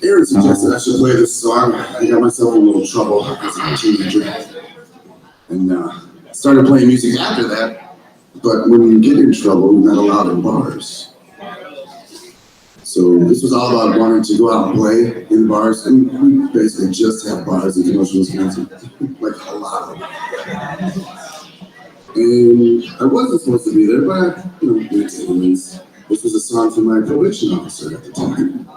Aaron suggested I should play this song. I got myself in a little trouble as a teenager, and started playing music after that. But when you get in trouble, you're not allowed in bars. So this was all about wanting to go out and play in bars, and we basically just have bars in Kenosha, Wisconsin, like a lot of them. And I wasn't supposed to be there, but anyways, this was a song from my probation officer at the time.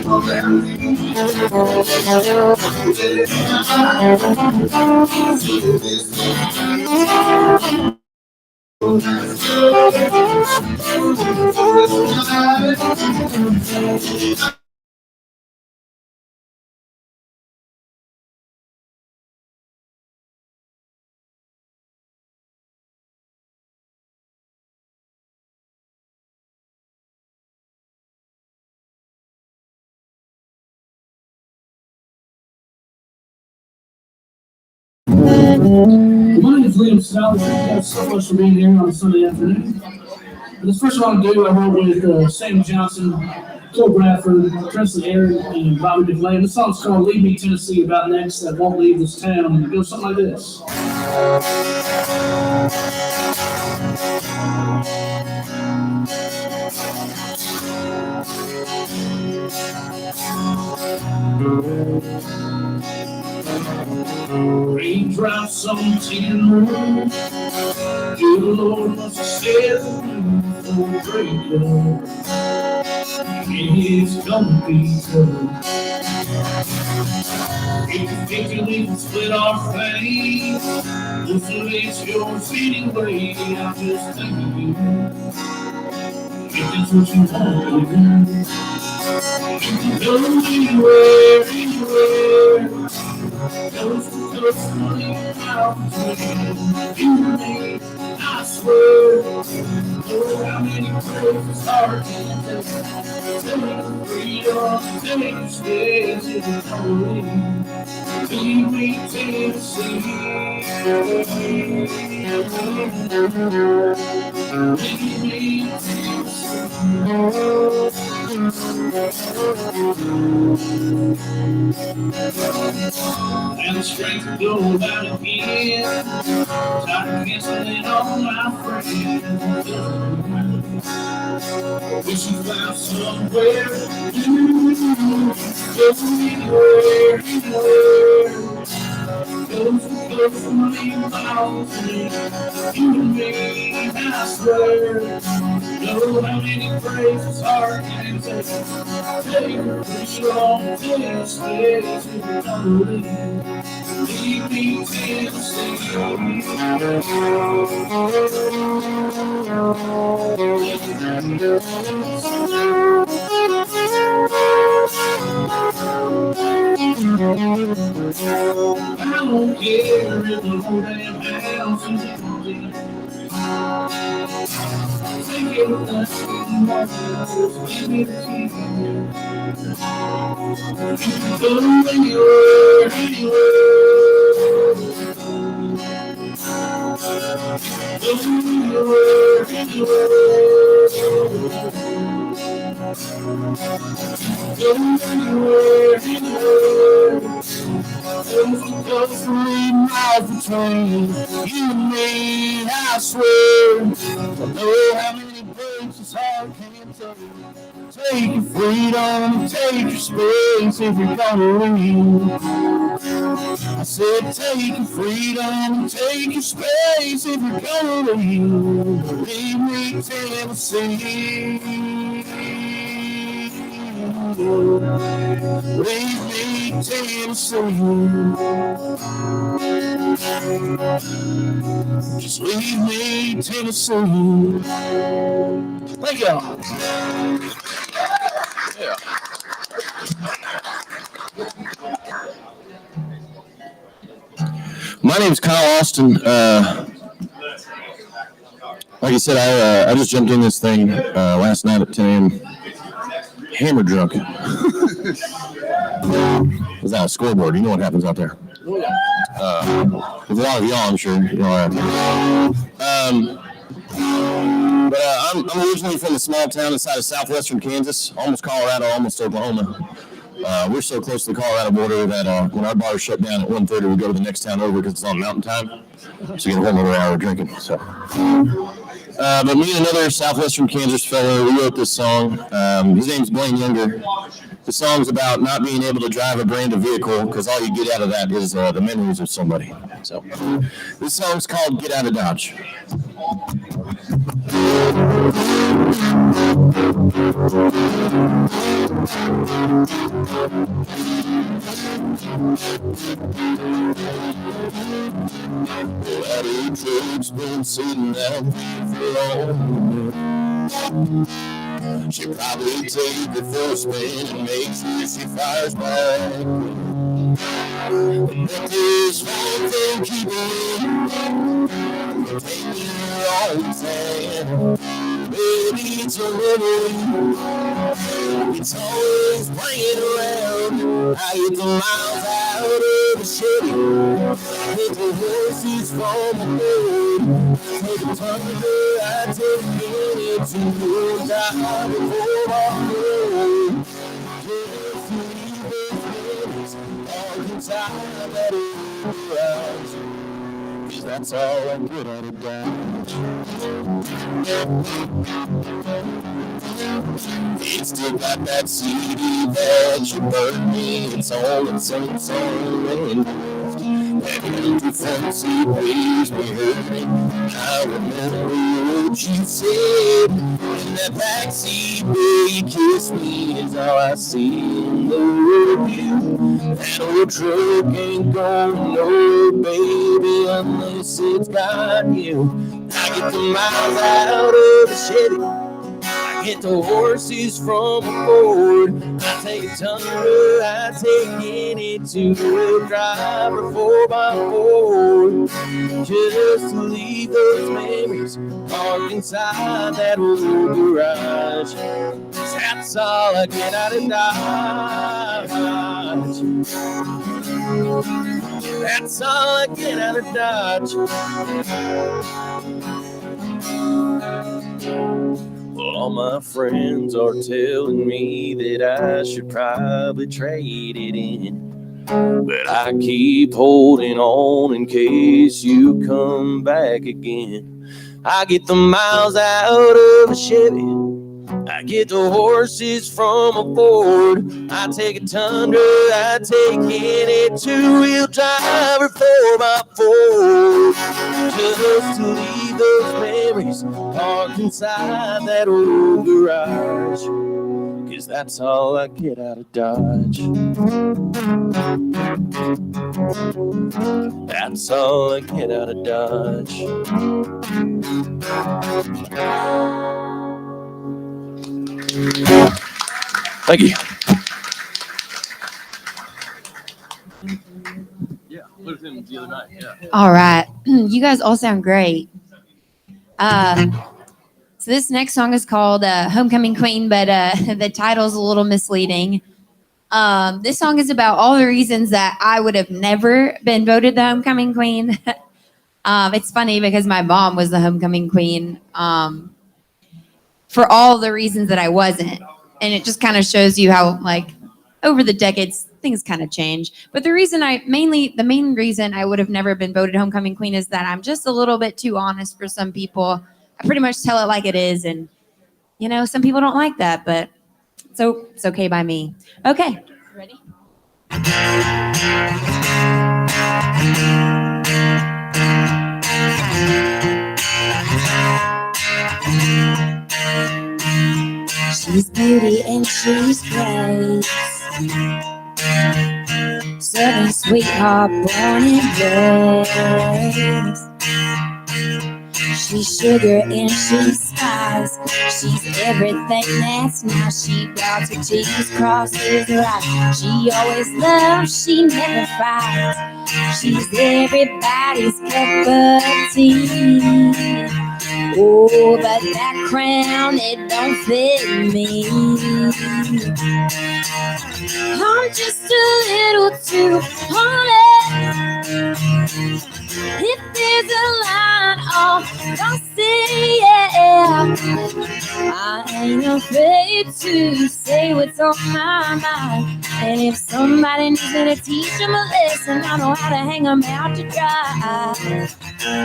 My name is Liam Stout. Thank you guys so much for being here on a Sunday afternoon. And this first one I do, I wrote with Sam Johnson, Phil Bradford, Tristan Aaron, and Bobby McLean. This song's called Leave Me Tennessee, about next that won't leave this town. And it goes something like this. Raindrops on tin roof. Good Lord must have said for breakup. It's gonna be tough. If you leave and split our fate, hopefully it's yours anyway. I'm just thinking if that's what you want to do. You can go anywhere, anywhere. Coast to coast, money out between you and me. I swear, oh, how many places hard can take? Take freedom, take space if you don't leave. Leave me Tennessee. Leave me and the strength to go out again. Tired of canceling all my friends. Wish you found somewhere to go anywhere, anywhere. Close to close, 20 miles from me. You and me, I swear. Know how many phrases heart can take. Take her strong, take space if you're gonna leave. Leave me Tennessee. I don't care if the whole damn house is empty. Take everything you want, just give me the key. You can go anywhere, anywhere. Go anywhere, anywhere. Go anywhere, anywhere. There's 3 miles between you and me, I swear. I know how many breaks this heart can't take. Take your freedom, take your space if you're gonna leave. I said take your freedom, take your space if you're gonna leave. Leave me Tennessee. Leave me Tennessee. Just leave me Tennessee. Thank y'all. Yeah. My name's Kyle Austin. Like I said, I just jumped in this thing last night at 10 a.m. Hammer drunk. Was that a scoreboard? You know what happens out there. With a lot of y'all, I'm sure. You know but I'm originally from a small town inside of southwestern Kansas, almost Colorado, almost Oklahoma. We're so close to the Colorado border that when our bar shut down at 1:30, we go to the next town over because it's on mountain time. So you get a whole another hour of drinking. So, but me and another southwestern Kansas fellow, we wrote this song. His name's Blaine Younger. The song's about not being able to drive a brand of vehicle because all you get out of that is the memories of somebody. So this song's called Get Out of Dodge. That old truck's been sitting down for long. She probably take it for a spin and make sure she fires back. But there's one thing keeping taking her all the time. Baby, it's a memory. It's always playing around. I get the miles out of the city. Hit the horses from the road. Take a thunder, I take it to the dive before I road. Just to leave those memories all inside that old garage. 'Cause that's all I get out of Dodge. It's still got that CD that you burned me. It's all in some song. That empty front seat waves me hurting. I remember what you said. In that backseat where you kissed me is all I see in the review. That old truck ain't gonna know, baby, unless it's got you. I get the miles out of the Chevy. I get the horses from a Ford. I take a Tundra, I take any two-wheel drive or 4x4. Just to leave those memories parked inside that old garage. 'Cause that's all I get out of Dodge. That's all I get out of Dodge. Well, all my friends are telling me that I should probably trade it in. But I keep holding on in case you come back again. I get the miles out of a Chevy. I get the horses from a Ford. I take a Tundra, I take any two-wheel drive or 4x4. Just to leave those memories parked inside that old garage. 'Cause that's all I get out of Dodge. That's all I get out of Dodge. Thank you. Yeah, put it in the other night. Yeah. All right. You guys all sound great. So this next song is called Homecoming Queen, but the title's a little misleading. This song is about all the reasons that I would have never been voted the homecoming queen. It's funny because my mom was the homecoming queen for all the reasons that I wasn't. And it just kind of shows you how, like, over the decades, things kind of change. But the main reason I would have never been voted homecoming queen is that I'm just a little bit too honest for some people. I pretty much tell it like it is. And, you know, some people don't like that, but it's okay by me. Okay. Ready? She's beauty and she's grace, Southern sweetheart born and raised. She's sugar and she's spice. She's everything that's nice. She dots her T's, crosses her eyes. She always loves, she never fights. She's everybody's cup of tea. Oh, but that crown, it don't fit me. I'm just a little too honest. If there's a line, I'll say yeah. I ain't afraid to say what's on my mind. And if somebody needs me to teach them a lesson, I know how to hang them out to dry.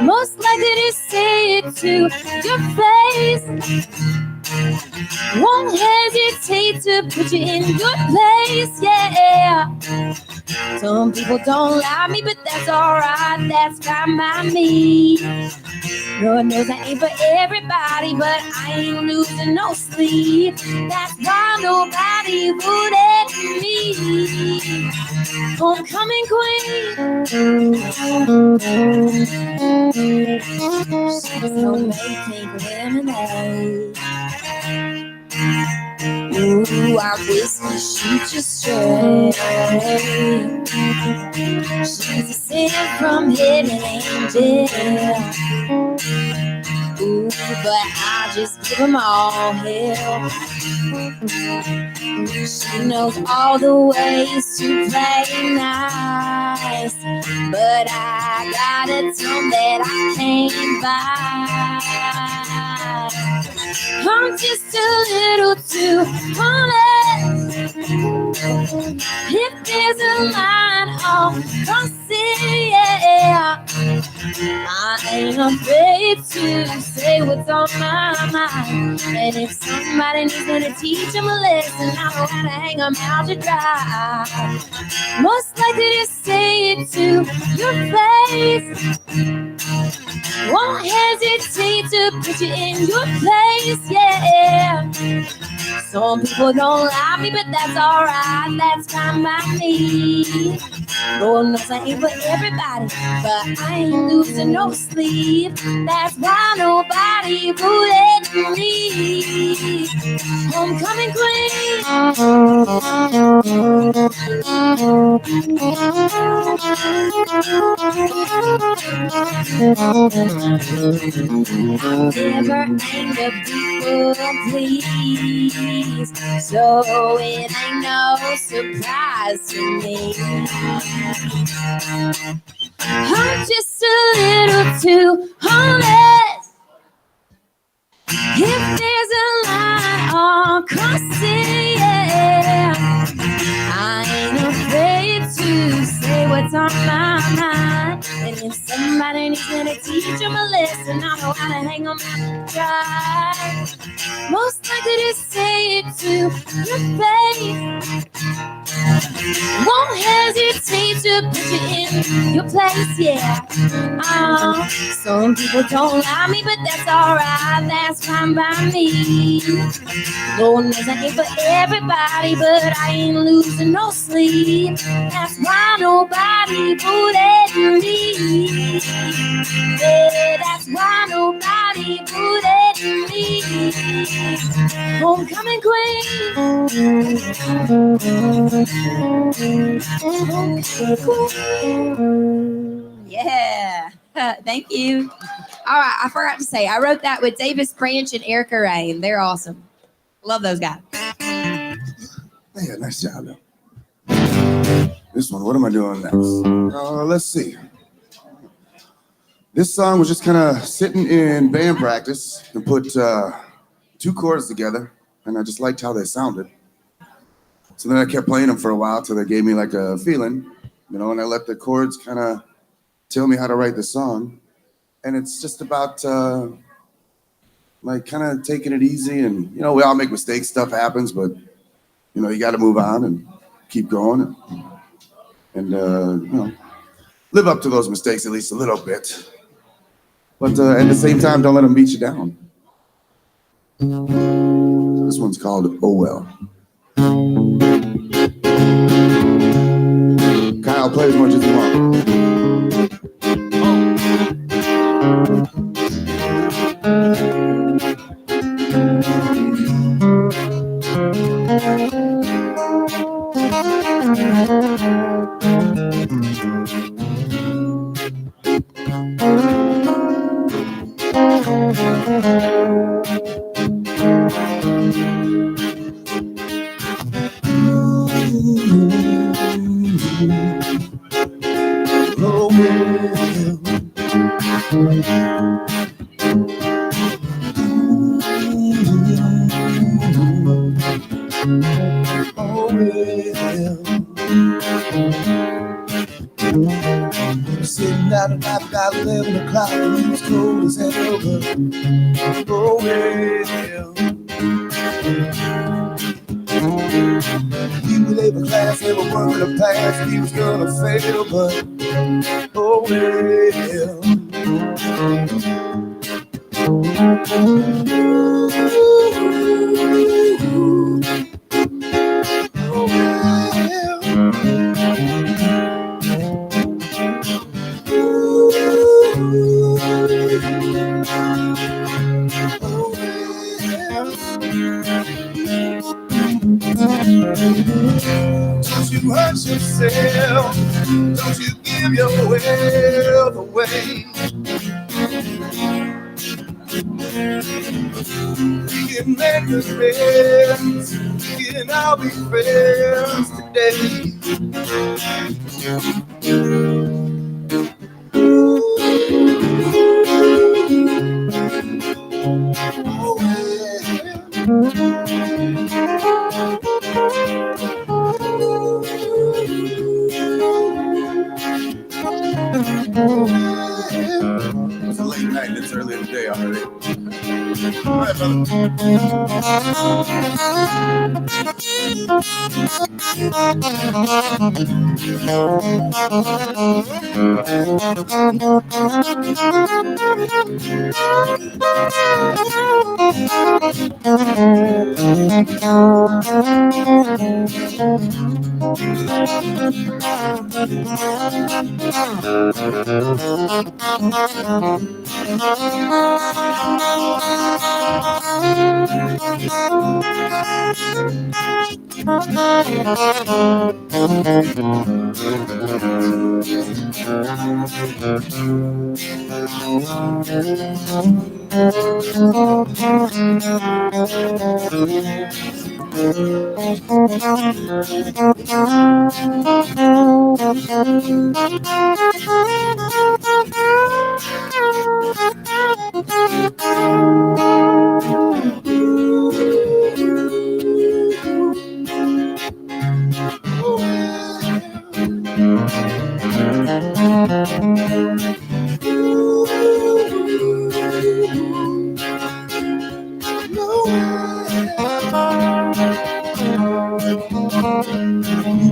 Most likely to say it to your face. Won't hesitate to put you in your place, yeah. Some people don't like me, but that's alright, that's fine by me. Lord knows I ain't for everybody, but I ain't losing no sleep. That's why nobody voted me homecoming queen. So make pink lemonade. Ooh, I whiskey, she just straight. She's a sin from heaven angel. Ooh, but I just give them all hell. She knows all the ways to play nice, but I got a tongue that I can't buy. I'm just a little too honest. If there's a line, I'll cross it, yeah. I ain't afraid to say what's on my mind. And if somebody needs me to teach them a lesson, I know how to hang them out to dry. Most likely to say it to your face. Won't hesitate to put you in your place, yeah. Some people don't like me, but that's alright, that's fine by me. Lord knows I ain't for everybody, but I ain't losing no sleep. That's why nobody voted me homecoming queen. Never anger people, please. So it ain't no surprise to me. I'm just a little too honest. If there's a line, I'll cross it, yeah. I ain't afraid to say what's on my mind. And if somebody needs me to teach them a lesson, I know how to hang them out to dry. Most likely to say it to your face. Won't hesitate to put you in your place, yeah. Some people don't like me, but that's alright, that's fine by me. Lord knows I ain't for everybody, but I ain't losing no sleep. That's why nobody voted me. Yeah, that's why nobody voted me homecoming queen. Yeah. Thank you. All right, I forgot to say, I wrote that with Davis Branch and Erica Rain. They're awesome. Love those guys. Yeah, nice job, though. This one, what am I doing next? Let's see. This song was just kind of sitting in band practice and put two chords together, and I just liked how they sounded. So then I kept playing them for a while till they gave me like a feeling, you know, and I let the chords kind of tell me how to write the song. And it's just about like kind of taking it easy, and you know, we all make mistakes, stuff happens, but you know, you got to move on and keep going, and you know, live up to those mistakes at least a little bit. But at the same time, don't let them beat you down. This one's called Oh Well. Kyle, play as much as you want. Sitting out and out about 11 o'clock, and it was cold as hell, but oh well. We were labor class, never worked in the past. He was gonna fail, but oh well. Don't you hurt yourself, don't you give your wealth away. We can make the best, we can all be friends today. It's a late night, it's early in the day already. All right, brother.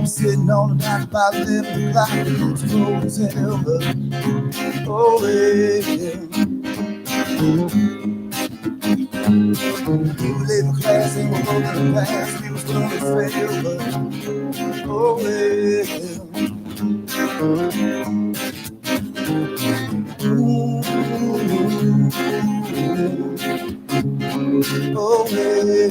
Sitting on the dock by 11 o'clock, it's cold as hell, but oh yeah. We labor class and we're going to the past, we was gonna fail, but oh yeah. Oh yeah.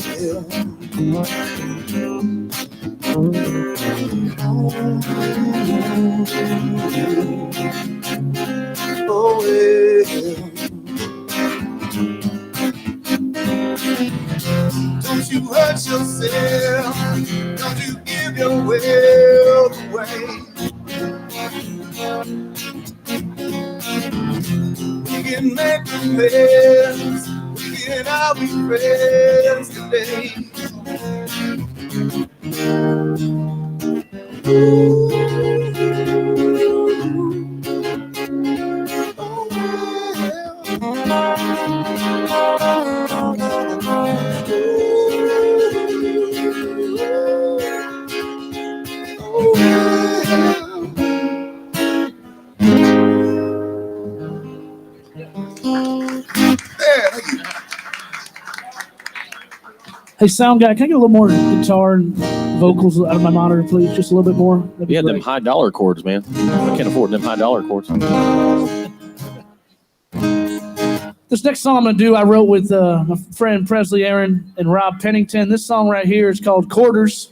Oh yeah. Don't you hurt yourself, don't you give your wealth away. We can make the best, we can all be friends today. Hey, sound guy, can I get a little more guitar and vocals out of my monitor, please? Just a little bit more. That'd be Yeah, them great. high dollar chords, man. I can't afford them high dollar chords. This next song I'm going to do, I wrote with my friend Presley Aaron and Rob Pennington. This song right here is called Quarters.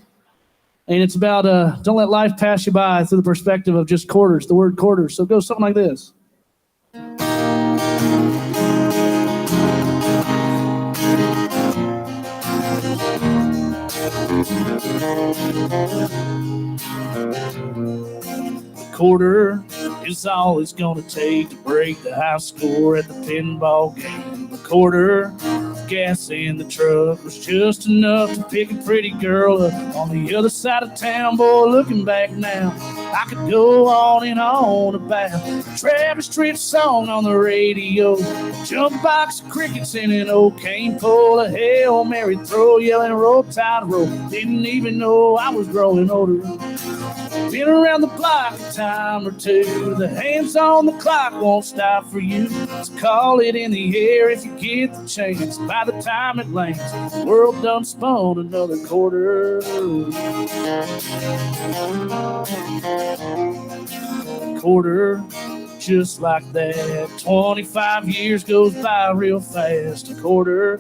And it's about don't let life pass you by through the perspective of just quarters, the word quarters. So it goes something like this. Quarter is all it's gonna take to break the high score at the pinball game. A quarter gas in the truck was just enough to pick a pretty girl up on the other side of town. Boy, looking back now, I could go on and on about Travis Tritt's song on the radio, jump box of crickets in an old cane pole, a Hail Mary throw, yelling roll tide roll. Didn't even know I was growing older. Been around the block a time or two. The hands on the clock won't stop for you. So call it in the air if you get the chance. By the time it lands, the world done spun another quarter. Quarter, just like that. 25 years goes by real fast. A quarter.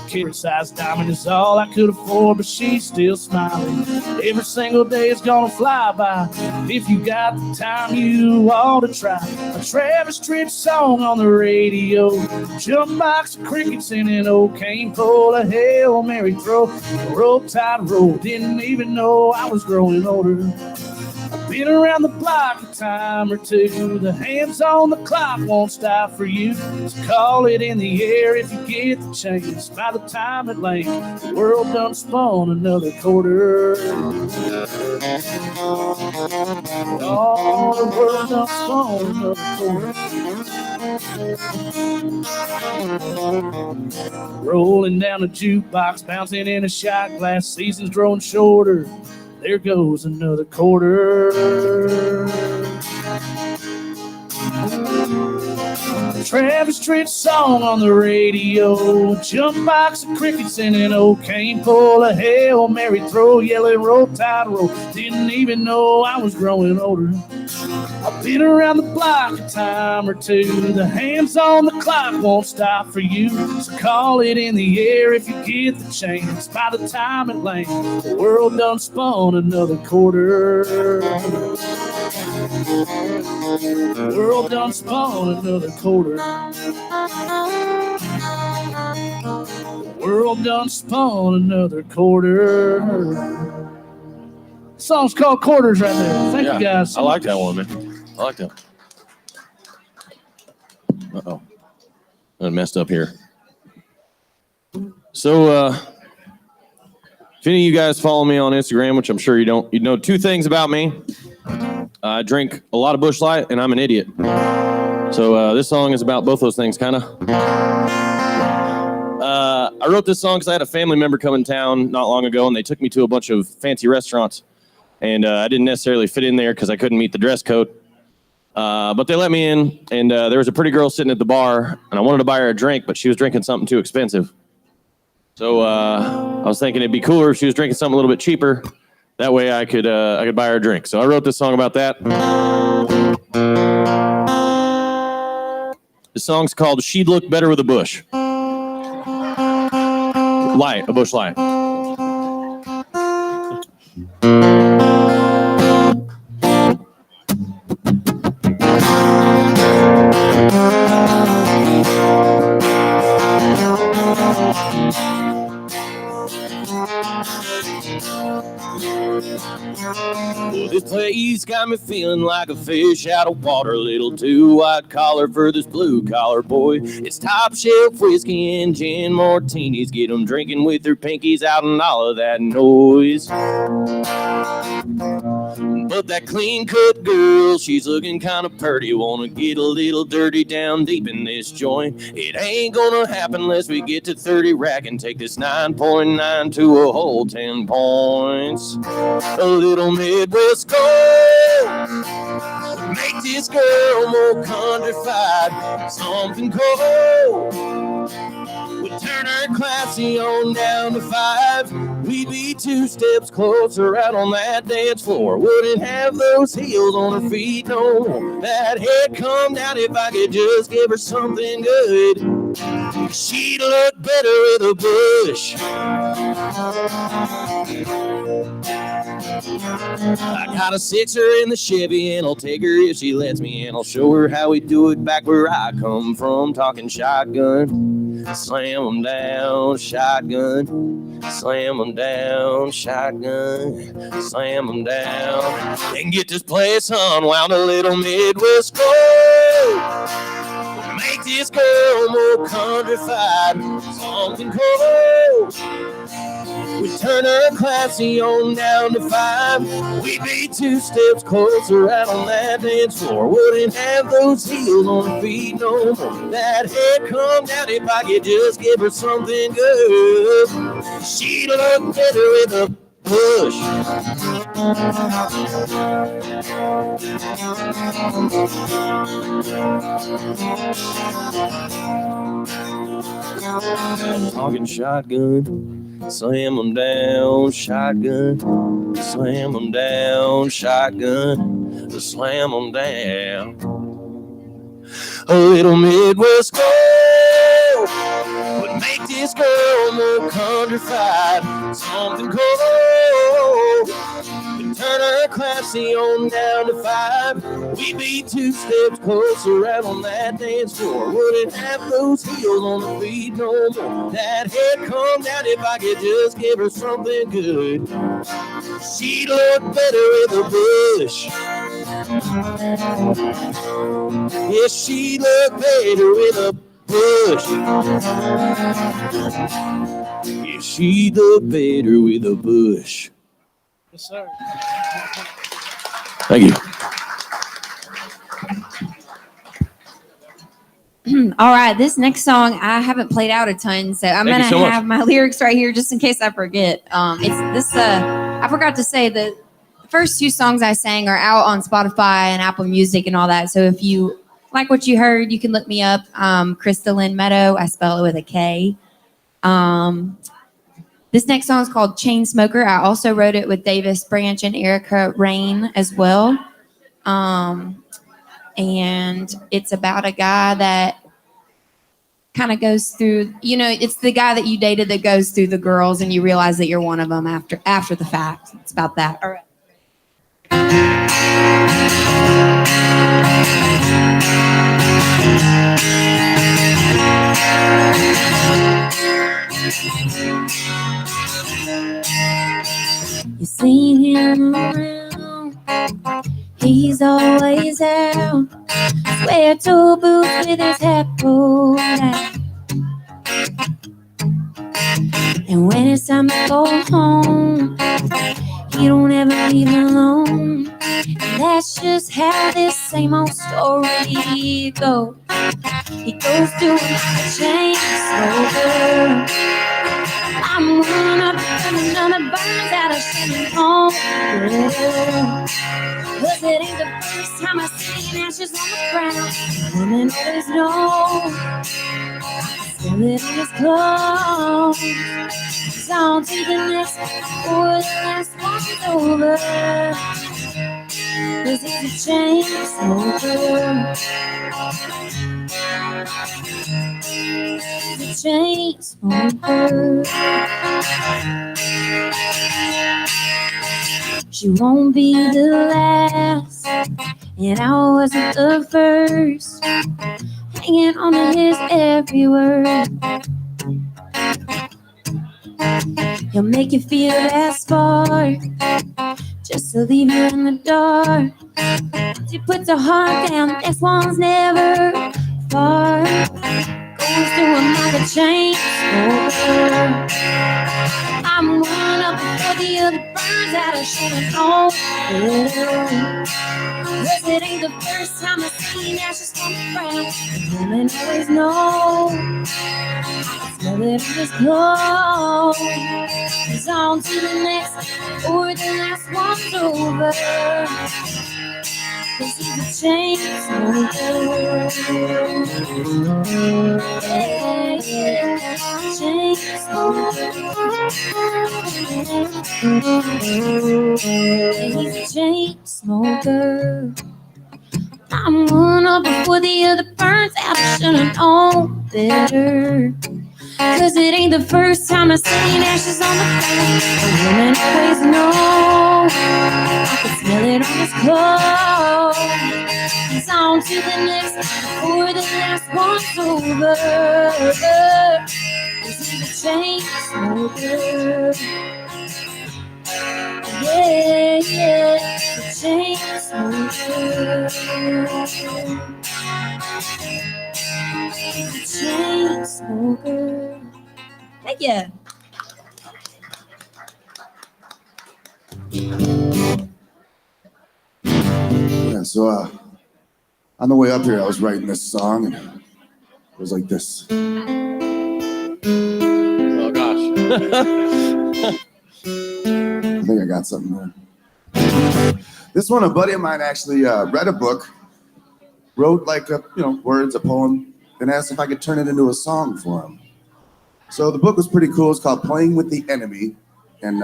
Carrot-sized diamond is all I could afford, but she's still smiling. Every single day is gonna fly by. If you got the time, you ought to try a Travis Tritt song on the radio. Jump box of crickets in an old cane pole, a Hail Mary throw, a roll tide roll. Didn't even know I was growing older. I've been around the block a time or two. The hands on the clock won't stop for you. So call it in the air if you get the chance. By the time it lands, the world done spun another quarter. Oh, the world done spun another quarter. Rolling down the jukebox, bouncing in a shot glass. Season's growing shorter. There goes another quarter. Travis Tritt song on the radio, jump box of crickets in an old cane pole, a Hail Mary throw, yelling roll tide roll. Didn't even know I was growing older. I've been around the block a time or two. The hands on the clock won't stop for you. So call it in the air if you get the chance. By the time it lands, the world done spun another quarter. The world done spun another quarter. The world done spun another quarter. The song's called Quarters right there. Thank you guys. I like that one, man. I like that. Uh-oh. I messed up here. So, if any of you guys follow me on Instagram, which I'm sure you don't, you know two things about me. I drink a lot of Busch Light, and I'm an idiot. So this song is about both those things, kind of. I wrote this song because I had a family member come in town not long ago, and they took me to a bunch of fancy restaurants. And I didn't necessarily fit in there because I couldn't meet the dress code. But they let me in, and there was a pretty girl sitting at the bar, and I wanted to buy her a drink, but she was drinking something too expensive. So I was thinking it'd be cooler if she was drinking something a little bit cheaper. That way I could buy her a drink. So I wrote this song about that. This song's called She'd Look Better with a Bush. Light, a Busch Light. Well, this place got me feeling like a fish out of water. A little too white collar for this blue collar boy. It's top shelf whiskey and gin martinis. Get them drinking with their pinkies out and all of that noise. But that clean cut girl, she's looking kind of purty. Wanna get a little dirty down deep in this joint. It ain't gonna happen unless we get to 30 rack and take this 9.9 to a whole 10 points. A little Midwest cold make this girl more countrified. Something cold would turn her classy on down to 5. We'd be 2 steps closer out on that dance floor. Wouldn't have those heels on her feet no more. That head come down if I could just give her something good. She'd look better with a bush. I got a 6er in the Chevy, and I'll take her if she lets me, and I'll show her how we do it back where I come from. Talking shotgun, slam 'em down, shotgun, slam 'em down, shotgun, slam 'em down, and get this place unwound. A little Midwest cold Make this girl more countrified. Something cold. We turn her classy on down to 5. We'd be 2 steps closer out on that dance floor. Wouldn't have those heels on her feet no more. That head come down if I could just give her something good. She'd look better with a push. Talking shotgun, slam them down, shotgun, slam them down, shotgun, slam them down. A little Midwest gold would make this girl more countrified. Something cold would turn her classy on down to 5. We'd be 2 steps closer out on that dance floor. Wouldn't have those heels on her feet no more. That head come down if I could just give her something good. She'd look better with a bush. Yes, she'd look better with a bush. Yes, she'd look better with a bush. Yes, sir. Thank you. All right, this next song I haven't played out a ton, so I'm Thank gonna you so have my lyrics right here just in case I forget. It's this. I forgot to say the first 2 songs I sang are out on Spotify and Apple Music and all that. So if you like what you heard, you can look me up. Crystalline Meadow. I spell it with a K. This next song is called Chain Smoker. I also wrote it with Davis Branch and Erica Rain as well. And it's about a guy that kind of goes through, it's the guy that you dated that goes through the girls and you realize that you're one of them after the fact. It's about that. All right. You see him around, he's always out. Swear to boots with his hat pulled out. And when it's time to go home, he don't ever leave alone. And that's just how this same old story goes. He goes through a chain smoker. I'm one up and another burns out of shit home. Cause it ain't the first time I seen ashes on the ground. Women always know. Still it in his clothes. It's on to the next, or the last one's over. Cause he's a chain smoker. He's a chain smoker. She won't be the last, and I wasn't the first. Hanging on to his every word. He'll make you feel that spark, just to leave you in the dark. She puts her heart down, next one's never far. Goes through him like a chain smoker. I'm one up before the other burns out of shit and home. Cause it ain't the first time I've seen ashes on the ground. Women always know. Smell it in his clothes. He's on to the next, or the last one's over. Cause he's a chain smoker. Yeah, yeah, chain smoker. Yeah, he's a chain smoker. I'm one up before the other burns out. I should've known better. Cause it ain't the first time I've seen ashes on the ground. The women always know. I can smell it on his clothes. He's on to the next, before the last one's over. Cause he's a chain smoker. Yeah, yeah, the chain smoker. chain smoker. Thank you. Yeah, so on the way up here, I was writing this song, and it was like this. Oh gosh. I think I got something there. This one, a buddy of mine actually read a book, wrote like words, a poem, and asked if I could turn it into a song for him. So the book was pretty cool. It's called "Playing with the Enemy," and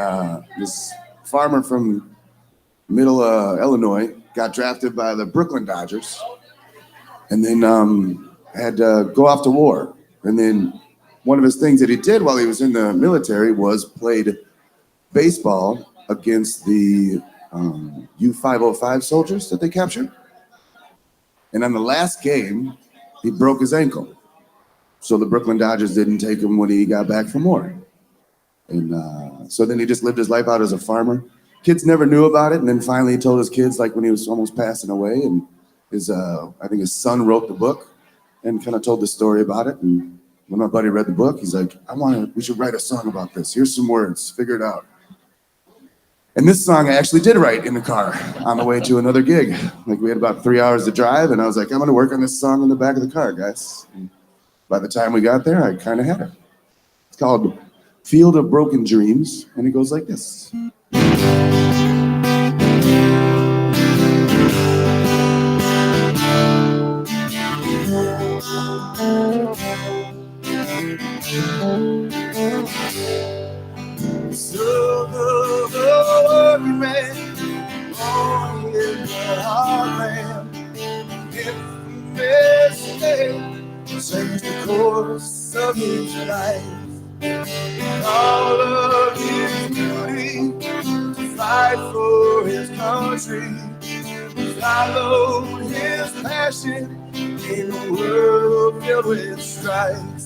this farmer from Middle Illinois got drafted by the Brooklyn Dodgers, and then had to go off to war. And then one of his things that he did while he was in the military was played baseball against the U-505 soldiers that they captured. And on the last game, he broke his ankle. So the Brooklyn Dodgers didn't take him when he got back from war. And so then he just lived his life out as a farmer. Kids never knew about it. And then finally he told his kids, like when he was almost passing away, and his, I think his son wrote the book and kind of told the story about it. And when my buddy read the book, he's like, we should write a song about this. Here's some words, figure it out. And this song I actually did write in the car on the way to another gig. Like we had about 3 hours to drive, and I was like, I'm gonna work on this song in the back of the car, guys. And by the time we got there, I kind of had it. It's called Field of Broken Dreams, and it goes like this. So the working man, born in the heartland, infamous day, changed the course of his life. All of his duty to fight for his country, followed his passion in a world filled with strife.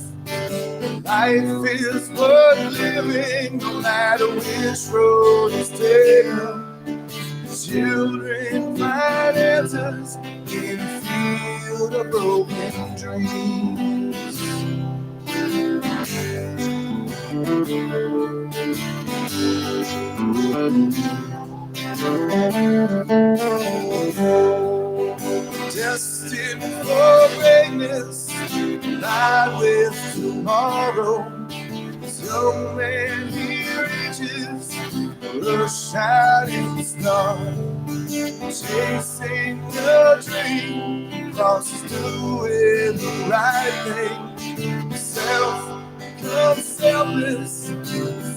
Life is worth living, no matter which road is taken. Children find answers in a field of broken dreams. Destined for greatness, not with tomorrow. So many riches, a shining star, chasing a dream, crosses doing the right thing. Self becomes selfless,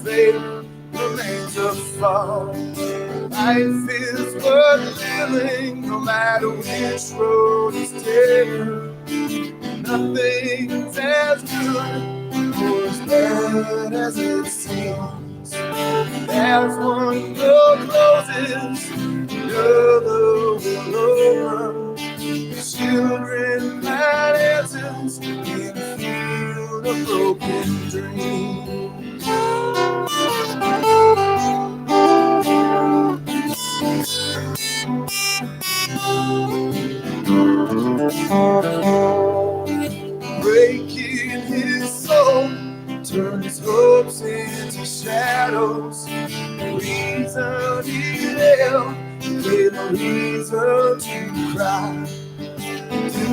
faith remains afar. Life is worth living, no matter which road is taken. Nothing's as good or as bad as it seems. As one door closes, another will open. Children find answers in a field of broken dreams. Breaking his soul, turn his hopes into shadows. Reason he held, with no reason to cry.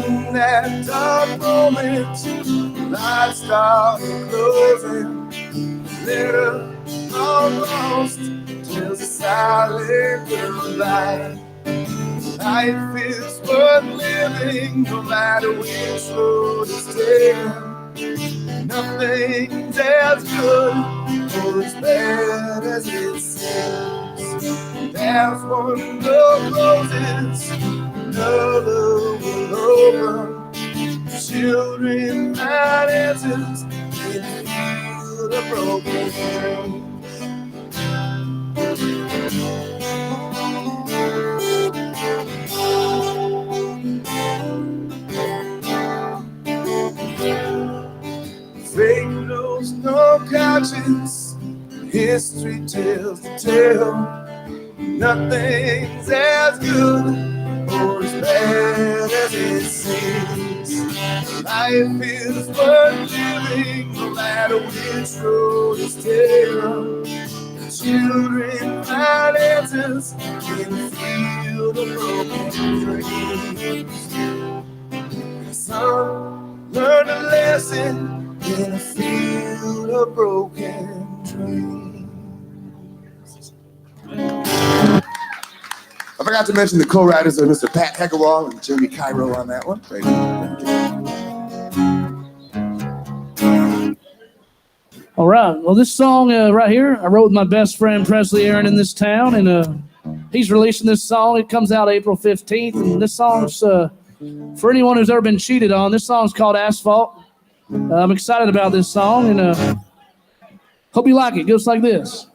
In that dark moment, lights start closing. Letter long lost tells a silent goodbye. Life is worth living, no matter which road is taken. Nothing's as good or as bad as it seems. As one door closes, another will open. Children find answers in a field of broken dreams. Fate knows no conscience, history tells the tale. Nothing's as good or as bad as it seems. Life is worth living, no matter which road is taken. Children find answers in the field of broken dreams. Some learn a lesson in a field of broken dreams. I forgot to mention the co-writers are Mr. Pat Hegewall and Jimmy Cairo on that one. Thank you. All right. Well, this song right here, I wrote with my best friend Presley Aaron in this town, and he's releasing this song. It comes out April 15th, and this song's for anyone who's ever been cheated on. This song's called Asphalt. I'm excited about this song, and hope you like it. It goes like this.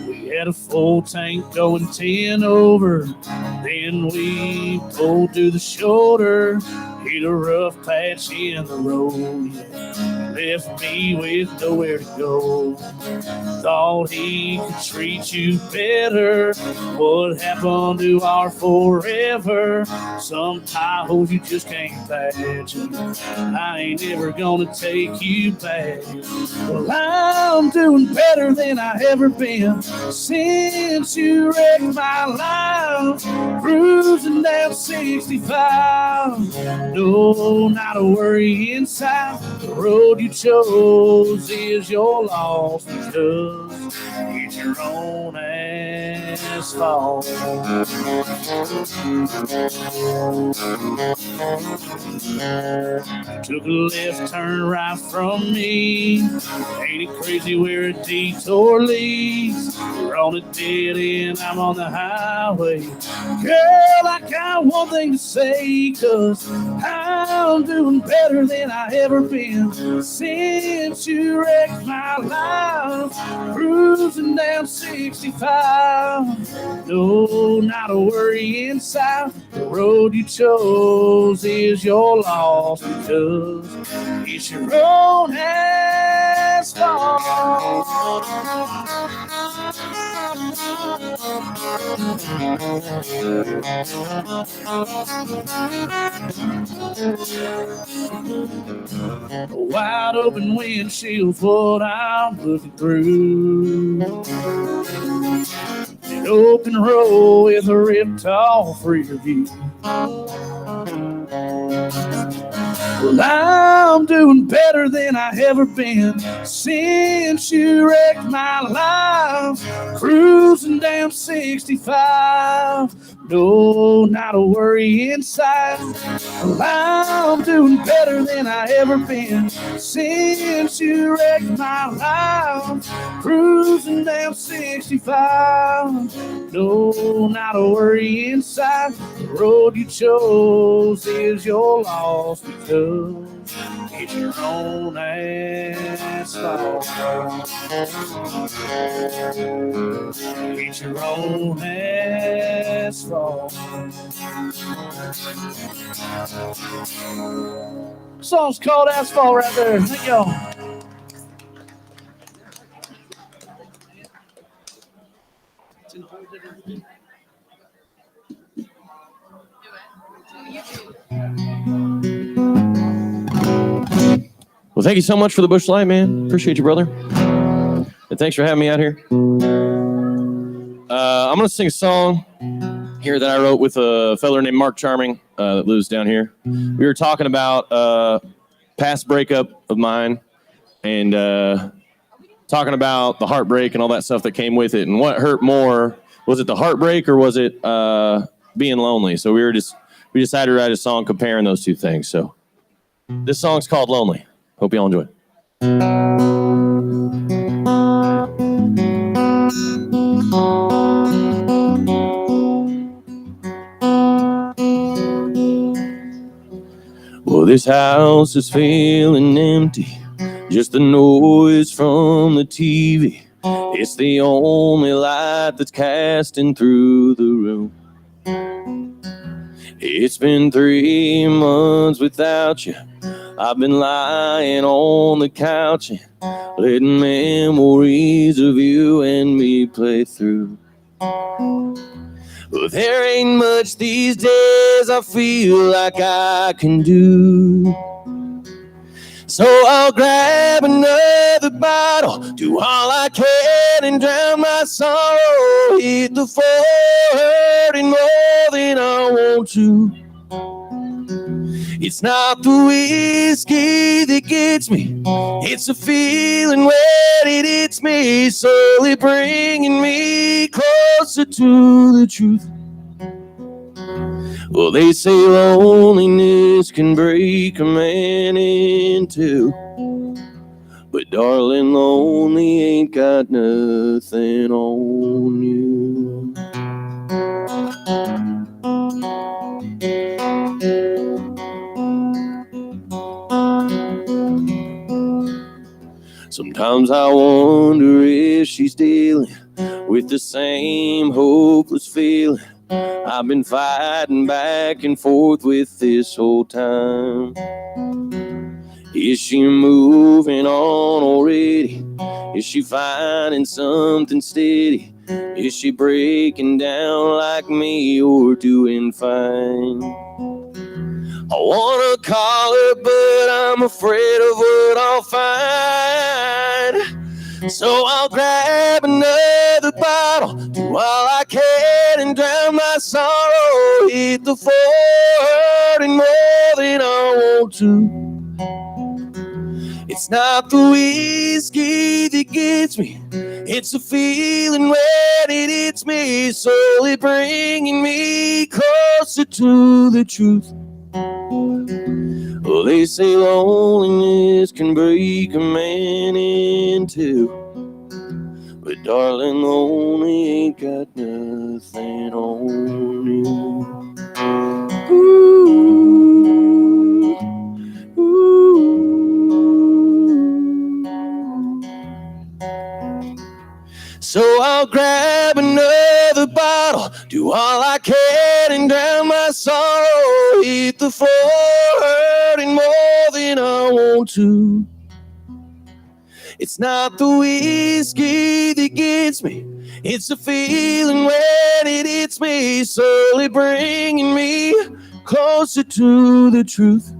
We had a full tank going 10 over. Then we pulled to the shoulder, hit a rough patch in the road. Left me with nowhere to go. Thought he could treat you better. What happened to our forever? Some potholes you just can't patch. I ain't ever gonna take you back. Well, I'm doing better than I ever been since you wrecked my life. Cruising down 65. No, not a worry inside. The road you chose is your loss, because it's your own asphalt. Took a left turn right from me. Ain't it crazy where a detour leads? We're on a dead end, I'm on the highway. Girl, I got one thing to say, 'cause I'm doing better than I ever been since you wrecked my life. Cruising down 65. No, not a worry inside. The road you chose is your loss, because it's your own asphalt. A wide open windshield's what I'm looking through. An open road with a ripped off rear view. Well, I'm doing better than I ever been since you wrecked my life. Cruising down 65. No, not a worry inside. Well, I'm doing better than I ever been since you wrecked my life. Cruising down 65. No, not a worry inside. The road you chose is your loss, because it's your own asphalt. It's your own asphalt. Song's called Asphalt right there. Thank y'all. Well, thank you so much for the bush light, man. Appreciate you, brother. And thanks for having me out here. I'm going to sing a song here that I wrote with a fella named Mark Charming that lives down here. We were talking about past breakup of mine and talking about the heartbreak and all that stuff that came with it. And what hurt more, was it the heartbreak or was it being lonely? So we decided to write a song comparing those two things. So this song's called Lonely. Hope y'all enjoy it. Well, this house is feeling empty, just the noise from the TV. It's the only light that's casting through the room. It's been 3 months without you. I've been lying on the couch and letting memories of you and me play through. Well, there ain't much these days I feel like I can do. So I'll grab another bottle, do all I can and drown my sorrow. Hit the floor hurting more than I want to. It's not the whiskey that gets me, it's the feeling when it hits me, slowly bringing me closer to the truth. Well, they say loneliness can break a man in two, but darling, lonely ain't got nothing on you. Sometimes I wonder if she's dealing with the same hopeless feeling I've been fighting back and forth with this whole time. Is she moving on already? Is she finding something steady? Is she breaking down like me or doing fine? I wanna call her, but I'm afraid of what I'll find. So I'll grab another bottle, do all I can and drown my sorrow. Hit the floor hurting more than I want to. It's not the whiskey that gets me, it's the feeling when it hits me, slowly bringing me closer to the truth. Well, they say loneliness can break a man in two, but darling, lonely ain't got nothing on you. Ooh, ooh. So I'll grab another bottle, do all I can and drown my sorrow. Hit the floor hurting more than I want to. It's not the whiskey that gets me, it's the feeling when it hits me, slowly bringing me closer to the truth.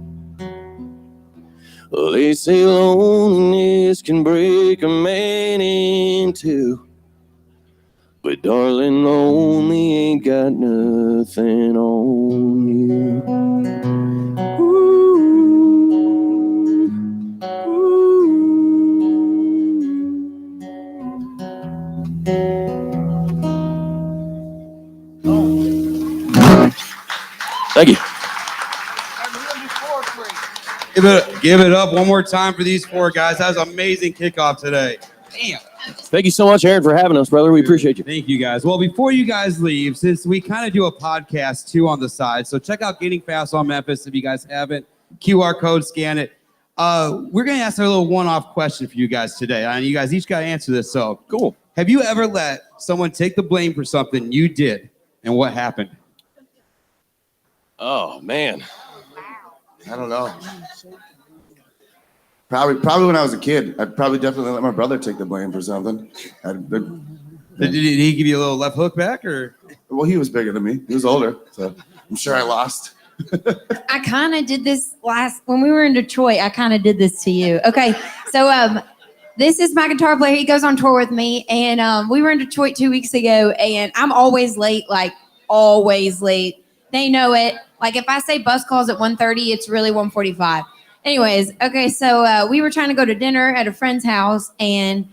Well, they say loneliness can break a man in two, but darling, lonely ain't got nothing on you. Ooh, ooh. Thank you. Give it up one more time for these four guys. That was an amazing kickoff today. Damn. Thank you so much, Aaron, for having us, brother. We appreciate you. Thank you, guys. Well, before you guys leave, since we kind of do a podcast too on the side, so check out Getting Fast on Memphis if you guys haven't. QR code, scan it. We're going to ask a little one-off question for you guys today. And you guys each got to answer this, so cool. Have you ever let someone take the blame for something you did, and what happened? Oh, man. I don't know. Probably when I was a kid, I'd probably definitely let my brother take the blame for something. Did he give you a little left hook back, or? Well, he was bigger than me. He was older, so I'm sure I lost. I kind of did this when we were in Detroit. I kind of did this to you. Okay, so this is my guitar player. He goes on tour with me, and we were in Detroit 2 weeks ago, and I'm always late, like always late. They know it. Like if I say bus calls at 1:30, it's really 1:45. Anyways, okay, so we were trying to go to dinner at a friend's house, and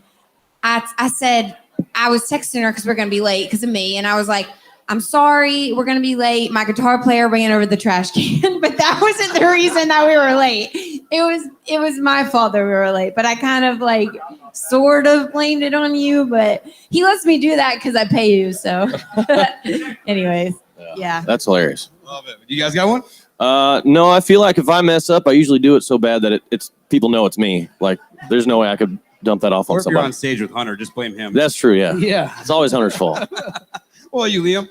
I said, I was texting her because we're going to be late because of me, and I was like, I'm sorry, we're going to be late. My guitar player ran over the trash can, but that wasn't the reason that we were late. It was my fault that we were late, but I kind of like sort of blamed it on you, but he lets me do that because I pay you, so. Anyways, yeah. That's hilarious. Love it. You guys got one? No, I feel like if I mess up, I usually do it so bad that it's people know it's me. Like, there's no way I could dump that off Or on if you're somebody. on stage with Hunter, just blame him. That's true, yeah. Yeah. It's always Hunter's fault. Well, you, Liam?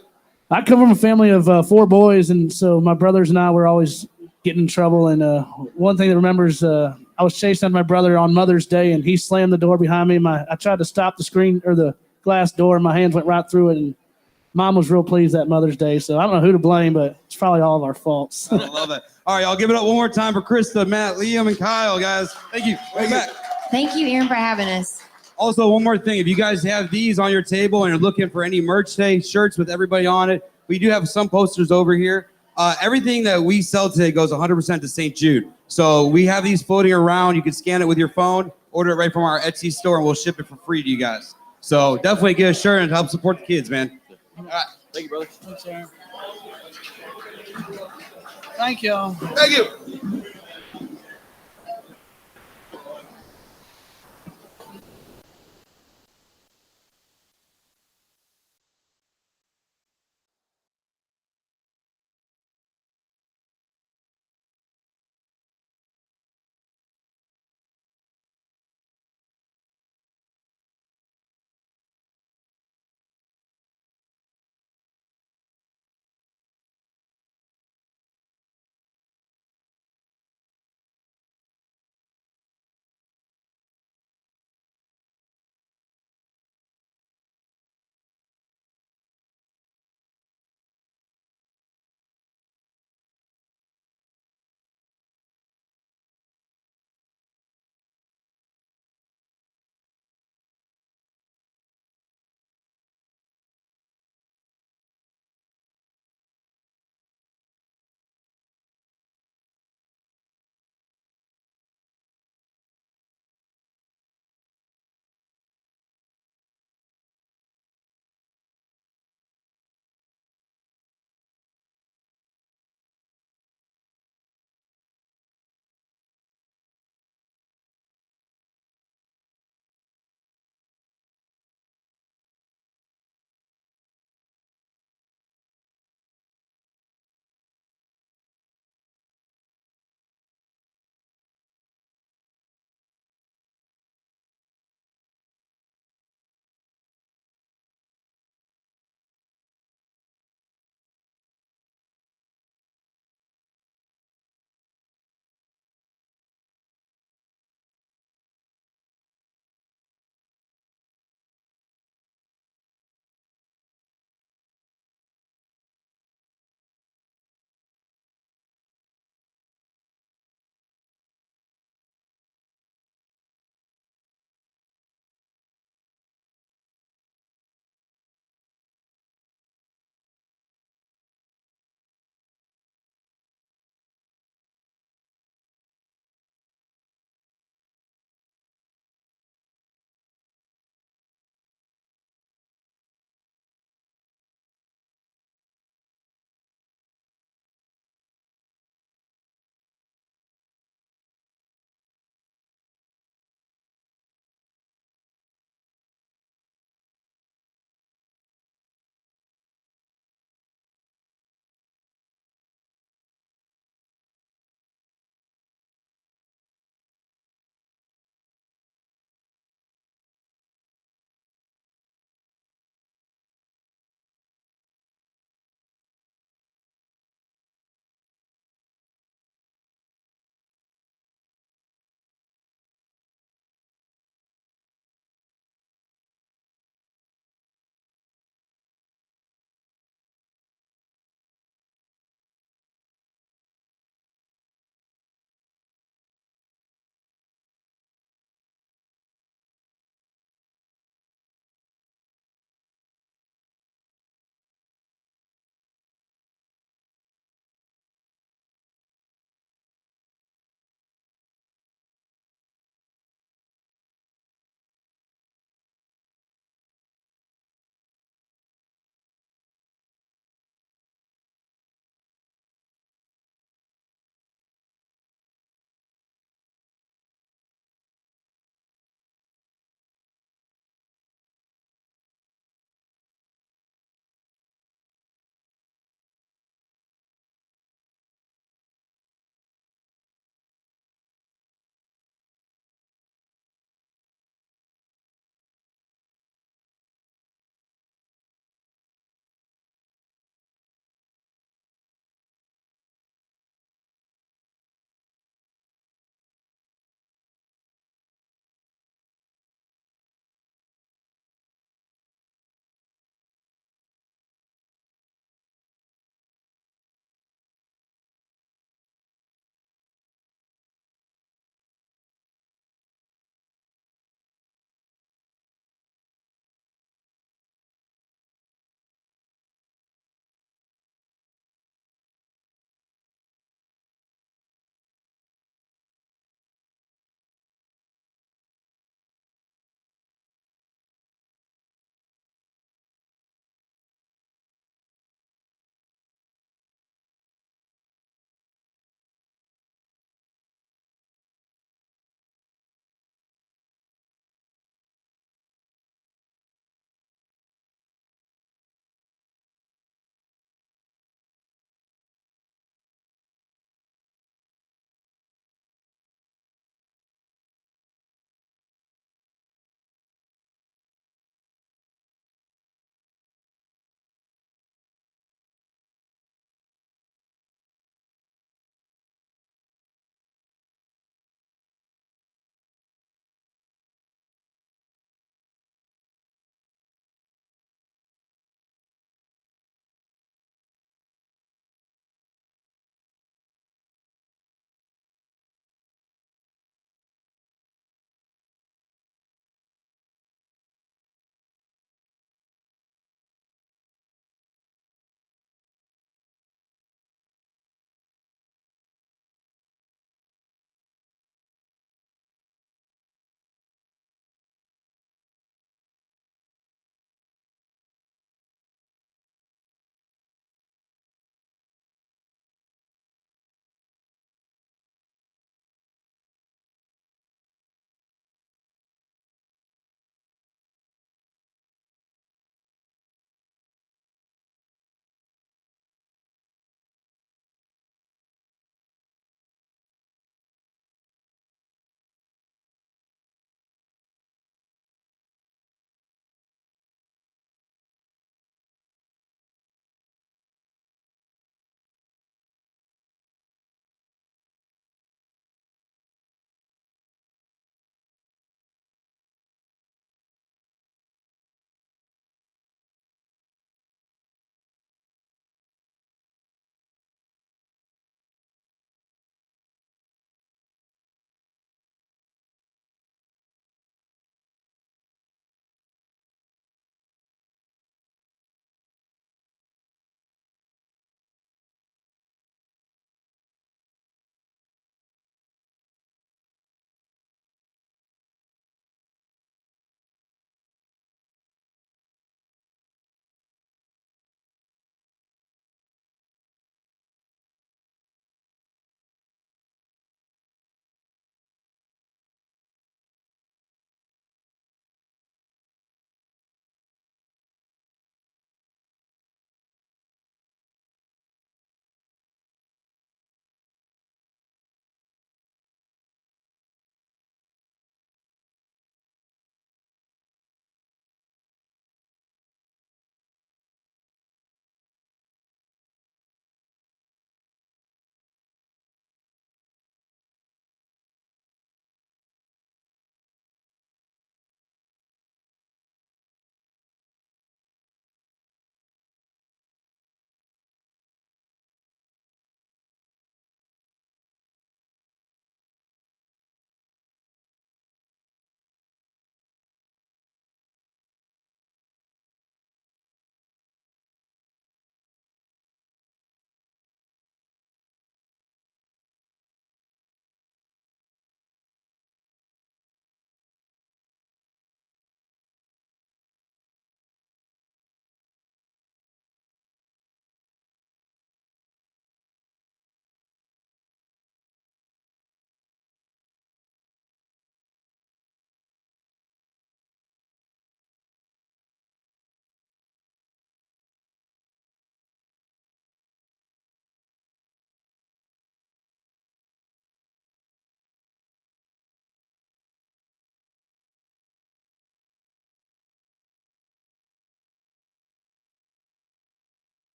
I come from a family of 4 boys, and so my brothers and I were always getting in trouble. And one thing that remembers, I was chasing after my brother on Mother's Day, and he slammed the door behind me. I tried to stop the screen or the glass door, and my hands went right through it. And Mom was real pleased that Mother's Day. So I don't know who to blame, but it's probably all of our faults. I love it. All right, I'll give it up one more time for Krista, Matt, Liam, and Kyle, guys. Thank you. Way back. Thank you, Aaron, for having us. Also, one more thing. If you guys have these on your table and you're looking for any merch today, shirts with everybody on it, we do have some posters over here. Everything that we sell today goes 100% to St. Jude. So we have these floating around. You can scan it with your phone, order it right from our Etsy store, and we'll ship it for free to you guys. So definitely get a shirt and help support the kids, man. All right. Thank you, brother. Thanks, Aaron. Thank y'all. Thank you.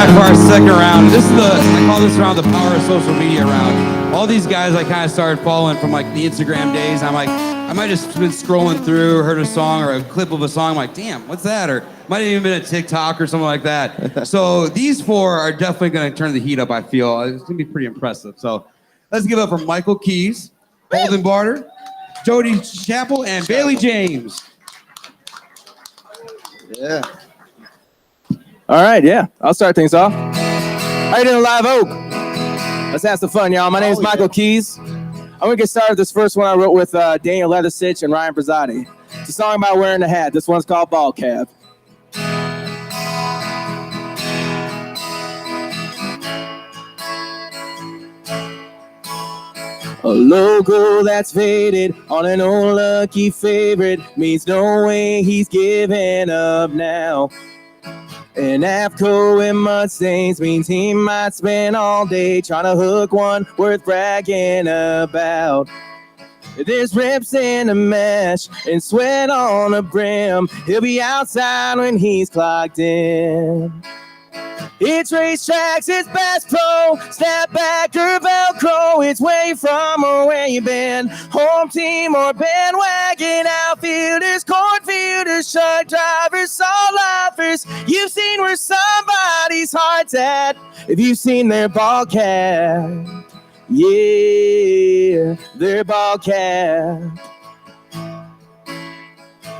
back for our second round. This is I call this round the power of social media round. All these guys I kind of started following from like the Instagram days. I'm like, I might just been scrolling through, heard a song or a clip of a song. I'm like, damn, what's that? Or might have even been a TikTok or something like that. So these four are definitely going to turn the heat up, I feel. It's going to be pretty impressive. So let's give it up for Michael Keys, Holden Barter, Jody Chappell, and Bailey James. Yeah. All right, yeah. I'll start things off. How you doing, Live Oak? Let's have some fun, y'all. My name is Michael Keys. I'm going to get started with this first one I wrote with Daniel Leathersitch and Ryan Brazotti. It's a song about wearing a hat. This one's called Ball Cap. A logo that's faded on an old lucky favorite means no way he's giving up now. And AFCO and Mustangs means he might spend all day trying to hook one worth bragging about. There's rips in the mesh and sweat on the brim. He'll be outside when he's clocked in. It's racetracks, it's Bass Pro, snapback or Velcro. It's where you from or where you been. Home team or bandwagon, outfielders, cornfielders, truck drivers, salt lifers. You've seen where somebody's heart's at if you've seen their ball cap. Yeah, their ball cap.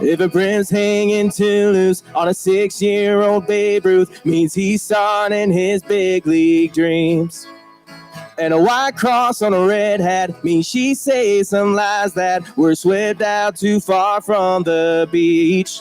If a brim's hanging too loose on a 6-year-old Babe Ruth, means he's starting his big league dreams. And a white cross on a red hat means she says some lies that were swept out too far from the beach.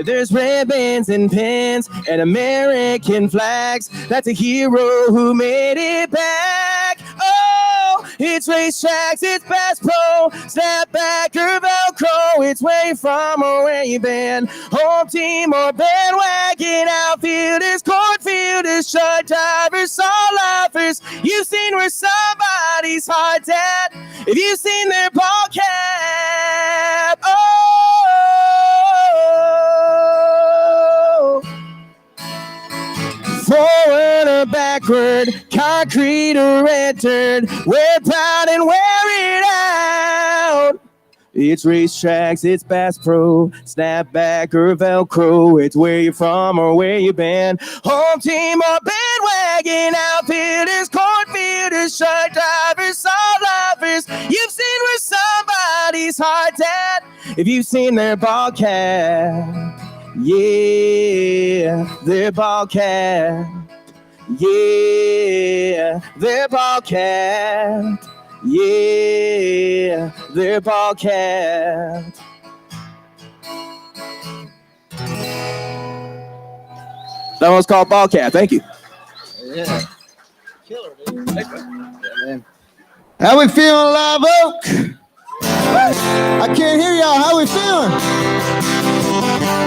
There's ribbons and pins and American flags. That's a hero who made it back. Oh, it's racetracks, it's Bass Pro, snapback or Velcro. It's where you from or where you been. Home team or bandwagon, outfielders, cornfielders, truck drivers, salt lifers. You've seen where somebody's heart's at if you've seen their ball cap. Forward or backward, concrete or red turd, wear proud and wear it out. It's racetracks, it's Bass Pro, snapback or Velcro. It's where you're from or where you been. Home team or bandwagon, outfielders, cornfielders, truck drivers, salt lifers. You've seen where somebody's heart's at if you've seen their ball cap. Yeah, their ball cap. Yeah, their ball cap. Yeah, their ball cap. That one's called Ball Cap. Thank you. Yeah. Killer, dude. Yeah, man. How we feeling, Live Oak? I can't hear y'all. How we feeling?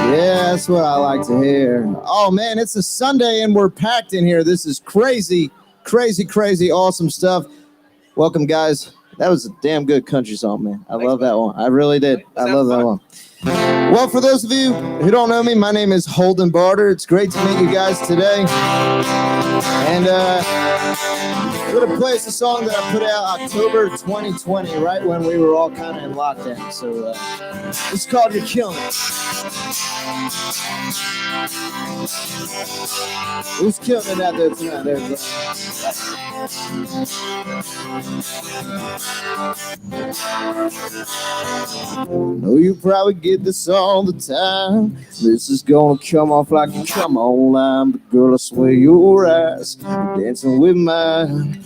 Yeah, that's what I like to hear. Oh, man, it's a Sunday and we're packed in here. This is crazy, crazy, crazy awesome stuff. Welcome, guys. That was a damn good country song, man. I love that one. I really did. I love that one. Well, for those of you who don't know me, my name is Holden Barter. It's great to meet you guys today. And we're going to play us a song that I put out October 2020, right when we were all kind of in lockdown. So it's called You're Killing It. Who's killing it out there tonight? There's know you probably get this all the time. This is gonna come off like a come on line, but girl, I swear your eyes are dancing with mine.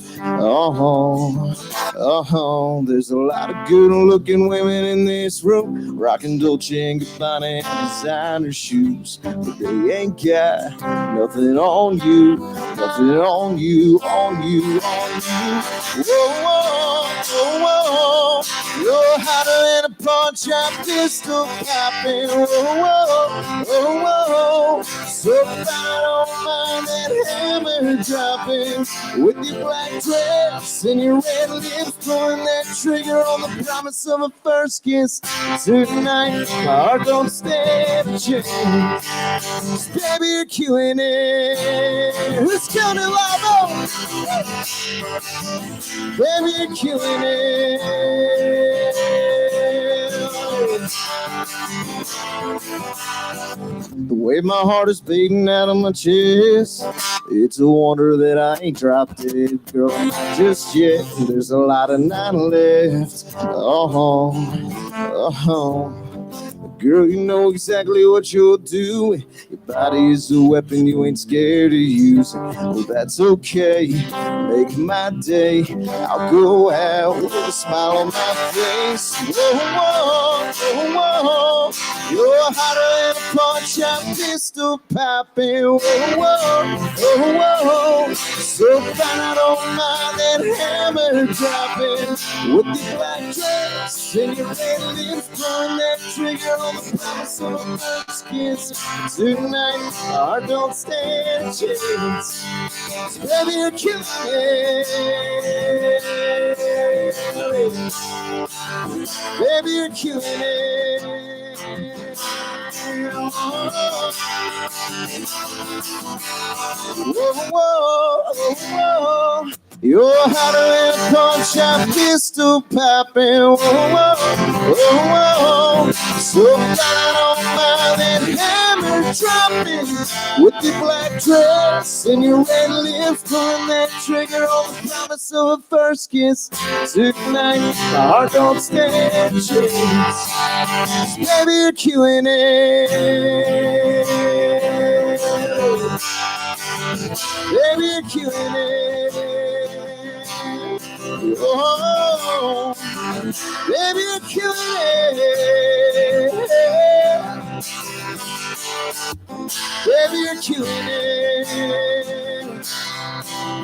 There's a lot of good-looking women in this room, rocking Dolce & Gabbana and designer shoes, but they ain't got nothing on you, nothing on you, on you, on you. Whoa, whoa, whoa, whoa. You're hotter than a punch-out pistol popping. Whoa, whoa, whoa, whoa. So bad on mind, that hammer dropping with your black dress and your red lips, pulling that trigger on the promise of a first kiss. Tonight, my heart don't stand a chance. Baby, you're killing it. Who's killing it, Lavo? Baby, you're killing it. The way my heart is beating out of my chest, it's a wonder that I ain't dropped it, girl, not just yet. There's a lot of night left. Girl, you know exactly what you'll do. Your body is a weapon you ain't scared to use. Well, that's okay. Make my day. I'll go out with a smile on my face. Whoa, whoa, whoa, whoa. You're hotter than a punch-out pistol popping. Whoa, whoa, whoa, whoa. So fine, I don't mind that hammer dropping with the black dress and your red lips, blowing that trigger on the promise of a first kiss. Tonight, my heart don't stand a chance. So baby, you're killing it. Baby, you're killing it. Whoa, whoa, whoa. You're hotter than a punch-out pistol popping. Whoa, whoa, whoa. So fine, on mind, that hammer dropping with the black dress and your red lips, pulling that trigger on the promise of a first kiss. Tonight, my heart don't stand a chance. Baby, you're killing it. Baby, you're killing it. Oh, baby, you're killing it. Baby, you're killing it.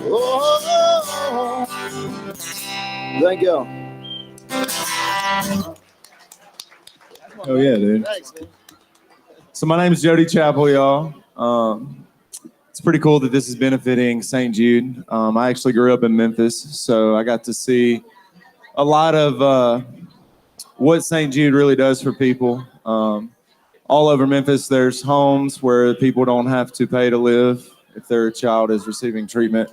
Oh, thank you. Oh yeah, dude. Thanks, man. So my name is Jody Chapel, y'all. It's pretty cool that this is benefiting St. Jude. I actually grew up in Memphis, so I got to see a lot of what St. Jude really does for people. All over Memphis, there's homes where people don't have to pay to live if their child is receiving treatment.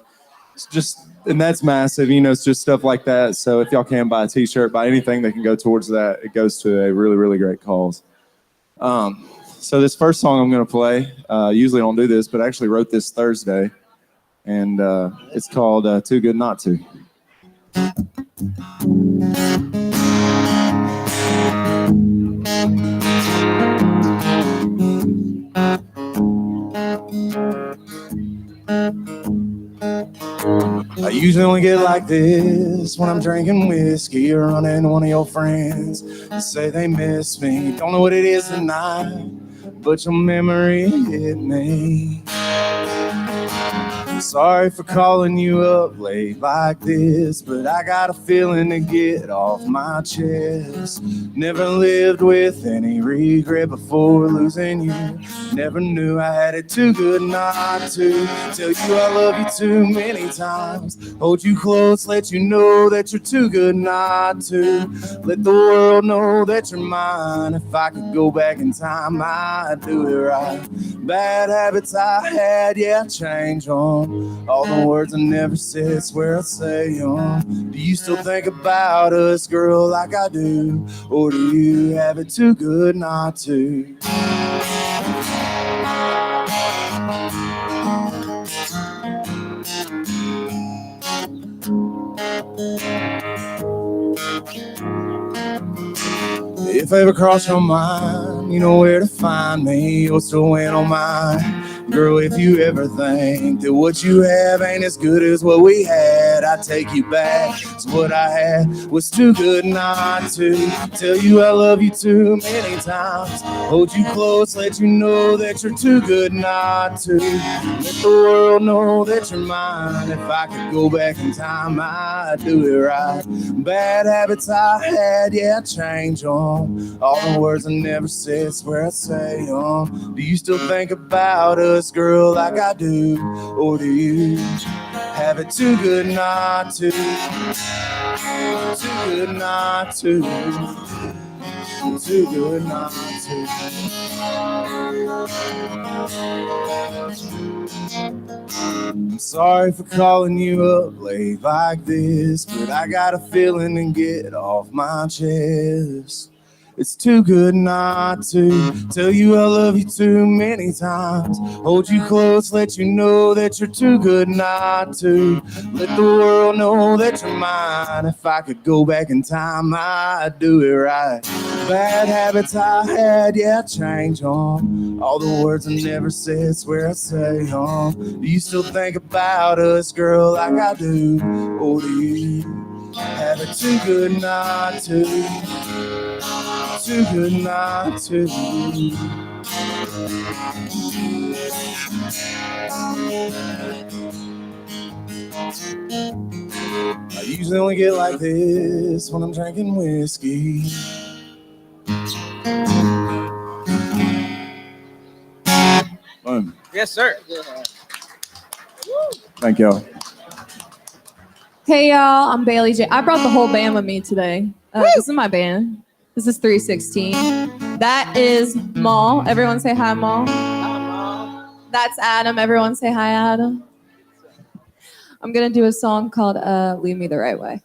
It's just, and that's massive, you know, it's just stuff like that. So if y'all can buy a t-shirt, buy anything that can go towards that, it goes to a really, really great cause. So this first song I'm going to play, usually I don't do this, but I actually wrote this Thursday, and it's called Too Good Not To. I usually only get like this when I'm drinking whiskey or running into one of your friends. They say they miss me, don't know what it is tonight, but your memory hit me. Sorry for calling you up late like this, but I got a feeling to get off my chest. Never lived with any regret before losing you. Never knew I had it too good not to tell you I love you too many times. Hold you close, let you know that you're too good not to. Let the world know that you're mine. If I could go back in time, I'd do it right. Bad habits I had, yeah, change on. All the words I never said, swear I'll say them. Do you still think about us, girl, like I do? Or do you have it too good not to? If I ever cross your mind, you know where to find me. You'll still win on mine. Girl, if you ever think that what you have ain't as good as what we had, I take you back. So what I had was too good not to tell you I love you too many times. Hold you close, let you know that you're too good not to. Let the world know that you're mine. If I could go back in time, I'd do it right. Bad habits I had, yeah, change on. All the words I never said, swear I say them. Do you still think about us? us, girl, like I do? Or do you have it too good not to? Too good not to. Too good not to. I'm sorry for calling you up late like this, but I got a feeling to get off my chest. It's too good not to tell you I love you too many times. Hold you close, let you know that you're too good not to. Let the world know that you're mine. If I could go back in time, I'd do it right. Bad habits I had, yeah, change on. All the words I never said, swear I say on. Do you still think about us, girl, like I do? Or do you have it too good not to? Too good not to. I usually only get like this when I'm drinking whiskey. Boom. Yes, sir. Thank y'all. Hey y'all, I'm Bailey J. I brought the whole band with me today. This is my band. This is 316. That is Maul. Everyone say hi, Maul. That's Adam. Everyone say hi, Adam. I'm gonna do a song called Lead Me the Right Way.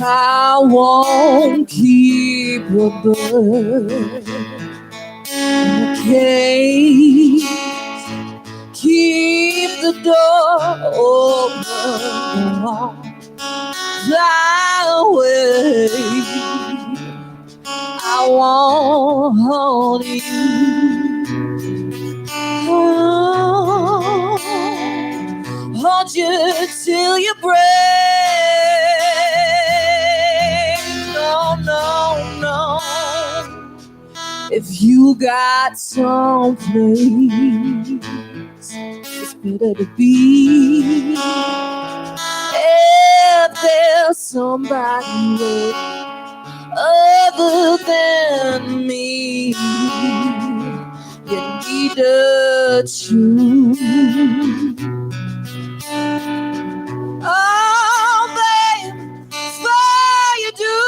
I won't keep a bird in a cage. Keep the door open. Fly away. I won't hold you. Hold you till you break. No, no, no. If you got someplace, it's better to be. If there's somebody other than me, you need to choose. Oh, babe, before you do,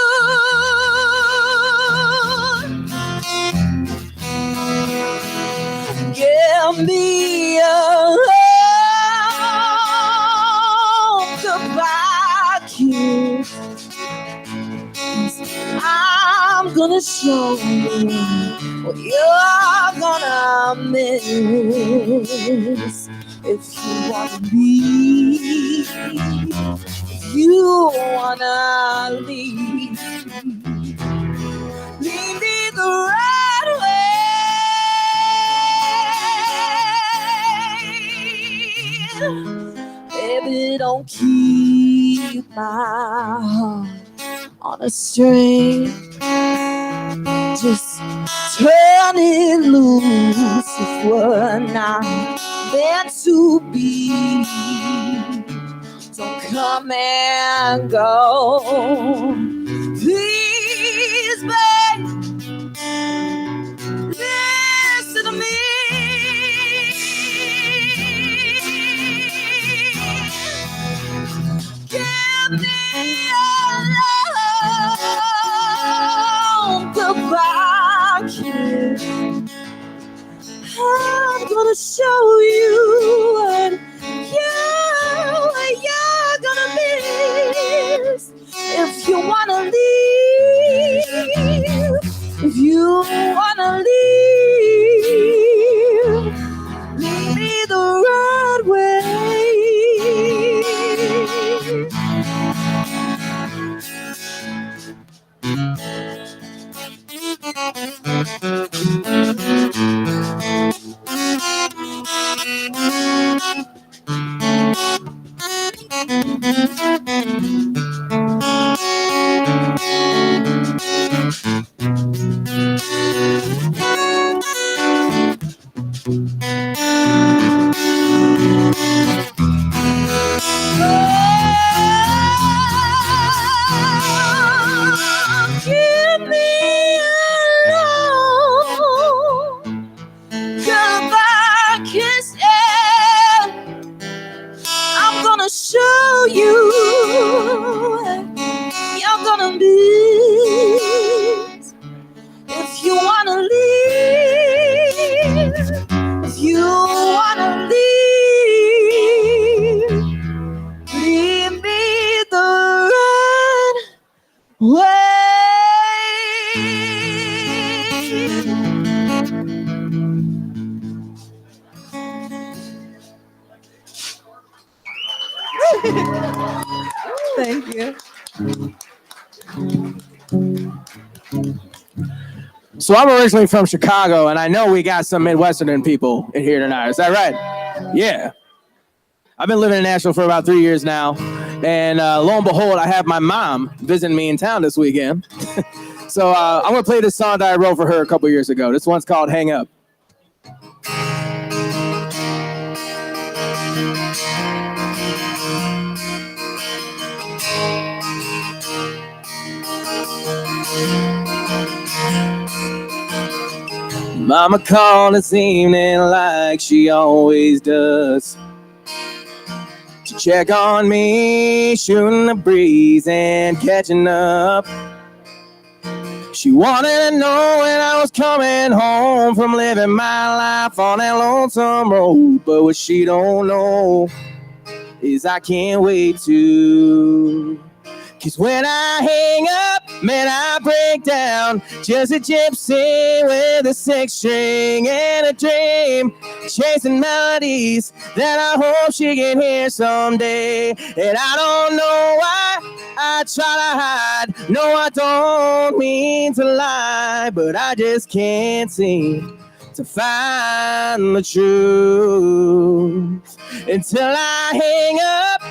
give me a goodbye kiss. I'm gonna show you what you're gonna miss. If you wanna leave, if you wanna leave, lead me the right way. Baby, don't keep my heart on a string. Just turn it loose if we're not meant to be. Don't come and go. Please, babe, listen to me. Give me a long goodbye kiss. I'm gonna show you what you're gonna miss. If you wanna leave, if you wanna leave, lead me the right way. So I'm originally from Chicago, and I know we got some Midwestern people in here tonight. Is that right? Yeah. I've been living in Nashville for about 3 years now, and lo and behold, I have my mom visiting me in town this weekend. So I'm going to play this song that I wrote for her a couple years ago. This one's called Hang Up. Mama called this evening like she always does, to check on me, shooting the breeze and catching up. She wanted to know when I was coming home from living my life on that lonesome road. But what she don't know is I can't wait to. 'Cause when I hang up, man, I break down. Just a gypsy with a 6-string and a dream, chasing melodies that I hope she can hear someday. And I don't know why I try to hide. No, I don't mean to lie, but I just can't seem to find the truth until I hang up.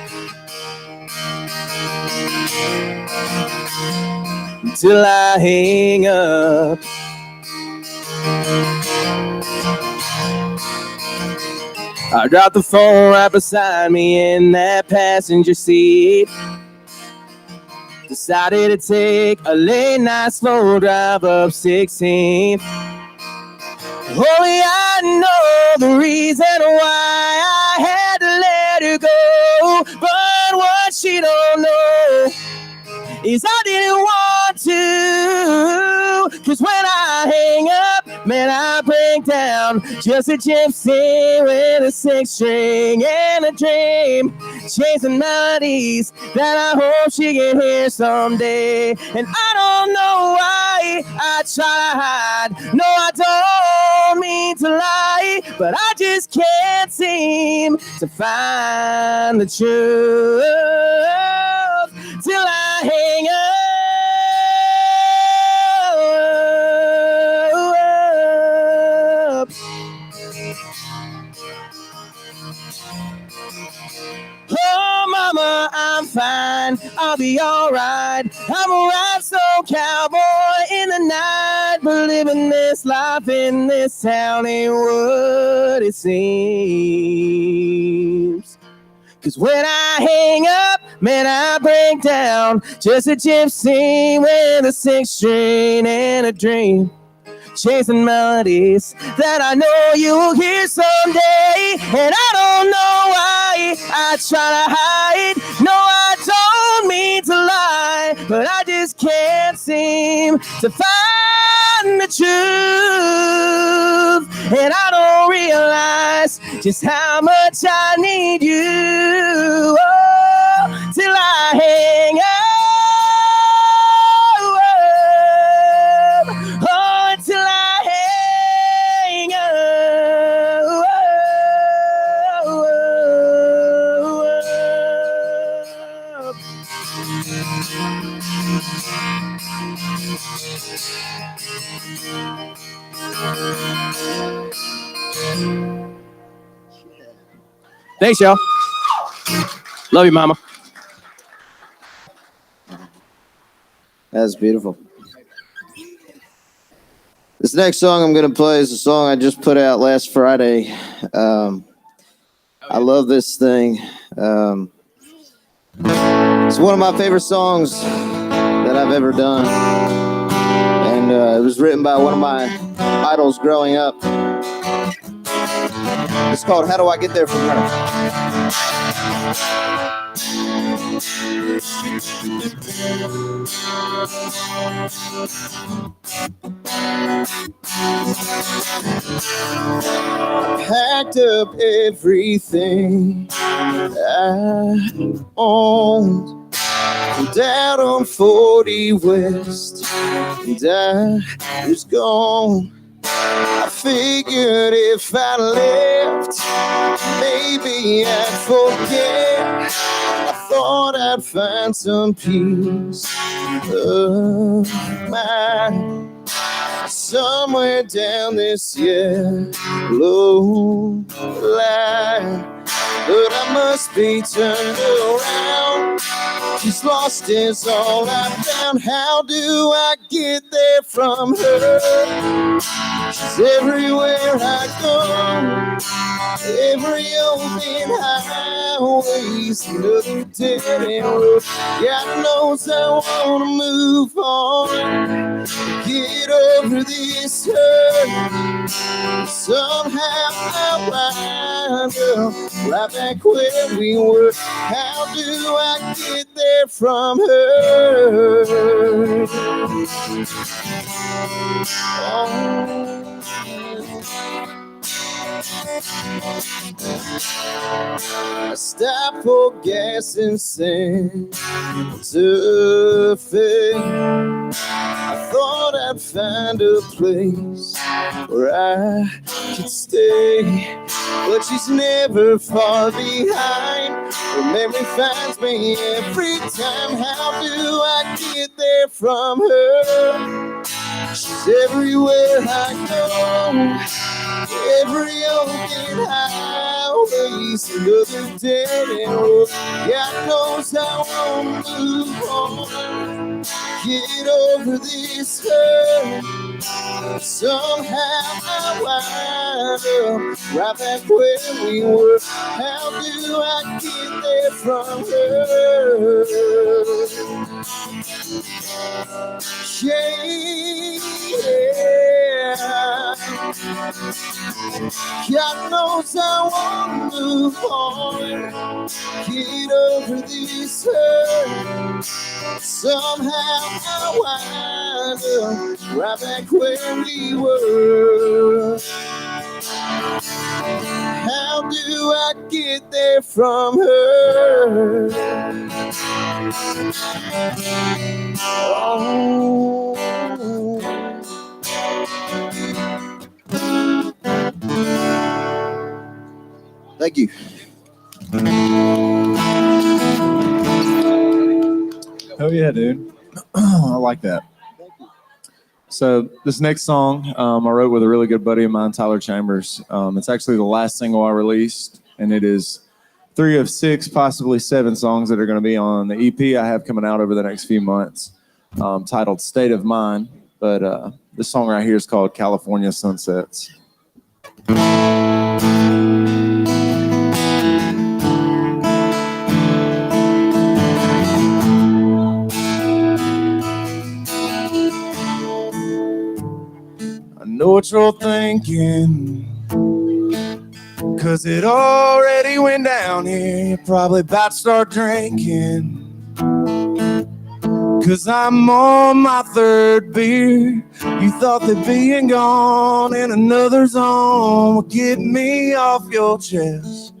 Till I hang up. I dropped the phone right beside me in that passenger seat. Decided to take a late night slow drive up 16th. Only I know the reason why I had to let her go. But what she don't know is I didn't want to. 'Cause when I hang up, man, I break down. Just a gypsy with a 6-string and a dream, chasing melodies that I hope she can hear someday. And I don't know why I try to hide. No, I don't mean to lie, but I just can't seem to find the truth till I hang up. Oh, mama, I'm fine. I'll be alright. I'm a rhinestone cowboy in the night, but living this life in this town ain't what it seems. 'Cause when I hang up, man, I break down. Just a gypsy with a 6-string and a dream, chasing melodies that I know you'll hear someday. And I don't know why I try to hide. No, I don't mean to lie, but I just can't seem to find the truth. And I don't realize just how much I need you, oh, till I hang up. Oh, until I hang Thanks, y'all. Love you, mama. That's beautiful. This next song I'm going to play is a song I just put out last Friday. I love this thing. It's one of my favorite songs that I've ever done. And it was written by one of my idols growing up. It's called How Do I Get There From Her? Packed up everything I owned, down on 40 West, and I was gone. I figured if I left, maybe I'd forget. I thought I'd find some peace of mind. somewhere down this yellow line. But I must be turned around. She's lost is all I found. How do I get there from her? She's everywhere I go. Every open highway's another dead end road. God knows I wanna move on, get over this hurt. Somehow I wind up right back where we were. How do I get there from her? I stopped for gas in Santa Fe. I thought I'd find a place where I could stay, but she's never far behind. Her memory finds me every time. How do I get there from her? She's everywhere I go. Every open highway's another dead end road. God knows I wanna move on, get over this hurt. Somehow I wind up right back where we were. How do I get there from her? Yeah. God knows I wanna move on, get over this hurt. Somehow I wind up right back where we were. How do I get there from her? Oh. Thank you. Oh yeah, dude. I like that. So this next song I wrote with a really good buddy of mine, Tyler Chambers. It's actually the last single I released, and it is 3 of 6, possibly 7 songs that are going to be on the EP I have coming out over the next few months, titled State of Mind. But this song right here is called California Sunsets. I know what you're thinking, 'cause it already went down here. You're probably about to start drinking, 'cause I'm on my 3rd beer. You thought that being gone in another zone would get me off your chest.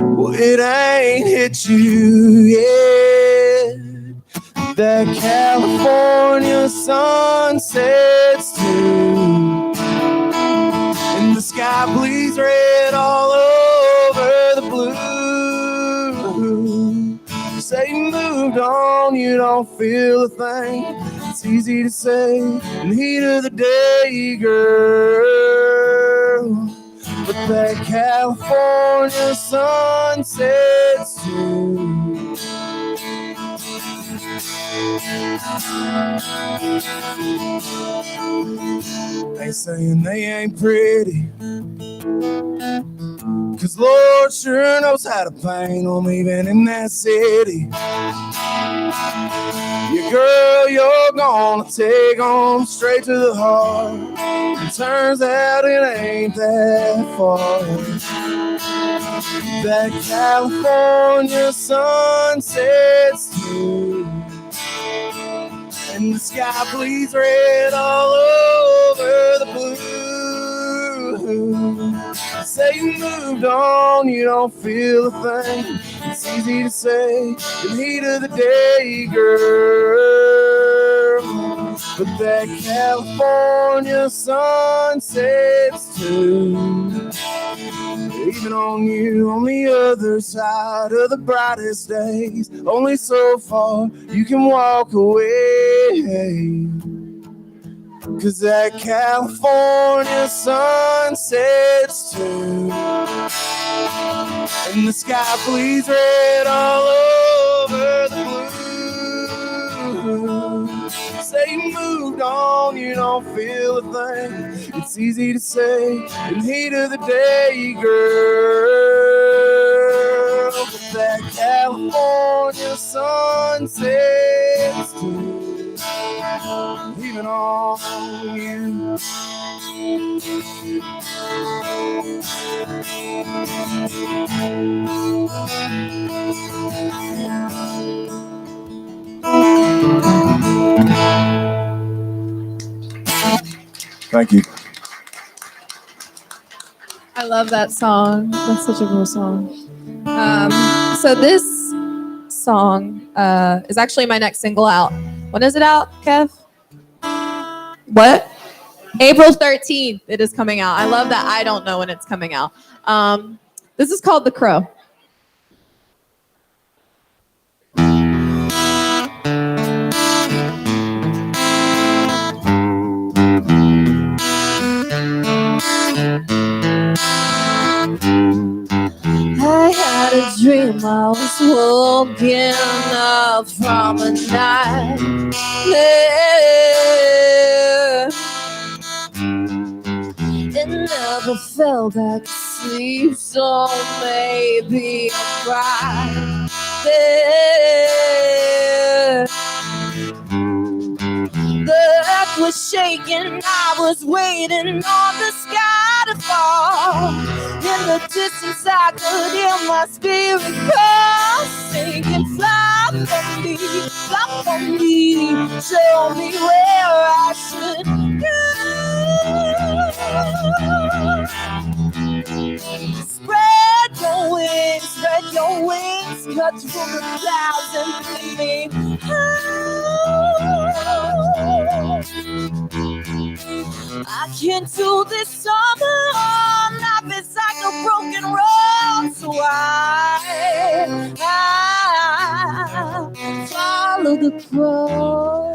Well, it ain't hit you yet. That California sun sets too, and the sky bleeds red all over the blue. You say you moved on, you don't feel a thing. It's easy to say in the heat of the day, girl, but that California sun sets too. They saying they ain't pretty, 'cause Lord sure knows how to paint them even in that city. Your girl, you're gonna take them straight to the heart. It turns out it ain't that far. That California sun sets too, and the sky bleeds red all over the blue. Say you moved on, you don't feel a thing. It's easy to say in the heat of the day, girl, but that California sun sets too, even on you on the other side of the brightest days. Only so far you can walk away. 'cause that California sun sets too, and the sky bleeds red all over the blue. Say you moved on, you don't feel a thing. It's easy to say in heat of the day, girl, but that California sun sets too, leaving on you. Thank you. I love that song. That's such a cool song. So this song is actually my next single out. When is it out, Kev? What? April 13th. It is coming out. I love that I don't know when it's coming out. This is called The Crow. I had a dream I was woken up from a nightmare. It never fell back to sleep, so maybe I'm right there. The earth was shaking, I was waiting on the sky to fall. In the distance I could hear my spirit call, singing, fly for me, show me where I should go. Spread your wings, cut through the clouds and lead me high. I can't do this summer all life is like a broken road, so I follow the crow.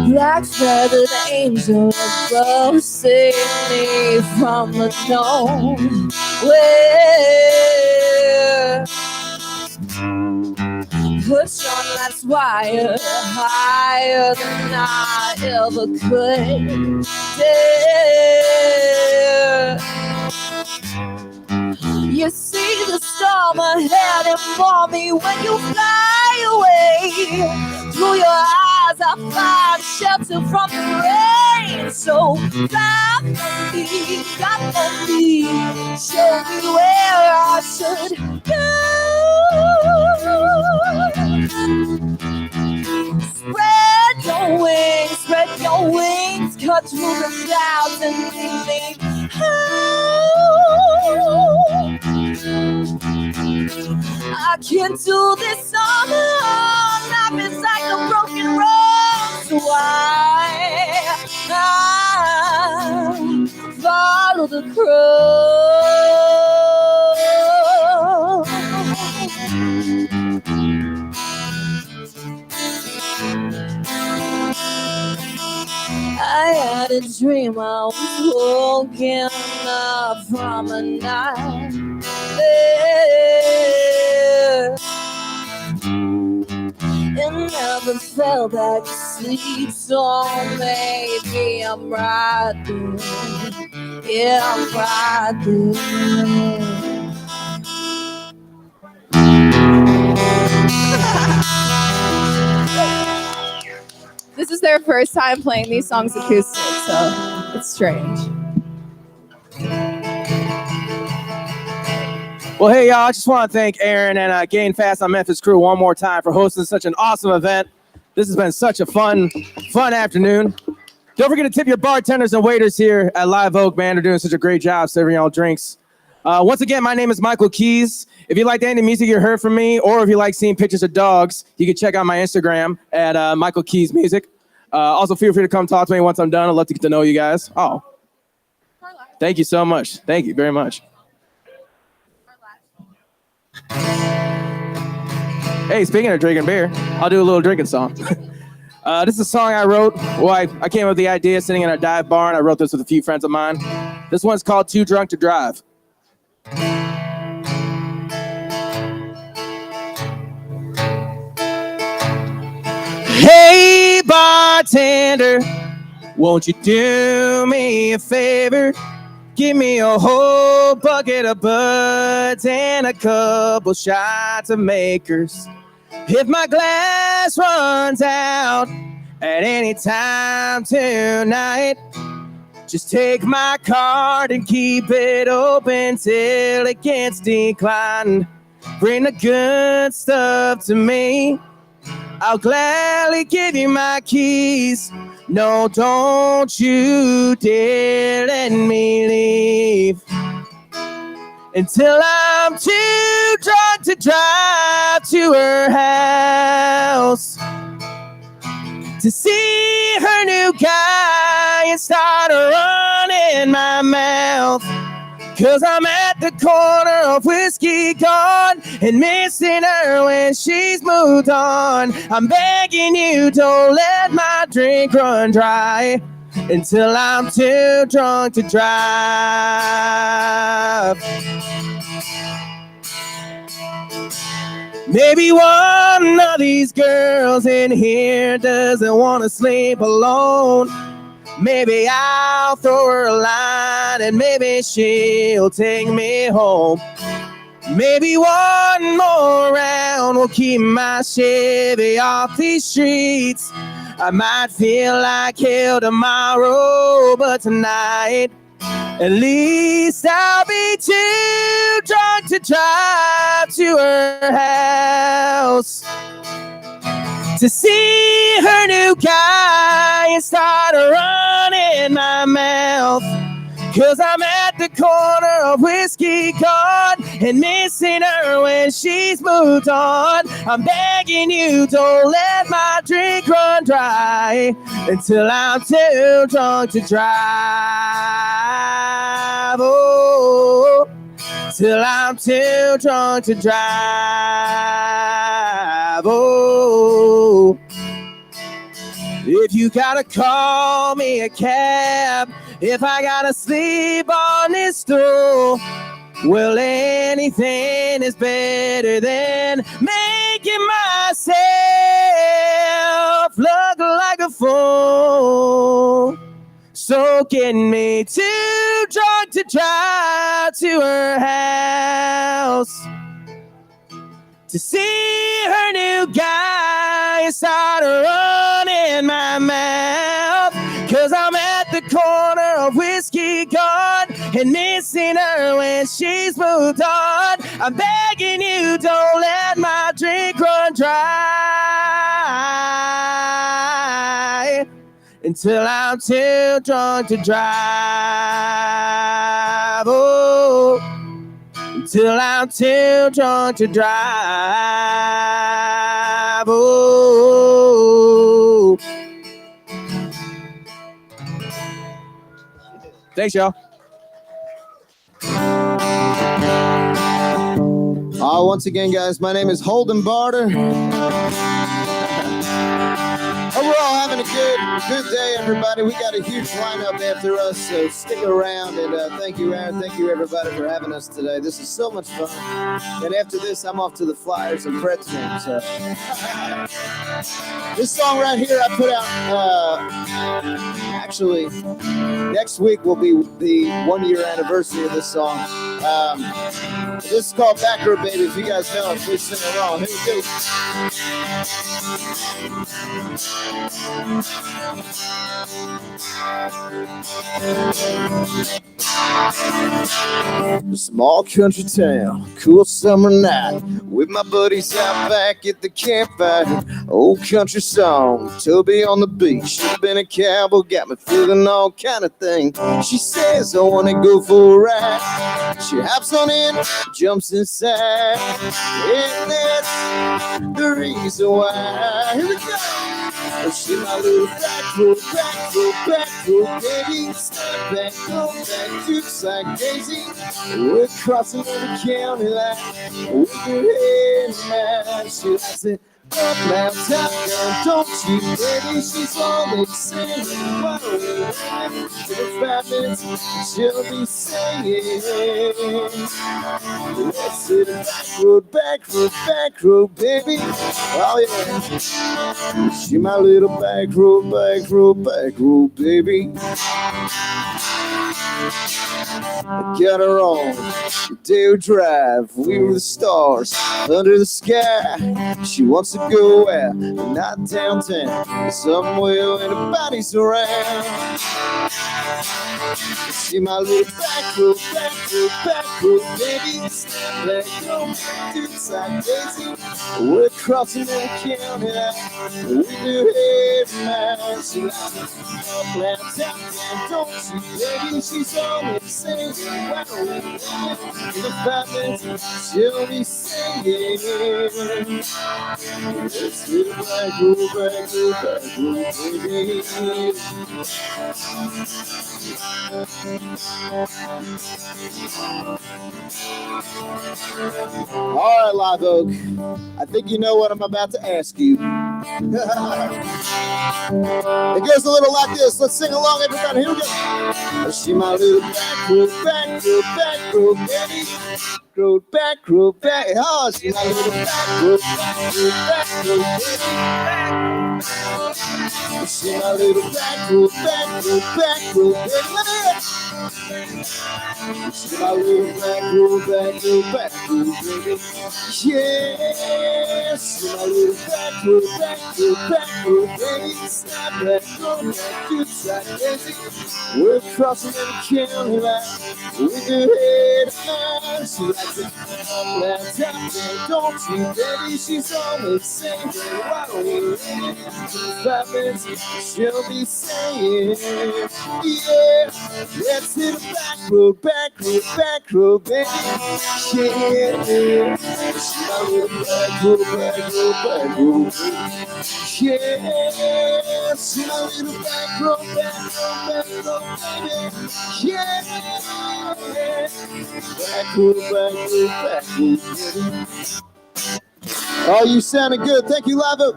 Black feathered angel above, save me from the nowhere. Push on that wire higher than I ever could dare. You see the storm ahead and for me when you fly away. Through your eyes I find shelter from the rain. So fly for me, show me where I should go. Spread your wings, cut through the clouds and lead me high. I can't do this summer, life is like a broken road, so I follow the crow. I had a dream I was woken up from a nightmare. It never fell back to sleep, so maybe I'm right there. Yeah, I'm right there. This is their first time playing these songs acoustic, so it's strange. Well, hey, y'all, I just want to thank Aaron and Gain Fast on Memphis crew one more time for hosting such an awesome event. This has been such a fun afternoon. Don't forget to tip your bartenders and waiters here at Live Oak, man. They're doing such a great job serving y'all drinks. Once again, my name is Michael Keys. If you like any music you heard from me, or if you like seeing pictures of dogs, you can check out my Instagram at Michael Keys Music. Also, feel free to come talk to me once I'm done. I'd love to get to know you guys. Oh, thank you so much. Thank you very much. Hey, speaking of drinking beer, I'll do a little drinking song. This is a song I wrote. Well, I came up with the idea sitting in a dive bar, and I wrote this with a few friends of mine. This one's called Too Drunk to Drive. Hey, bartender, won't you do me a favor? Give me a whole bucket of buds and a couple shots of Makers. If my glass runs out at any time tonight, just take my card and keep it open till it gets declined. Bring the good stuff to me. I'll gladly give you my keys. No, don't you dare let me leave until I'm too drunk to drive to her house to see her new guy and start running my mouth. 'Cause I'm at the corner of whiskey gone and missing her when she's moved on. I'm begging you, don't let my drink run dry until I'm too drunk to drive. Maybe one of these girls in here doesn't want to sleep alone. Maybe I'll throw her a line and maybe she'll take me home. Maybe one more round will keep my Chevy off these streets. I might feel like hell tomorrow, but tonight, at least I'll be too drunk to drive to her house to see her new guy and start running my mouth. 'Cause I'm at the corner of whiskey gone and missing her when she's moved on. I'm begging you, don't let my drink run dry until I'm too drunk to drive. Oh, till I'm too drunk to drive. Oh, if you gotta call me a cab, if I gotta sleep on this stool, well, anything is better than making myself look like a fool. So getting me too drunk to drive to her house to see her new guy and start running my mouth. 'Cause I'm at the corner of whiskey gone and missing her when she's moved on. I'm begging you, don't let my drink run dry until I'm too drunk to drive. Oh, until I'm too drunk to drive. Oh. Thanks, y'all. Once again, guys, my name is Holden Barter. Hope we're all having a good day, everybody. We got a huge lineup after us, so stick around. And thank you, Aaron. Thank you, everybody, for having us today. This is so much fun. And after this, I'm off to the Flyers and Preds game. So this song right here, I put out. Actually, next week will be the 1-year anniversary of this song. This is called Back Road Baby. If you guys know it, please sing along. Here we go. A small country town, cool summer night, with my buddies out back at the campfire. Old country song, Toby on the beach. She's been a cowboy, got me feeling all kind of thing. She says I wanna go for a ride. She hops on in, jumps inside, and that's the reason why. Here we go. She my little back road, baby. Step back, go back to Sac Daisy. We're crossing the county line with her head man. She likes it up now, top down, don't you, baby? She's always saying, why don't we wait for 5 minutes? She'll be saying, let's hit the back road, baby. Oh yeah, she my little back road, baby. I got her on Dale Drive. We were the stars under the sky. She wants to go out, not downtown, somewhere when nobody's around. See my little back road, baby. Step back, go back to Sac Daisy. We're crossing the county line. We do heavy man. She likes to up loud, down, don't you, baby? She's always saying, why don't we wait in the 5 minutes? She'll be saying, let's hit the back road, baby. All right, Live Oak. I think you know what I'm about to ask you. It goes a little like this. Let's sing along, everybody. Here we go. She my little back road, baby. Back road, back. Oh, she my little back road, baby. She my little back road, baby. She my little back road, baby. Yes, she my little back road, baby. Stop that, go back to Sac Daisy. We're crossing the county line with her head high. She likes it up that top, don't you, baby? She's always saying, why don't we wait for 5 minutes? She'll be saying, yeah, let's hit a back road, baby. Yeah, she my little back road, baby. Yeah, she my little back road, baby. Yeah, back road, baby. Oh, you sounded good. Thank you, Live Oak.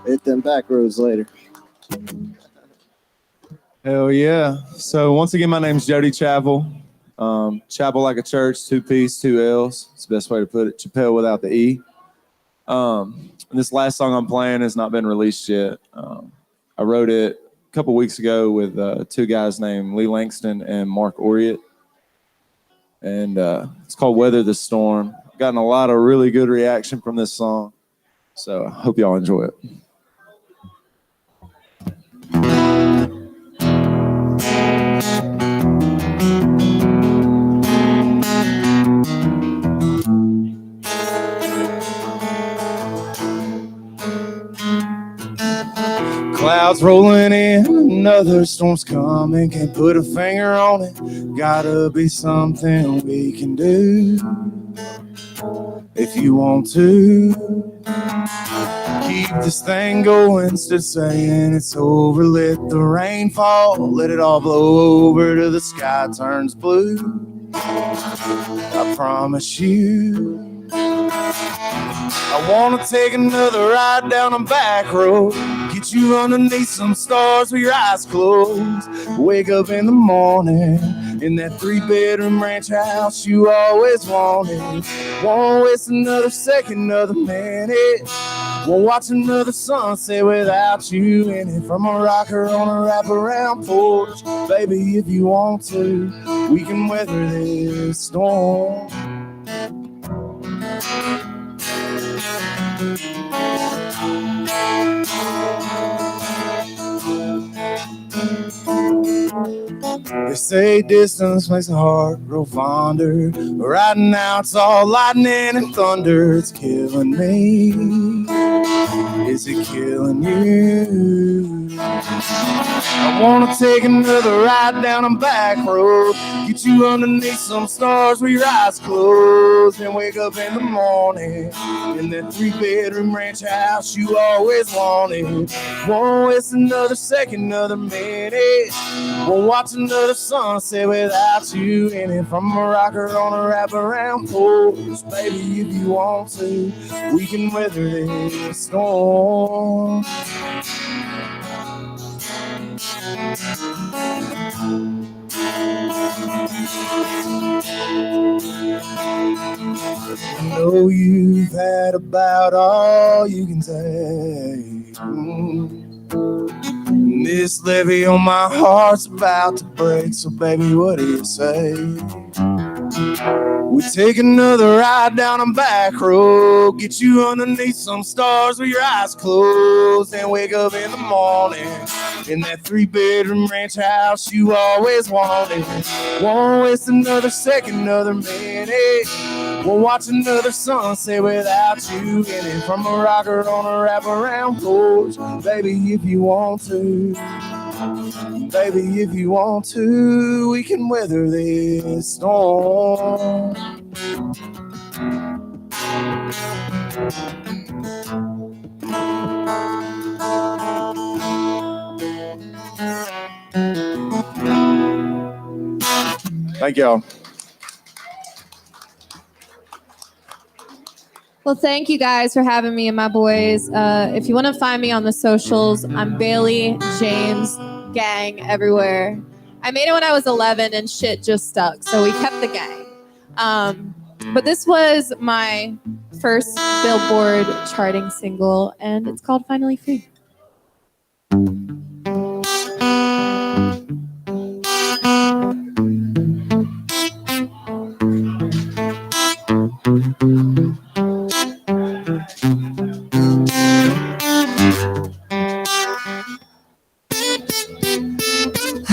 Hit them back roads later. Hell yeah. So once again, my name's Jody Chapel. Chapel like a church, 2 P's, 2 L's. It's the best way to put it. Chappelle without the E. This last song I'm playing has not been released yet. I wrote it a couple weeks ago with 2 guys named Lee Langston and Mark Oriot. And it's called Weather the Storm. I've gotten a lot of really good reaction from this song. So I hope y'all enjoy it. Clouds rolling in, another storm's coming. Can't put a finger on it. Gotta be something we can do. If you want to keep this thing going, instead of saying it's over, let the rain fall. Let it all blow over till the sky turns blue. I promise you, I wanna take another ride down a back road. Get you underneath some stars with your eyes closed. Wake up in the morning in that 3-bedroom ranch house you always wanted. Won't waste another second, another minute. Won't watch another sunset without you in it. From a rocker on a wraparound porch. Baby, if you want to, we can weather this storm. They say distance makes the heart grow fonder. Right now it's all lightning and thunder. It's killing me. Is it killing you? I wanna take another ride down a back road, get you underneath some stars with your eyes closed, and wake up in the morning in that 3-bedroom ranch house you always wanted. Won't waste another second, another minute, won't watch another sunset without you in it. From a rocker on a wraparound porch, baby, if you want to, we can weather this storm. I know you've had about all you can take. This levee on my heart's about to break, so baby, what do you say? We take another ride down a back road, get you underneath some stars with your eyes closed, and wake up in the morning in that 3-bedroom ranch house you always wanted. Won't waste another second, another minute, won't watch another sunset without you in it. From a rocker on a wraparound porch, baby, if you want to, baby, if you want to, we can weather this storm. Thank y'all. Well, thank you guys for having me and my boys. If you want to find me on the socials, I'm Bailey James Gang everywhere. I made it when I was 11 and shit just stuck, so we kept the gang. But this was my first Billboard charting single, and it's called Finally Free.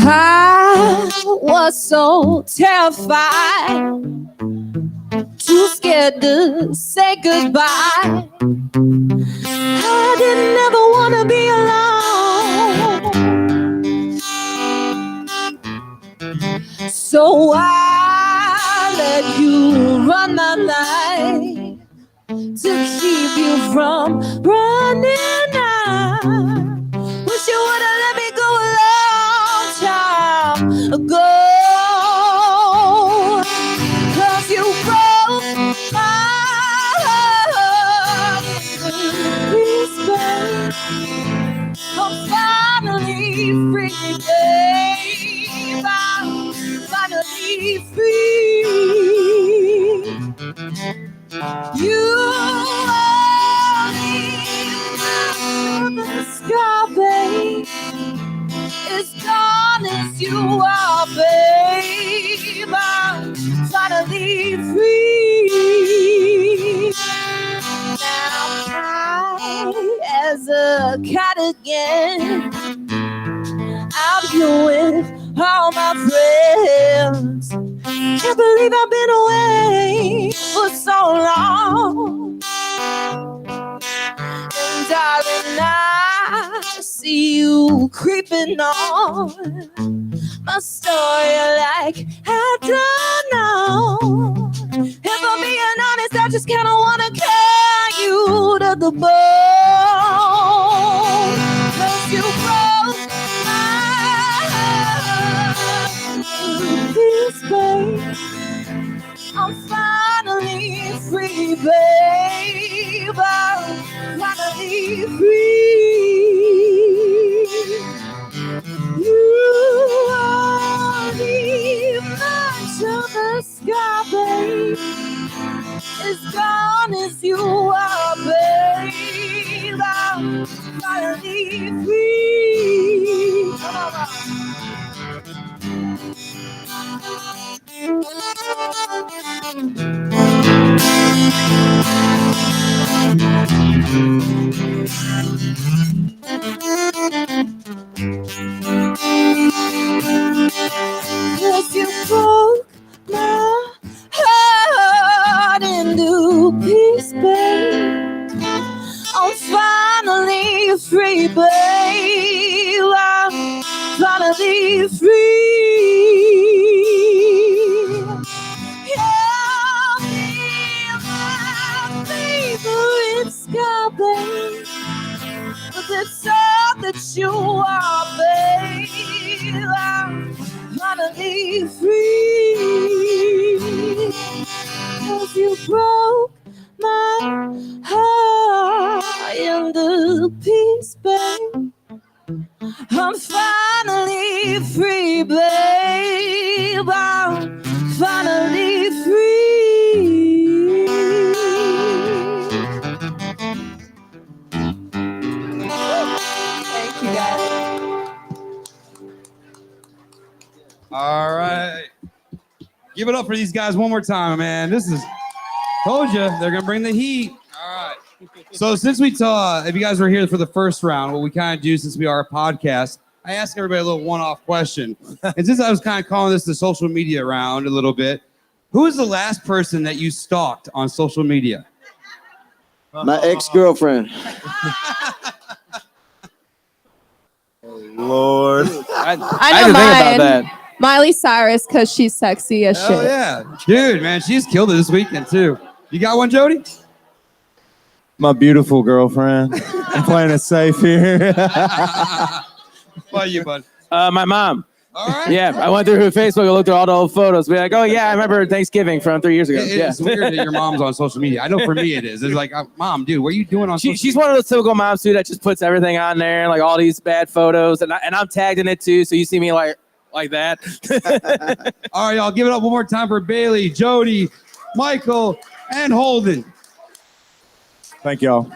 I was so terrified, too scared to say goodbye. I didn't ever want to be alone, so I let you run my life to keep you from running out. Wish you would have let me go a long time ago, 'cause you broke my heart. Please, babe, I'm finally free, babe. I'm finally free. You are the sky, babe. As gone as you are, babe. I'm finally free. Now high as a cat again, out here with all my friends. Can't believe I've been away for so long. And darling, I see you creeping on my story like I don't know. If I'm being honest, I just kinda wanna carry you to the bone. 'Cause you broke my heart. Please, babe, I'm finally free, babe. I'm finally free. You are the image of the sky, babe. As gone as you are, babe. I'm finally free. Come on. Cause you broke my heart into peace, babe. I'm finally free, babe. finally free. 'Cause you broke my heart into pieces, babe. I'm finally free, babe. I'm finally free. Thank you, guys. All right. Give it up for these guys one more time, man. This is, told you, they're going to bring the heat. All right. So since we saw, if you guys were here for the first round, what we kind of do since we are a podcast, I ask everybody a little one-off question. And since I was kind of calling this the social media round a little bit, who is the last person that you stalked on social media? My ex-girlfriend. Lord. I I know had to think about that. Miley Cyrus, because she's sexy as Oh shit. yeah. Dude, man, she's killed it this weekend too. You got one, Jody? My beautiful girlfriend. I'm playing it safe here. What you, bud? My mom. All right. Yeah, I went through her Facebook and looked through all the old photos. Be like, oh yeah, I remember Thanksgiving from 3 years ago. It's weird that your mom's on social media. I know for me it is. It's like, Mom, dude, what are you doing on social She's one of those typical moms too that just puts everything on there, like all these bad photos, and I'm tagged in it too. So you see me like that. All right, y'all, give it up one more time for Bailey, Jody, Michael, and Holden. Thank y'all.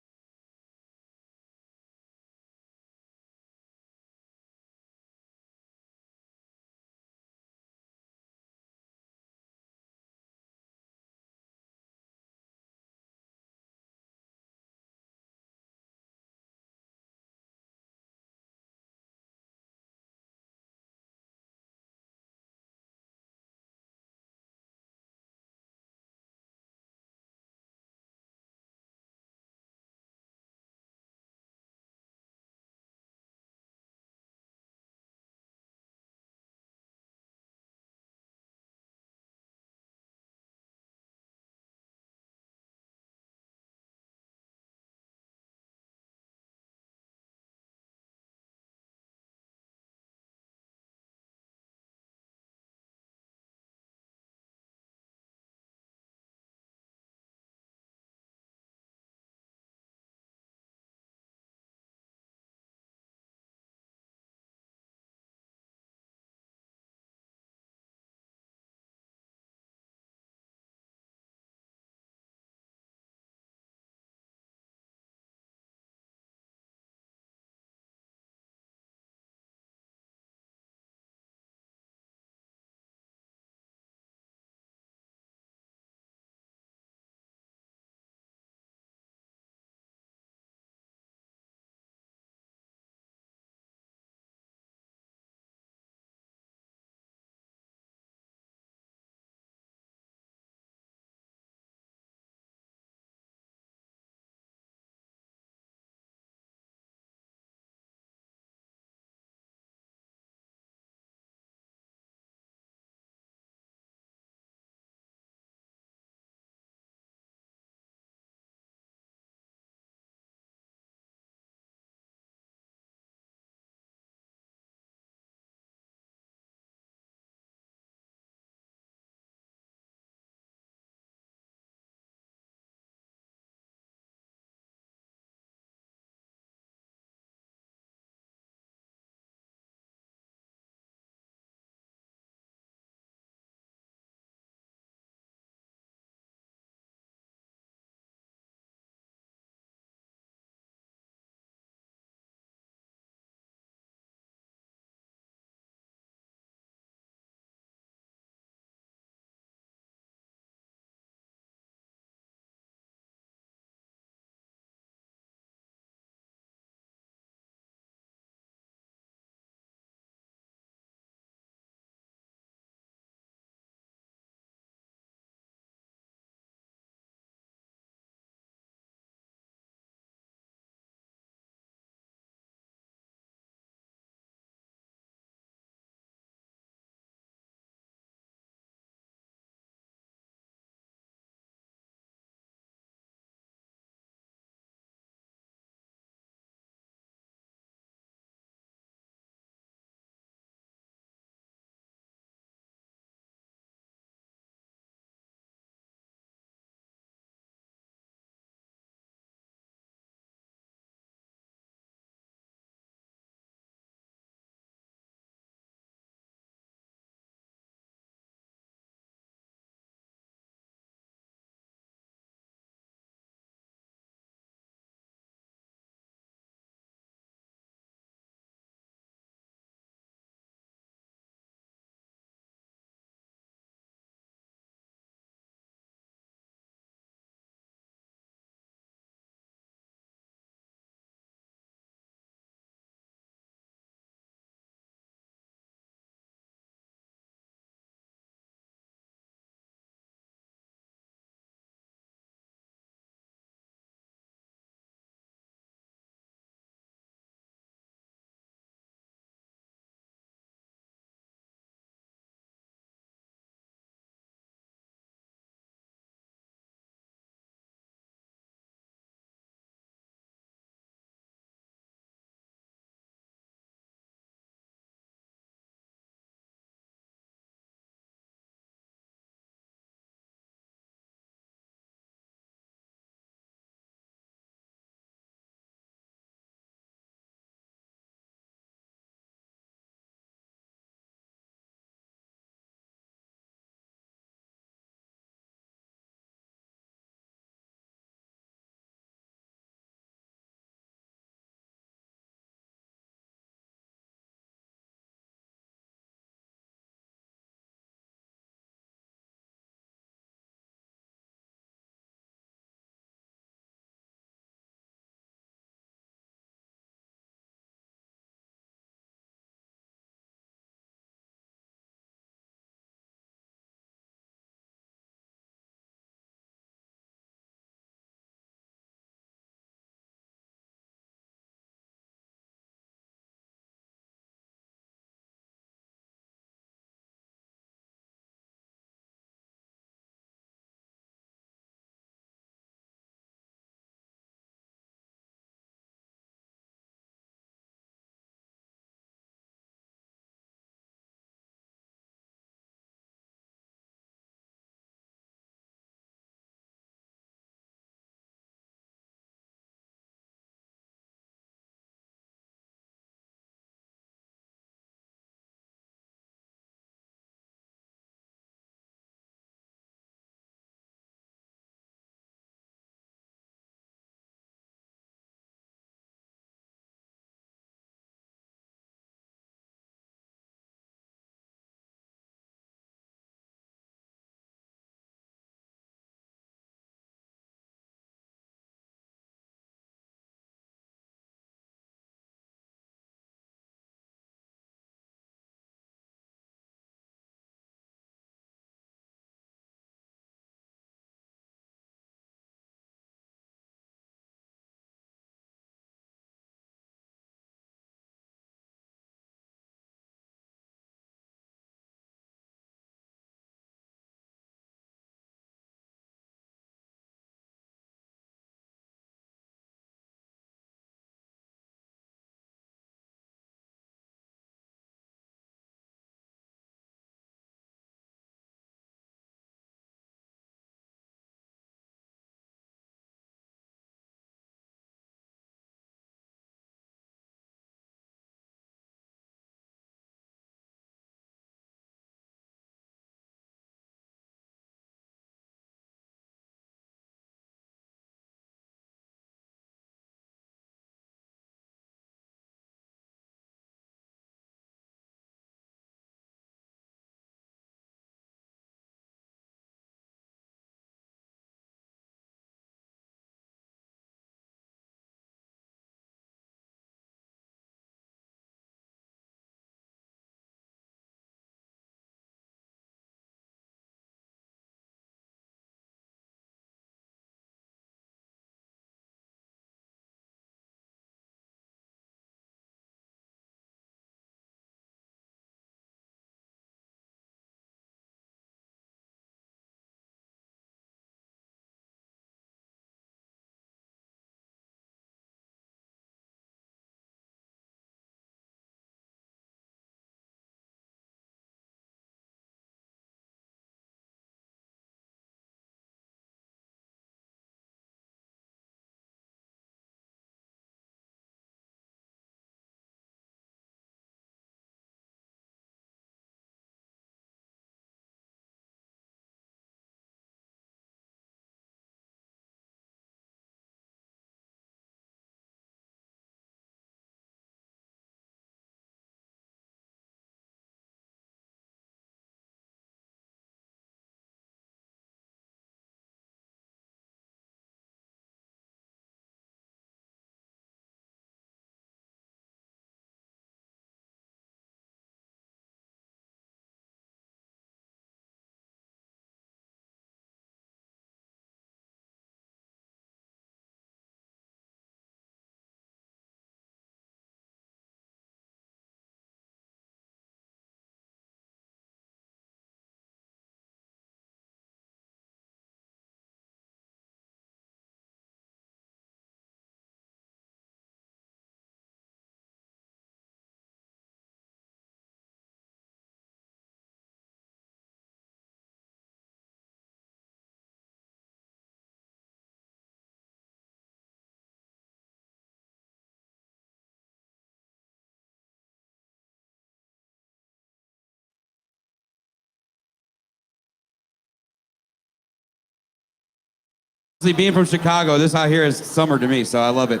being from Chicago, this out here is summer to me, so I love it.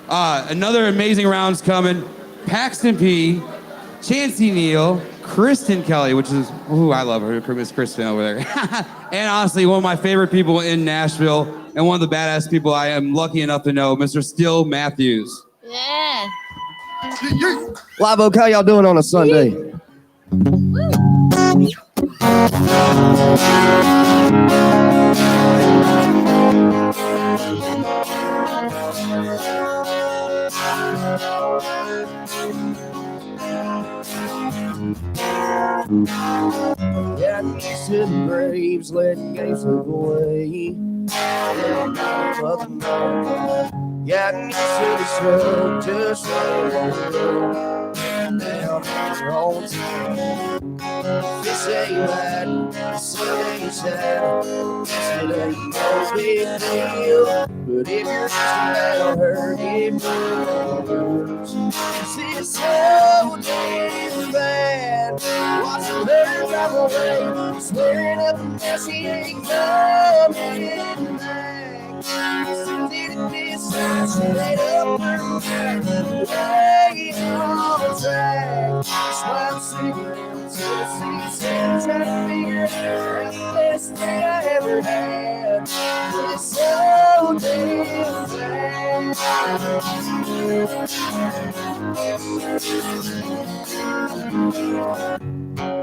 Another amazing round's coming. Paxton P, Chancey Neal, Kristen Kelly, which is, ooh, I love her, Miss Kristen over there. And honestly, one of my favorite people in Nashville and one of the badass people I am lucky enough to know, Mr. Still Matthews. Yeah. Live Oak, how y'all doing on a Sunday? Yeah, these to the Braves, let games slip away. Yeah, these to the stroke, just let it go. Down on your own team. This ain't bad, this ain't sad. Yesterday, no big deal. But if you're just about hurt, it moves. See, it's so damn bad. Watch her drive away, swearing up and down she ain't coming back. She did it this time, she laid up her back, way on track. That's why I'm sitting here until the season, trying to figure out the best thing I ever had. But it's so damn bad.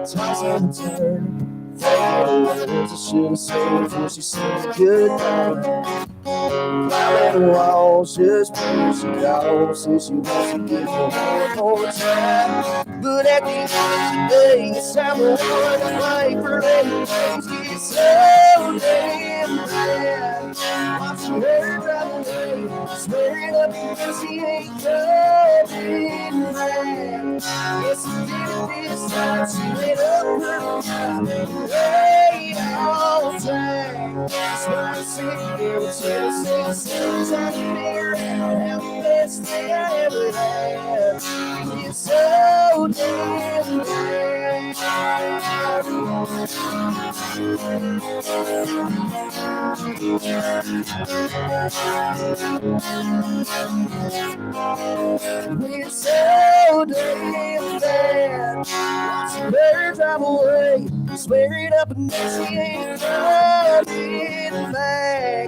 Toss and turn, thinking words I should have said before she said goodbye. Climbing walls, just push it off, since she wants to give me one more time. But at the end of the day, it's time to run away for things get so damn bad. Watching her drive away, swearing up because she ain't coming back. Yes, she did it this time, she made up her mind, way on track. That's why I'm sitting here with Chelsea, trying to figure out how the best thing I ever had. It's so damn bad. It's so damn bad. Watching her drive away, swearing up and down she ain't coming back.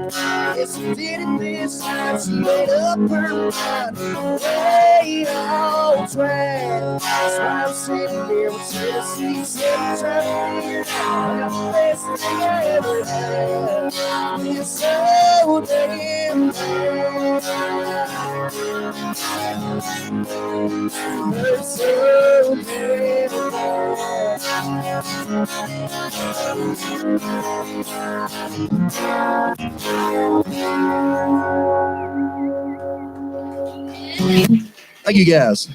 Yes, she did it this time, she made up her mind, way on track. That's why I'm sitting here with Tennessee, trying to figure out how the best thing I ever had. It's so damn bad. It's so damn Thank you guys.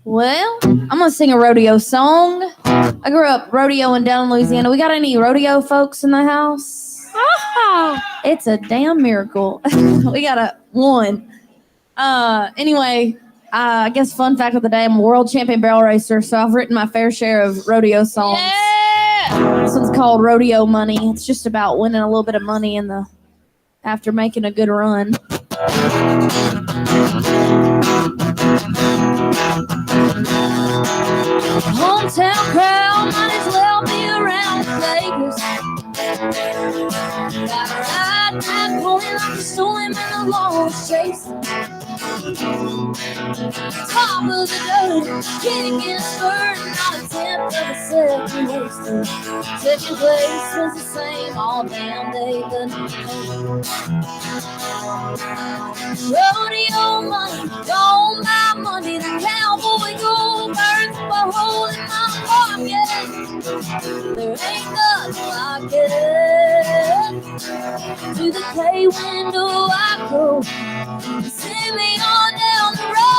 Well, I'm gonna sing a rodeo song. I grew up rodeoing down in Louisiana. We got any rodeo folks in the house? Oh, it's a damn miracle. We got one. Anyway, I guess fun fact of the day, I'm a world champion barrel racer, so I've written my fair share of rodeo songs. Yeah! This one's called Rodeo Money. It's just about winning a little bit of money after making a good run. Hometown crowd might as well be around Vegas. Got a ride back pulling like a stolen in the lost chase. Top of the dirt, kicking a spurt, not a tenth of a second wasted. Second place was the same all damn day, but rodeo money, don't buy money. The cowboy gold burns a hole in my heart, yeah. There ain't nothing like it. To the pay window I go, send me on down the road.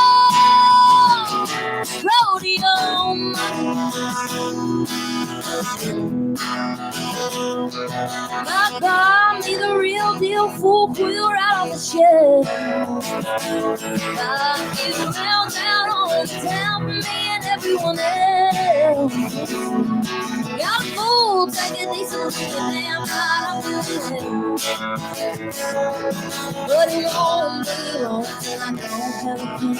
Rodeo money. My God, me the real deal, full quill right on the shed. I get around down all the town for me and everyone else. Got a full take it decently, damn right I'm doing it. But it won't be long till I don't have a pen.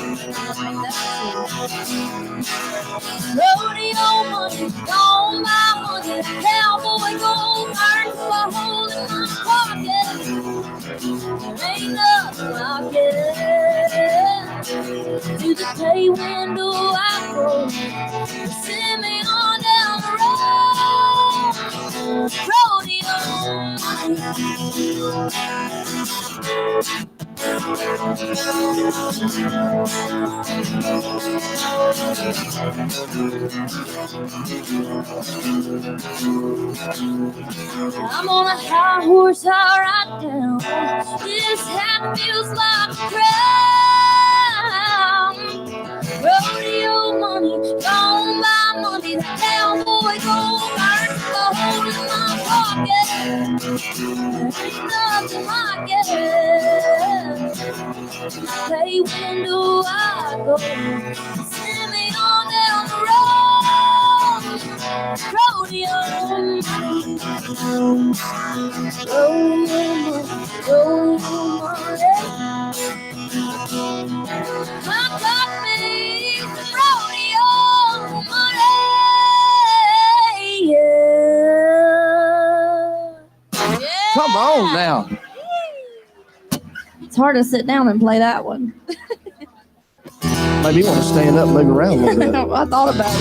Rodeo money, gone my money, cowboy gold, earned for a hole in my pocket. There ain't nothing like it. To the pay window I go, send me on down the road. I'm on a high horse, high right down. This hat feels like a crown. Rodeo money, gone by money. The cowboy gold, earned the hole in my pocket. There ain't nothing like it. Pay window I go, send me on down the road. Rodeo, I got me rodeo money. Yeah. Come on now. It's hard to sit down and play that one. Maybe you want to stand up and move around a little bit. I thought about it.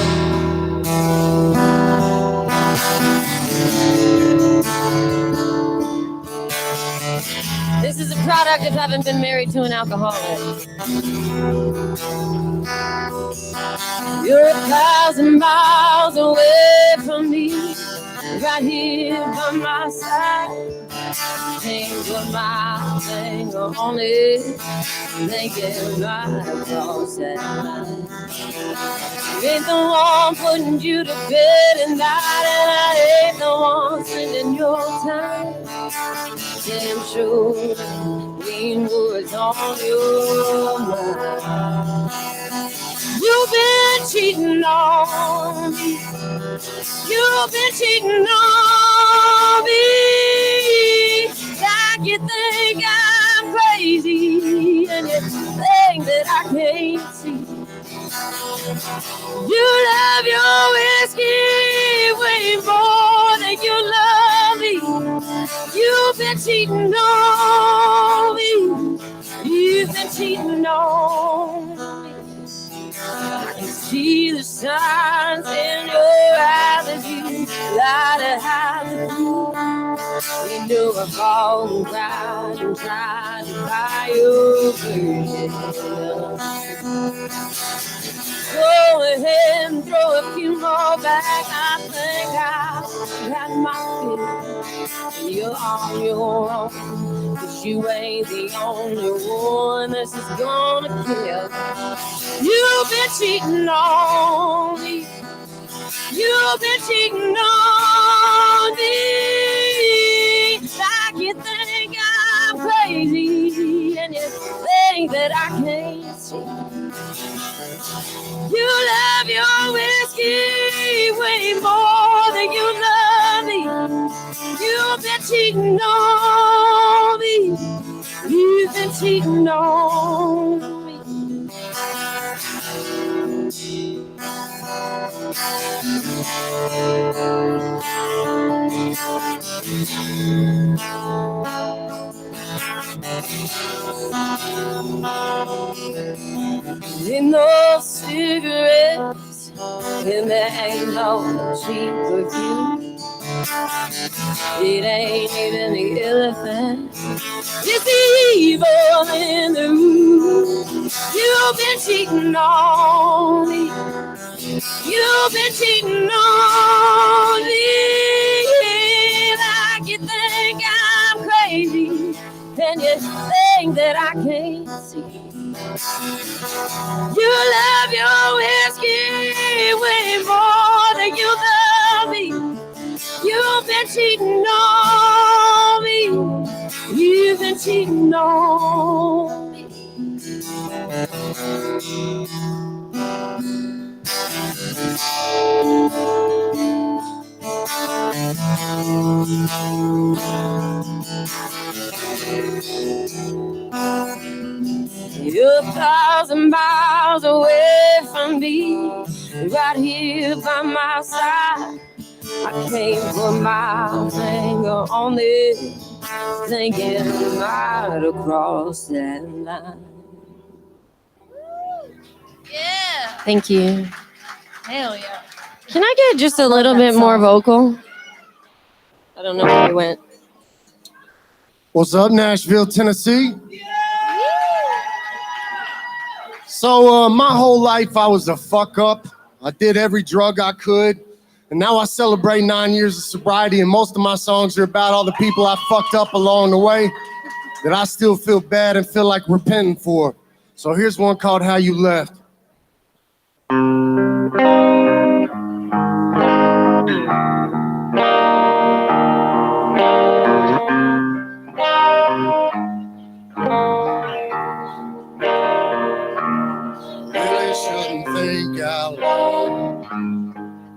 This is a product of having been married to an alcoholic. You're 1,000 miles away from me, right here by my side. Ain't put my finger on it, thinking right across that line. You ain't the one putting you to bed at night, and I ain't the one spending your time. Damn sure, lean words on your mind. You've been cheating on me. You've been cheating on me. Like you think I'm crazy, and you think that I can't see. You love your whiskey way more than you love me. You've been cheating on me. You've been cheating on me. I can see the signs in your eyes as you lie to hide the truth. You know I've all cried and tried to buy your virgin. Go ahead and throw a few more back. I think I've had my fill. And you're on your own, 'cause you ain't the only one this is gonna kill. You've been cheating on me. You've been cheating on me. Like you think I'm crazy, and you think that I can't see. You love your whiskey way more than you love me. You've been cheating on me. You've been cheating on me. Ain't no cigarettes, and there ain't no cheap perfume. It ain't even the elephant, it's the evil in the room. You've been cheating on me. You've been cheating on me. Like you think I'm crazy, and you think that I can't see. You love your whiskey way more than you love me. You've been cheating on me. You've been cheating on me. You're 1,000 miles away from me, right here by my side. I can't put my finger on it, thinking I might have crossed that line. Yeah. Thank you. Hell yeah. Can I get just a little bit more vocal? I don't know where he went. What's up, Nashville, Tennessee? So my whole life I was a fuck up. I did every drug I could. And now I celebrate 9 years of sobriety, and most of my songs are about all the people I fucked up along the way that I still feel bad and feel like repenting for. So here's one called How You Left. Really shouldn't think out loud.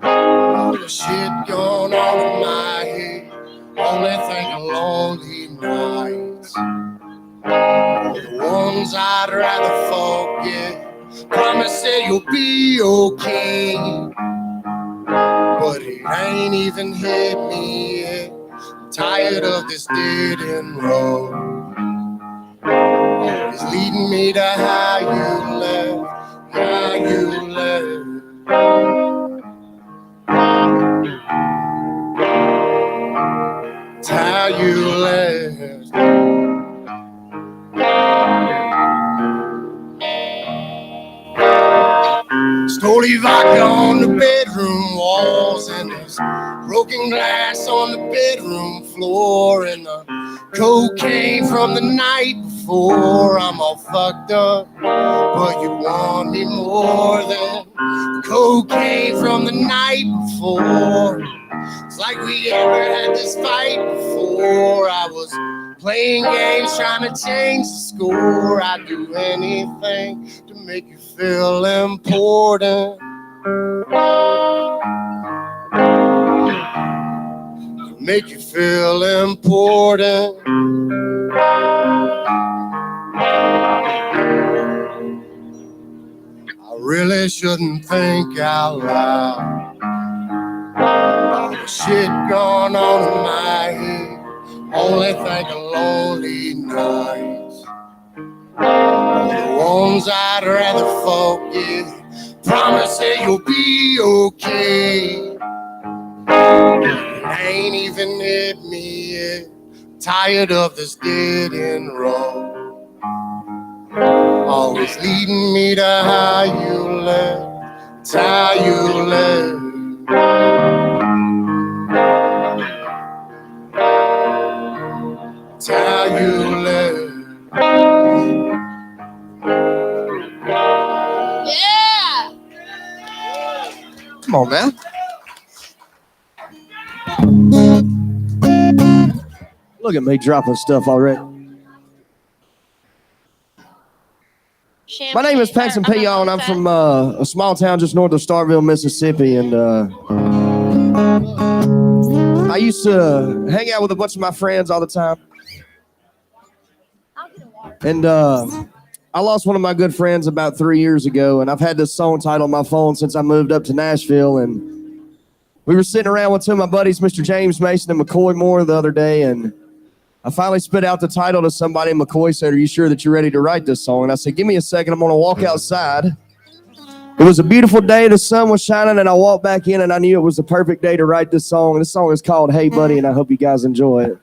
All the shit going on in my head. Only think of lonely nights. The ones I'd rather forget. Promise that you'll be okay. But it ain't even hit me yet. I'm tired of this dead end road. It's leading me to how you left, how you left. It's how you left. Slowly vodka on the bedroom walls, and there's broken glass on the bedroom floor, and the cocaine from the night before. I'm all fucked up, but you want me more than the cocaine from the night before. It's like we ever had this fight before. I was playing games trying to change the score. I'd do anything to make you feel important. To make you feel important. I really shouldn't think out loud. All the shit going on in my head. Only think of lonely nights. The ones I'd rather forget. Promise that you'll be okay. It ain't even hit me yet. Tired of this dead end road. Always leading me to how you left. It's how you left. It's how you left. Yeah. Come on, man. Look at me dropping stuff already. My name is Paxton Peyon. I'm from a small town just north of Starkville, Mississippi, and I used to hang out with a bunch of my friends all the time. And I lost one of my good friends about 3 years ago, and I've had this song title on my phone since I moved up to Nashville. And we were sitting around with two of my buddies, Mr. James Mason and McCoy Moore, the other day, and I finally spit out the title to somebody, and McCoy said, "Are you sure that you're ready to write this song?" And I said, "Give me a second, I'm gonna walk outside." It was a beautiful day, the sun was shining, and I walked back in, and I knew it was the perfect day to write this song. This song is called Hey Buddy, and I hope you guys enjoy it.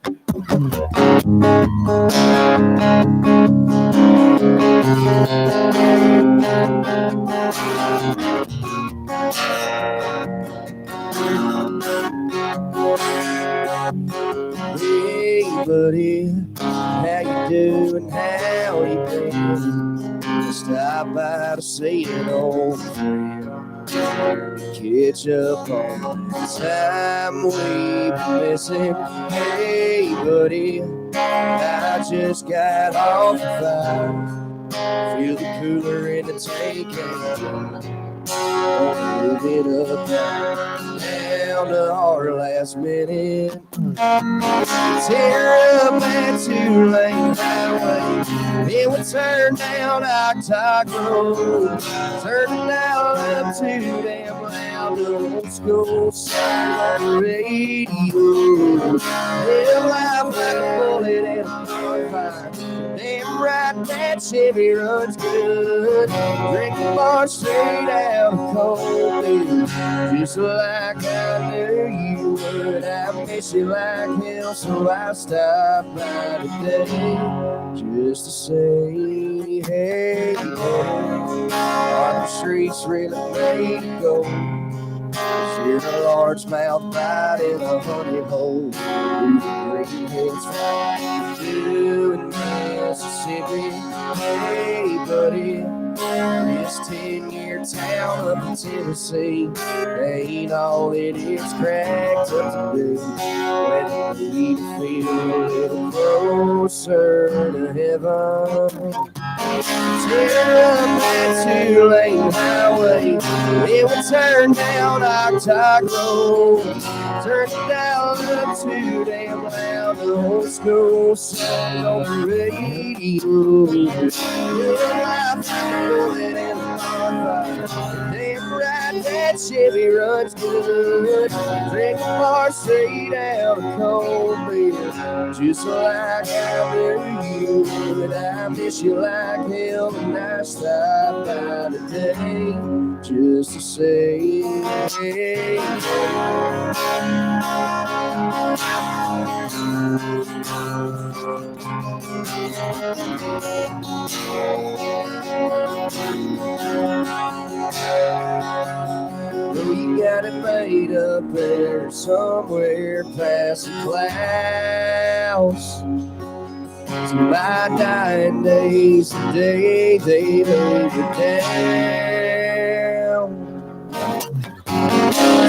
Hey buddy, how you doing? How you been? Just stop by to see an old friend. Catch up on the time we've been missing. Hey buddy, I just got off the fire. Feel the cooler in the tank and Don't live it up down to our last minute. Tear up that two-lane highway. Then we turn down Octagon Road. Turn it down up too damn loud. Old school sound on the radio. Live life like a bullet in a bonfire. Damn right that Chevy runs good. Drink the bar straight out of cold beer. Just like I knew you would. I miss you like hell, so I stopped by today just to say, hey, are the streets really made to go? Is there a largemouth bite in a honey hole? Do the greenheads right to in Mississippi? Hey, buddy, this 10-year town up in Tennessee ain't all it is cracked up to be. Whether we feel a little closer to heaven. Tear up that two-lane highway. Then we turn down Octagon Road. Turn it down up too damn loud. The old school sound on the radio. Live life like a bullet in a bonfire. Damn right that Chevy runs good. Drink the bar straight out of cold beer. Just like I knew you would. I miss you like hell, and I stopped by today just to say, hey. Well, you got it made up there somewhere past the clouds. To my dying days, the day they laid it down.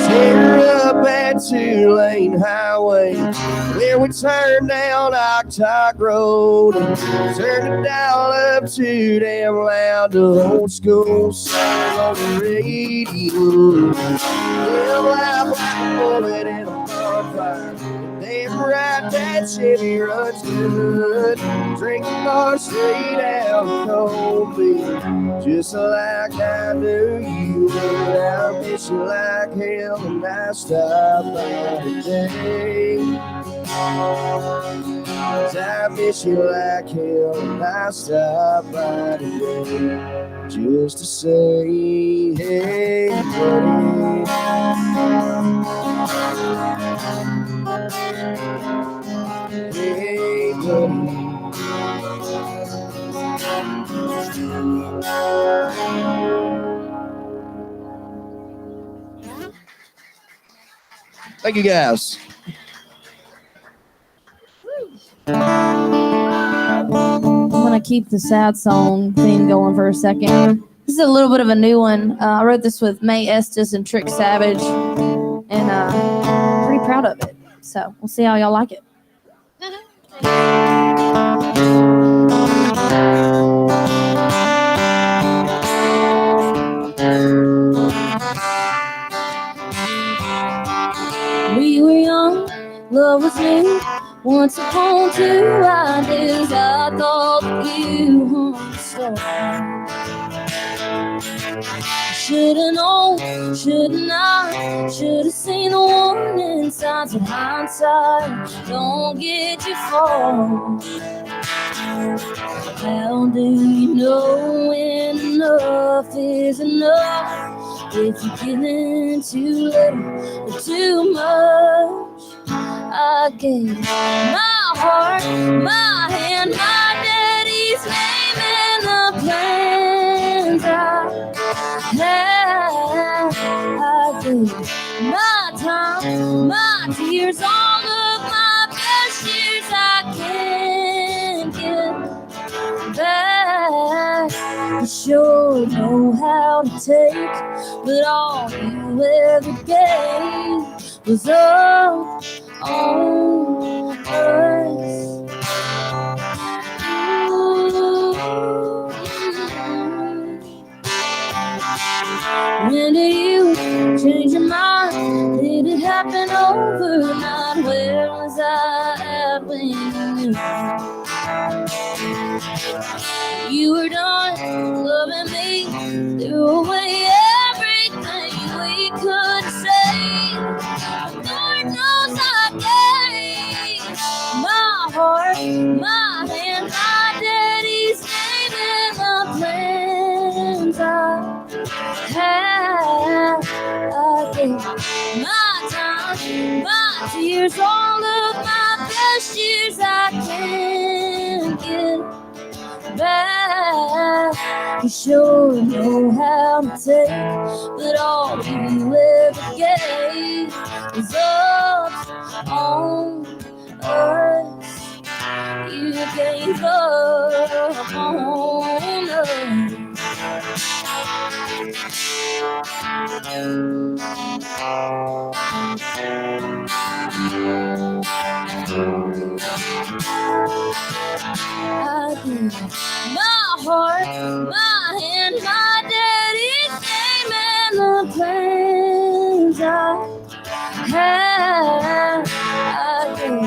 Tear up that two-lane highway, where we turn down Octagon Road. Turn it down up too damn loud. The old school sound on the radio. Live life like a bullet in a bonfire. Damn right that Chevy runs good. Drink the bar straight out of cold beer. Just like I knew you would. I miss you like hell, and I stopped by today. 'Cause I miss you like hell, and I stopped by today just to say, hey, buddy. Hey, buddy. Thank you, guys. I'm gonna keep the sad song theme going for a second. This is a little bit of a new one. I wrote this with May Estes and Trick Savage, and pretty proud of it. So we'll see how y'all like it. We were young, love was new. Once upon two ideas, I thought that you understood. Should've known, should've not, should've seen the warning signs. In hindsight, don't get you far. How do you know when enough is enough? If you're giving too little or too much. I gave my heart, my hand, my daddy's name, and the plans I had. I gave my time, my tears, all of my best years. I can't get back. You sure know how to take, but all you ever gave was up on us. When did you change your mind? Did it happen overnight? Where was I at when you knew? You were done loving me, threw away everything we could say. Lord knows I gave my heart, my hand, my daddy's name, and the plans I had. I gave my time, my tears, all of my best years I can't give back. You sure know how to take, but all you ever gave was up on us. You gave up on us. I give my heart, my hand, my daddy's name, and the plans I had. I give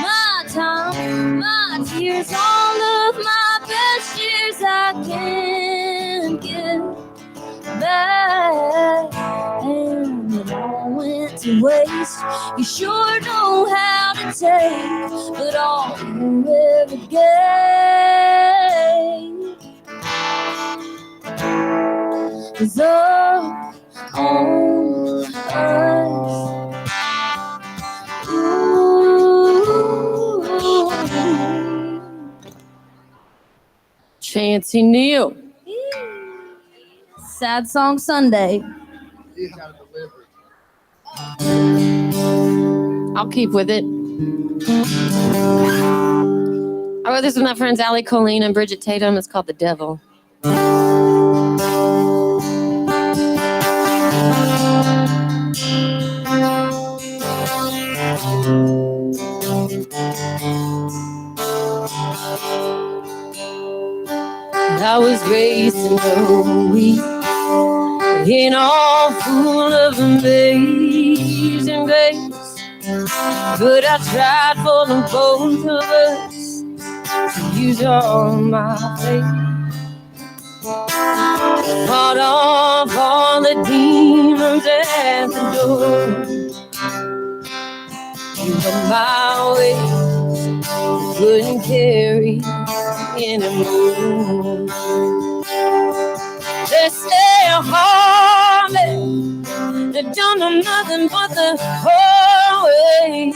my time, my tears, all of my best years I can't give back. And it all went to waste. You sure know how to take, but all you ever gave is up on us. Ooh. Chancy Neal. Sad Song Sunday. I'll keep with it. I wrote this with my friends Allie Colleen and Bridget Tatum. It's called The Devil. I was raised in the week, in all full of amazing grace. But I tried for the both of us to use all my faith. Fought off all the demons at the door. But my ways couldn't carry anymore. They say a harmony that don't know nothing but the whole way.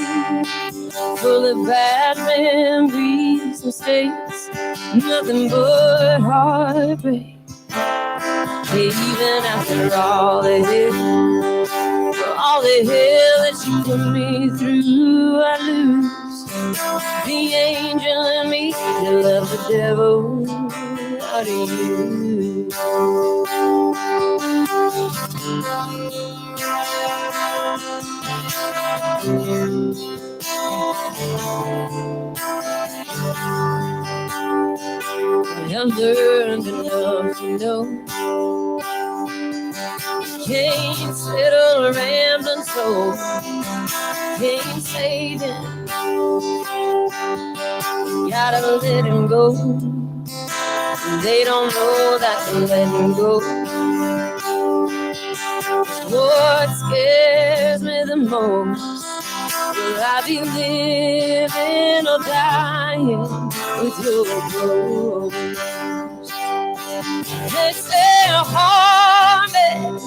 Full of bad memories, mistakes, nothing but heartbreak. Even after all the hell that you put me through, I lose the angel in me to love the devil out of you. I've learned enough to know can't settle a rambling soul, can't save him, gotta let him go. They don't know that to let him go. What scares me the most, will I be living or dying with your clothes? They say a harmony,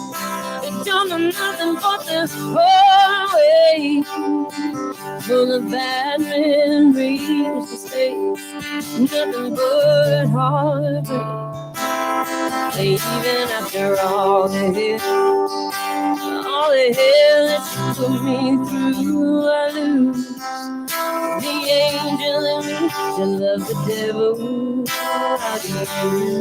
they don't know nothing but the whole way. Full of bad memories, mistakes, nothing but heartbreak. Even after all the hell that you put me through, I lose the angel in me to love the devil out of you.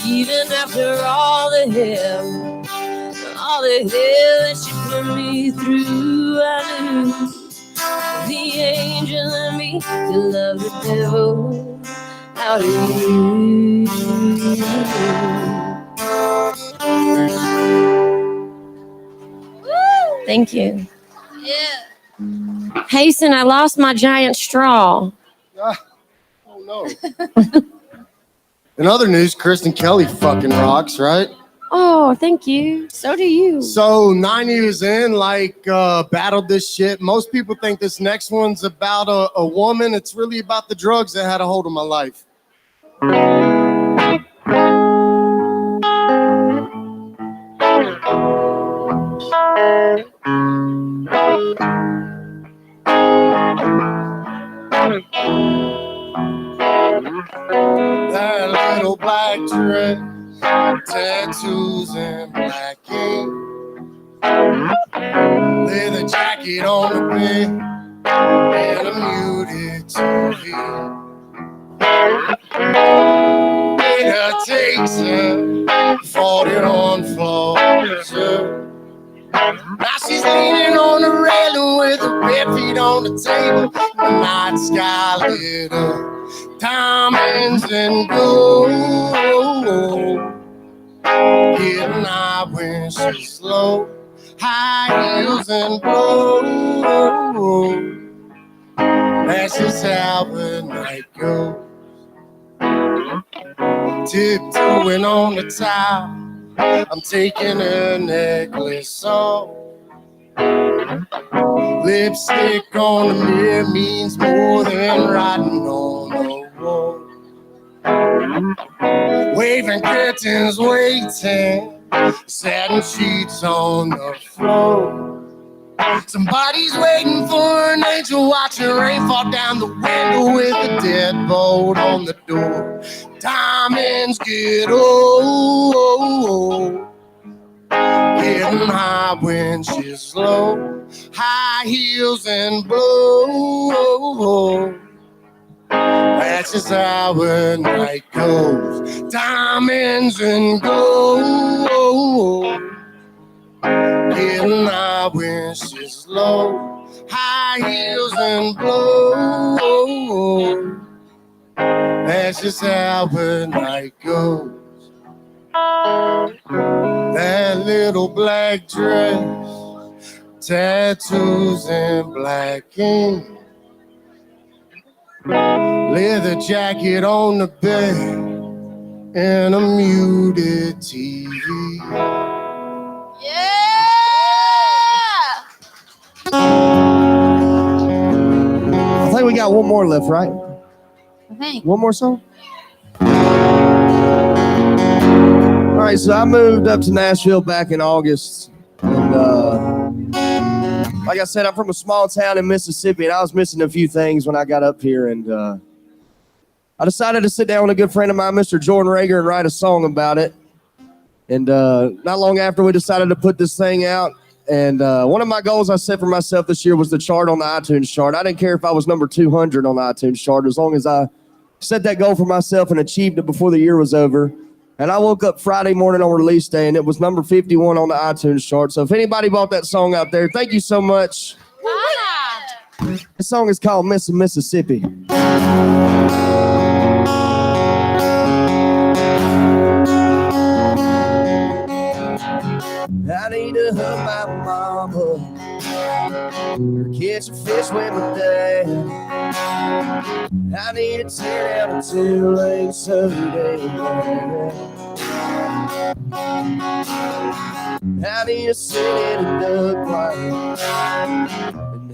Even after all the hell all the hell that she put me through. I knew the angel in me could love the devil out of you. Thank you. Yeah. Hasten, I lost my giant straw. Oh no. In other news, Kristen Kelly fucking rocks, right? Oh, thank you. So do you. So 9 years in, battled this shit. Most people think this next one's about a woman. It's really about the drugs that had a hold of my life. That little black dress, tattoos and black ink, leather jacket on the bed, and a muted TV. Winner takes her, fought it on floors. Now she's leaning on the railing with her bare feet on the table. The night sky lit up, diamonds and gold. Getting high when she's low, high heels and blow. That's just how the night goes. Tiptoeing on the top, I'm taking her necklace off. Lipstick on the mirror means more than writing on the wall. Waving curtains, waiting, satin sheets on the floor. Somebody's waiting for an angel, watching rain fall down the window with a deadbolt on the door. Diamonds get old, getting high when she's low, high heels and blow. That's just how a night goes, diamonds and gold. Getting high when she's low, high heels and blow. That's just how a night goes. That little black dress, tattoos and black ink, leather jacket on the bed, and a muted TV. Yeah. I think we got one more left, right? I think. One more song? All right, so I moved up to Nashville back in August. And like I said, I'm from a small town in Mississippi, and I was missing a few things when I got up here. And I decided to sit down with a good friend of mine, Mr. Jordan Rager, and write a song about it. And not long after, we decided to put this thing out. And one of my goals I set for myself this year was the chart on the iTunes chart. I didn't care if I was number 200 on the iTunes chart, as long as I set that goal for myself and achieved it before the year was over. And I woke up Friday morning on release day, and it was number 51 on the iTunes chart. So if anybody bought that song out there, thank you so much. This song is called Miss Mississippi. I need to hug my mama, or catch a fish with my dad. I need to tear down a 2-lane Sunday. I need to sit in a duck blind and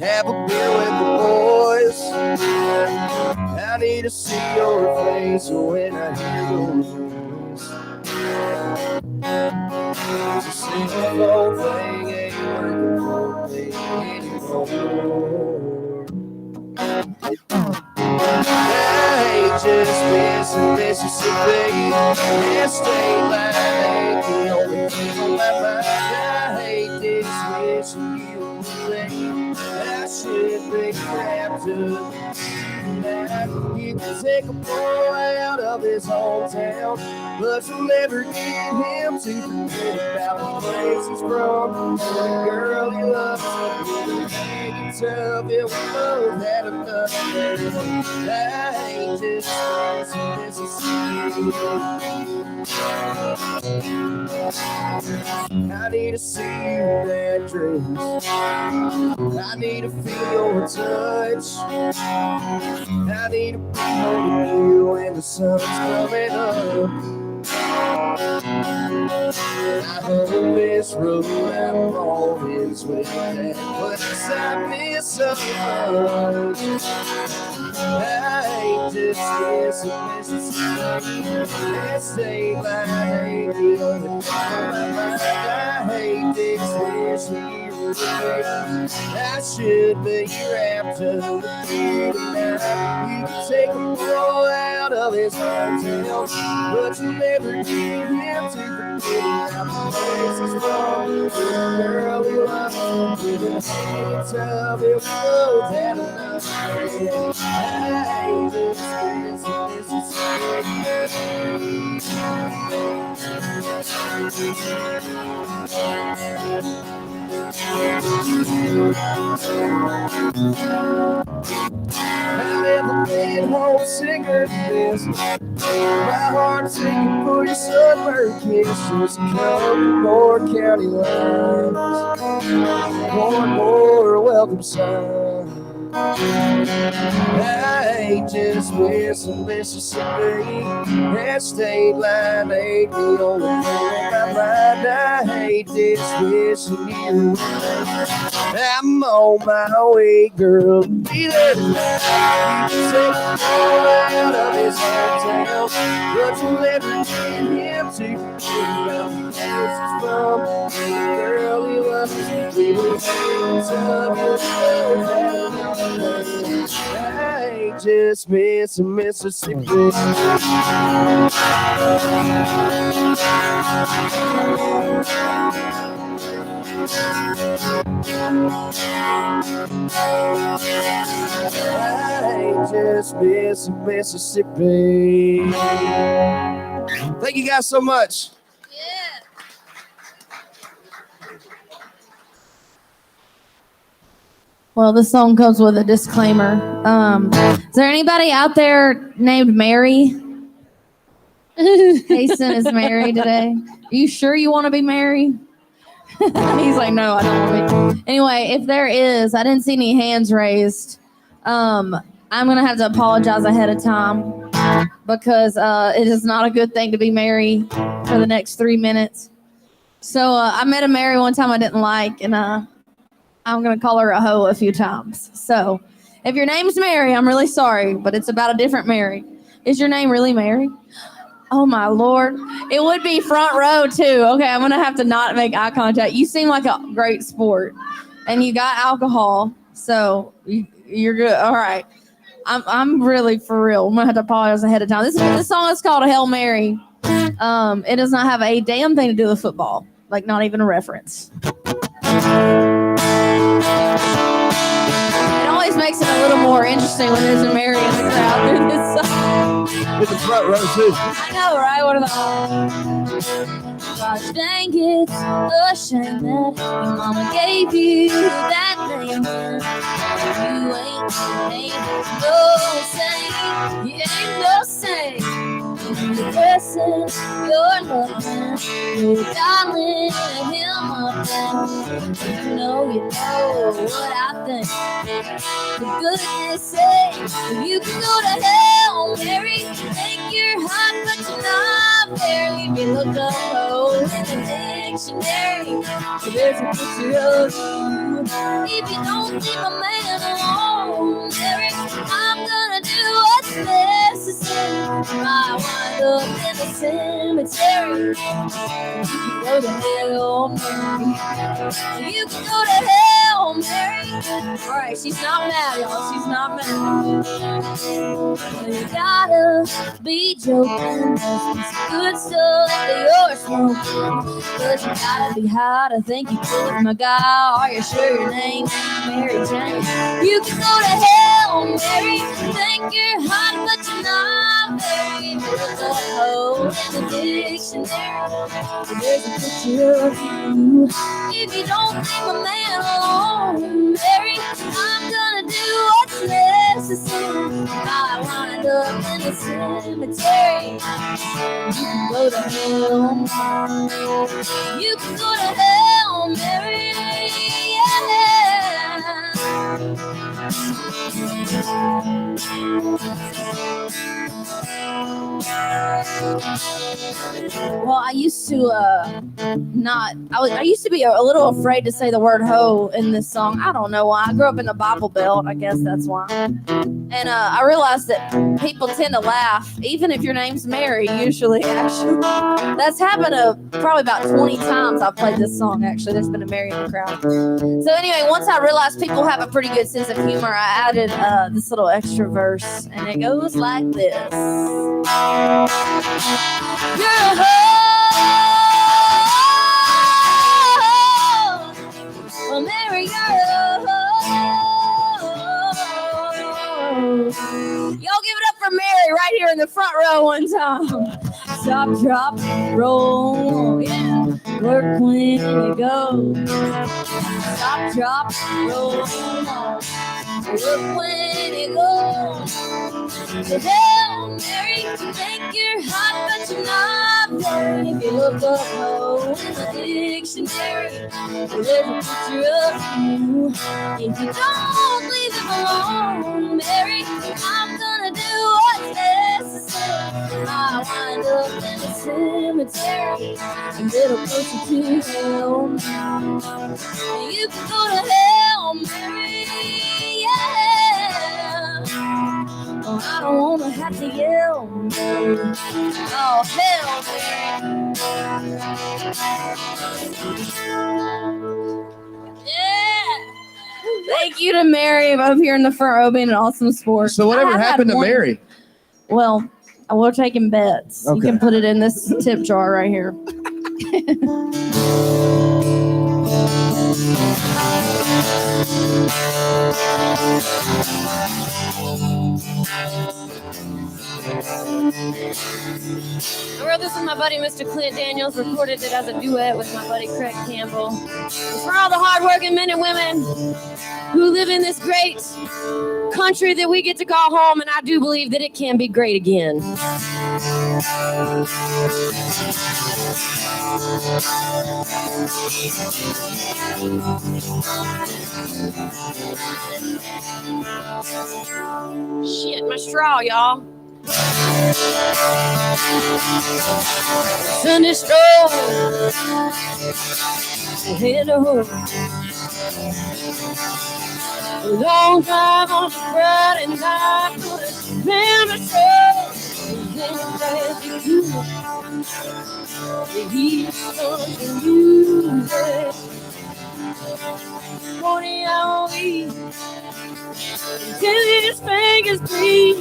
have a beer with the boys. I need to see your face when I hear your voice. It's a single old thing ain't working for me anymore. I ain't just missing Mississippi. This state line ain't the only thing on my mind. I hate this wishing you away. I should be wrapped up now. life. You can take a boy out of his hometown, but you'll never get him to forget about the place he's from. The girl he loves, you tell him we both had enough. I hate this Mississippi. I need to see that dress. I need to feel your touch. I need to be holding you when the sun's coming up. I hope this road I'm always with that place I miss so much. I hate this Mississippi. This ain't my radio. I hate this Mississippi. I should be wrapped up in now. You can take a boy out of his hometown, but you never get him to forget about the place he's from. Girl, he loves you. Tell me we'll have enough. I hate this I've never been homesicker than this. My heart's aching for your sunburned kisses. Come more county lines, one more welcome sign. I ain't just missing Mississippi. That state line ain't the only thing on my mind. I hate this missing you. I'm on my way, girl. Be there tonight. You can take the boy out of his hometown, but you'll never get him to forget about the place he's from. Girl, he loves you. We will tell you. I ain't just missing Mississippi. I ain't just missing Mississippi. Thank you guys so much. Well, this song comes with a disclaimer. Is there anybody out there named Mary? Hasten is married today. Are you sure you want to be married? He's like, no, I don't want to be. Anyway, if there is, I didn't see any hands raised. I'm going to have to apologize ahead of time because it is not a good thing to be married for the next 3 minutes. So I met a Mary one time I didn't like, and I'm going to call her a hoe a few times. So if your name's Mary, I'm really sorry, but it's about a different Mary. Is your name really Mary? Oh, my Lord. It would be front row, too. Okay, I'm going to have to not make eye contact. You seem like a great sport, and you got alcohol, so you're good. All right. I'm really for real. I'm going to have to apologize ahead of time. This song is called Hail Mary. It does not have a damn thing to do with football, like not even a reference. It always makes it a little more interesting when there's a Mary in the crowd through this song. With the front row, too. I know, right? What are the... Gosh dang it, a shame that your mama gave you that name. You ain't no saint. You ain't no saint. You're pressing your love, you're dialing him up. You know what I think. For goodness sake, you can go to hell, Mary. Think you're hot, but you're not very. If you look up in the dictionary, there's a picture of you. If you don't leave a man alone, Mary, I'm gonna do what's necessary. I wind up in the cemetery. You can go to hell, Mary. You can go to hell, hell, Mary. All right, she's not mad, y'all. She's not mad. Well, you gotta be joking. Must be some good stuff that you're smoking. But you gotta be high to think you could, my guy. Are you sure your name's Mary Jane? You can go to hell, Mary. Think you're hot, but you're not, Mary. There's a hole in the dictionary. There's a picture of you. If you don't leave my man alone, Mary, I'm gonna do what's necessary. I wind up in the cemetery. You can go to hell. You can go to hell, Mary. Well, I used to I used to be a little afraid to say the word hoe in this song. I don't know why. I grew up in the Bible Belt. I guess that's why. And I realized that people tend to laugh, even if your name's Mary, usually, actually. That's happened probably about 20 times I've played this song, actually. There's been a Mary in the crowd. So anyway, once I realized people have a pretty good sense of humor, I added this little extra verse, and it goes like this. You're a hoe. Well, Mary, you're a hoe. Y'all give it up for Mary right here in the front row one time. Stop, drop, roll. Yeah. Work when you go. Stop, drop, roll. Work when you go. To hell, Mary, you think you're hot, but you're not, Mary. If you look up hoe in the dictionary, there's a picture of you. If you don't leave it alone, Mary, I'm gonna do what's necessary. I wind up in the cemetery, a little closer to hell. You can go to hell, Mary, yeah. Oh, I don't wanna have to yell, Mary. Oh, hell, Mary. Yeah. Thank you to Mary up here in the front row being an awesome sport. So whatever happened to Mary? Well, we're taking bets. Okay. You can put it in this tip jar right here. I wrote this with my buddy Mr. Clint Daniels, recorded it as a duet with my buddy Craig Campbell. It's for all the hardworking men and women who live in this great country that we get to call home, and I do believe that it can be great again. Shit, my straw, y'all. Sunday stroll, head home. A long drive on a Friday night, but it's been a show. Then I'm glad you do. The heat's something music. 40-hour week till his fingers bleed.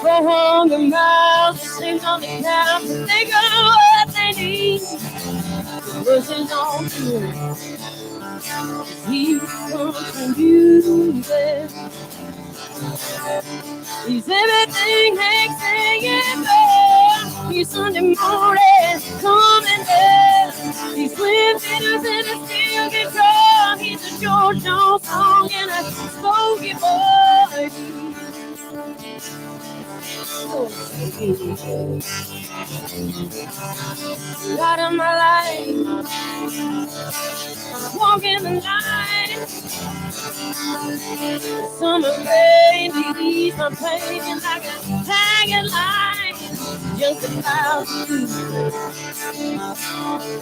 400 miles to sing on the couch to think of what they need. The buses on through. He's something music. He's everything Hank's singing for. He's Sunday morning coming down. He's twin fiddles and a steel guitar. He's a George Jones song and a spoken boy. Light of my life, walking the line. Summer rain relieves my pain like a hanging line. Just about to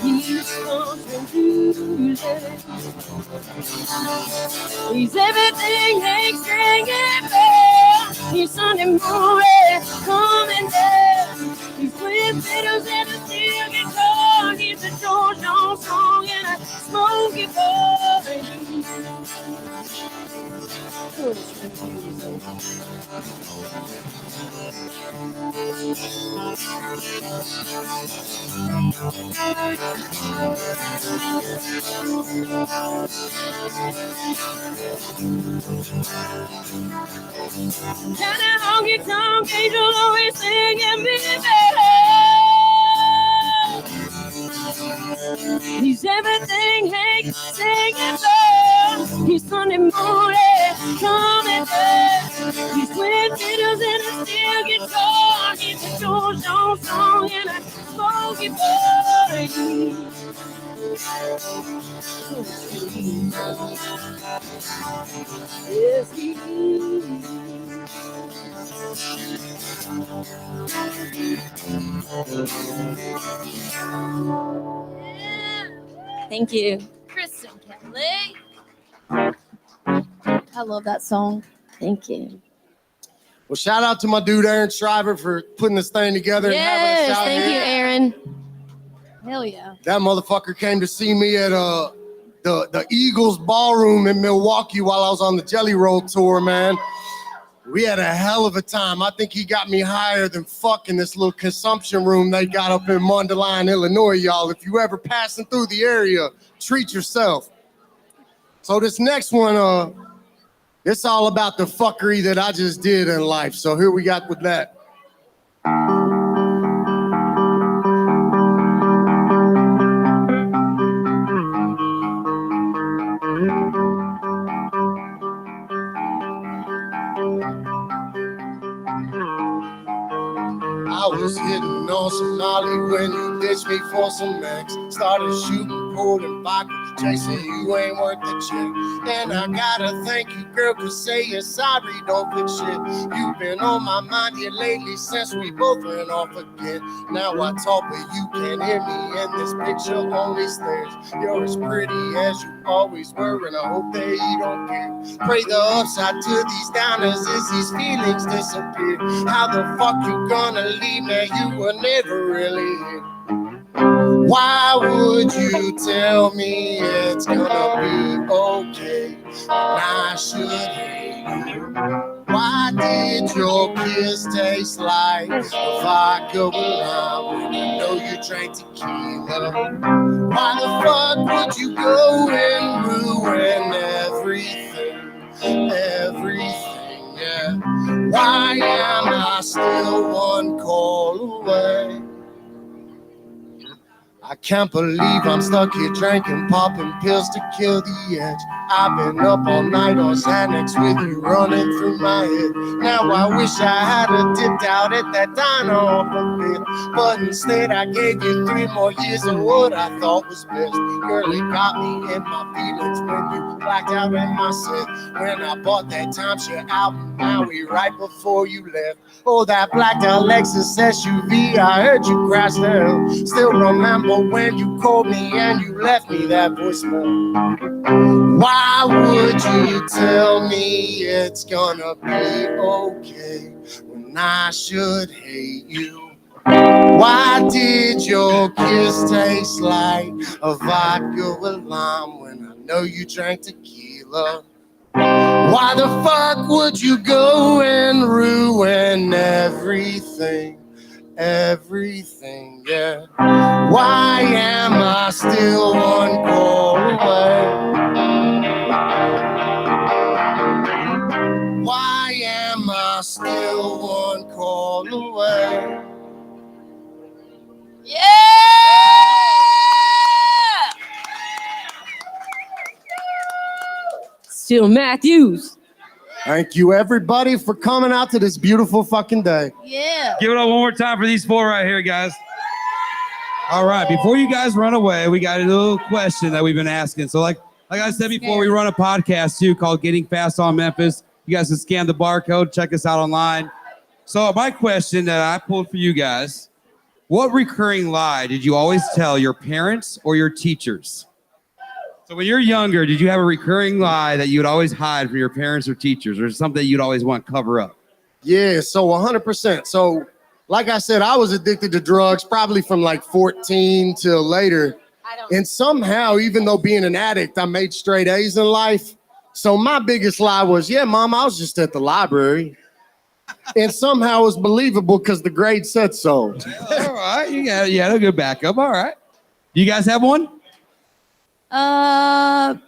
he's something music. He's everything Hank's singing for. He's Sunday morning coming down. He's twin fiddles and a steel guitar. He's a George Jones song and a smoky boy. Down that honky tonk angel always singing me, baby. He's everything Hank singing for. He's Sunday morning, coming back. He's twin fiddles and a steel guitar. He's a George Jones song and a smoky boy. Yes, he is. Thank you. Kristen Kelly. I love that song. Thank you. Well, shout out to my dude Aaron Shriver for putting this thing together and having us Yes, out thank you, here. Aaron. Hell yeah. That motherfucker came to see me at the Eagles Ballroom in Milwaukee while I was on the Jelly Roll tour, man. We had a hell of a time. I think he got me higher than fucking this little consumption room they got up in Mundelein, Illinois, y'all. If you ever passing through the area, treat yourself. So this next one, it's all about the fuckery that I just did in life. So here we got with that. I was hitting on some Molly when you ditched me for some X. Started shooting, pulling vodka, chasing you ain't worth the check. And I gotta thank you, girl, for saying sorry, don't fix shit. You've been on my mind here lately since we both went off again. Now I talk, but you can't hear me, and this picture only stares. You're as pretty as you always were, and I hope they don't care. Pray the upside to these downers as these feelings disappear. How the fuck you gonna leave me? You were never really here. Why would you tell me it's gonna be okay and I should hate you? Why did your kiss taste like a vodka wine when you know you drank tequila? Why the fuck would you go and ruin everything, everything, yeah? Why am I still one call away? I can't believe I'm stuck here drinking, popping pills to kill the edge. I've been up all night on Xanax with you running through my head. Now I wish I had dipped out at that diner off a bit, but instead I gave you 3 more years of what I thought was best. Girl, it got me in my feelings when you blacked out in my set. When I bought that timeshare album, Maui, right before you left. Oh, that blacked out Lexus SUV, I heard you crash there. Still remember when you called me and you left me that voicemail. Why would you tell me it's gonna be okay when I should hate you? Why did your kiss taste like a vodka with lime when I know you drank tequila? Why the fuck would you go and ruin everything? Everything, yeah. Why am I still one call away? Why am I still one call away? Yeah! Still Matthews. Thank you, everybody, for coming out to this beautiful fucking day. Yeah. Give it up one more time for these 4 right here, guys. All right, before you guys run away, we got a little question that we've been asking. So like I said before, we run a podcast too called Getting Fast on Memphis. You guys can scan the barcode, check us out online. So my question that I pulled for you guys, what recurring lie did you always tell your parents or your teachers? So when you're younger, did you have a recurring lie that you would always hide from your parents or teachers, or something you'd always want to cover up? Yeah, so 100%. So like I said, I was addicted to drugs probably from like 14 till later. And somehow, even though being an addict, I made straight A's in life. So my biggest lie was, yeah, Mom, I was just at the library. And somehow it was believable because the grade said so. All right, you had a good backup. All right. You guys have one?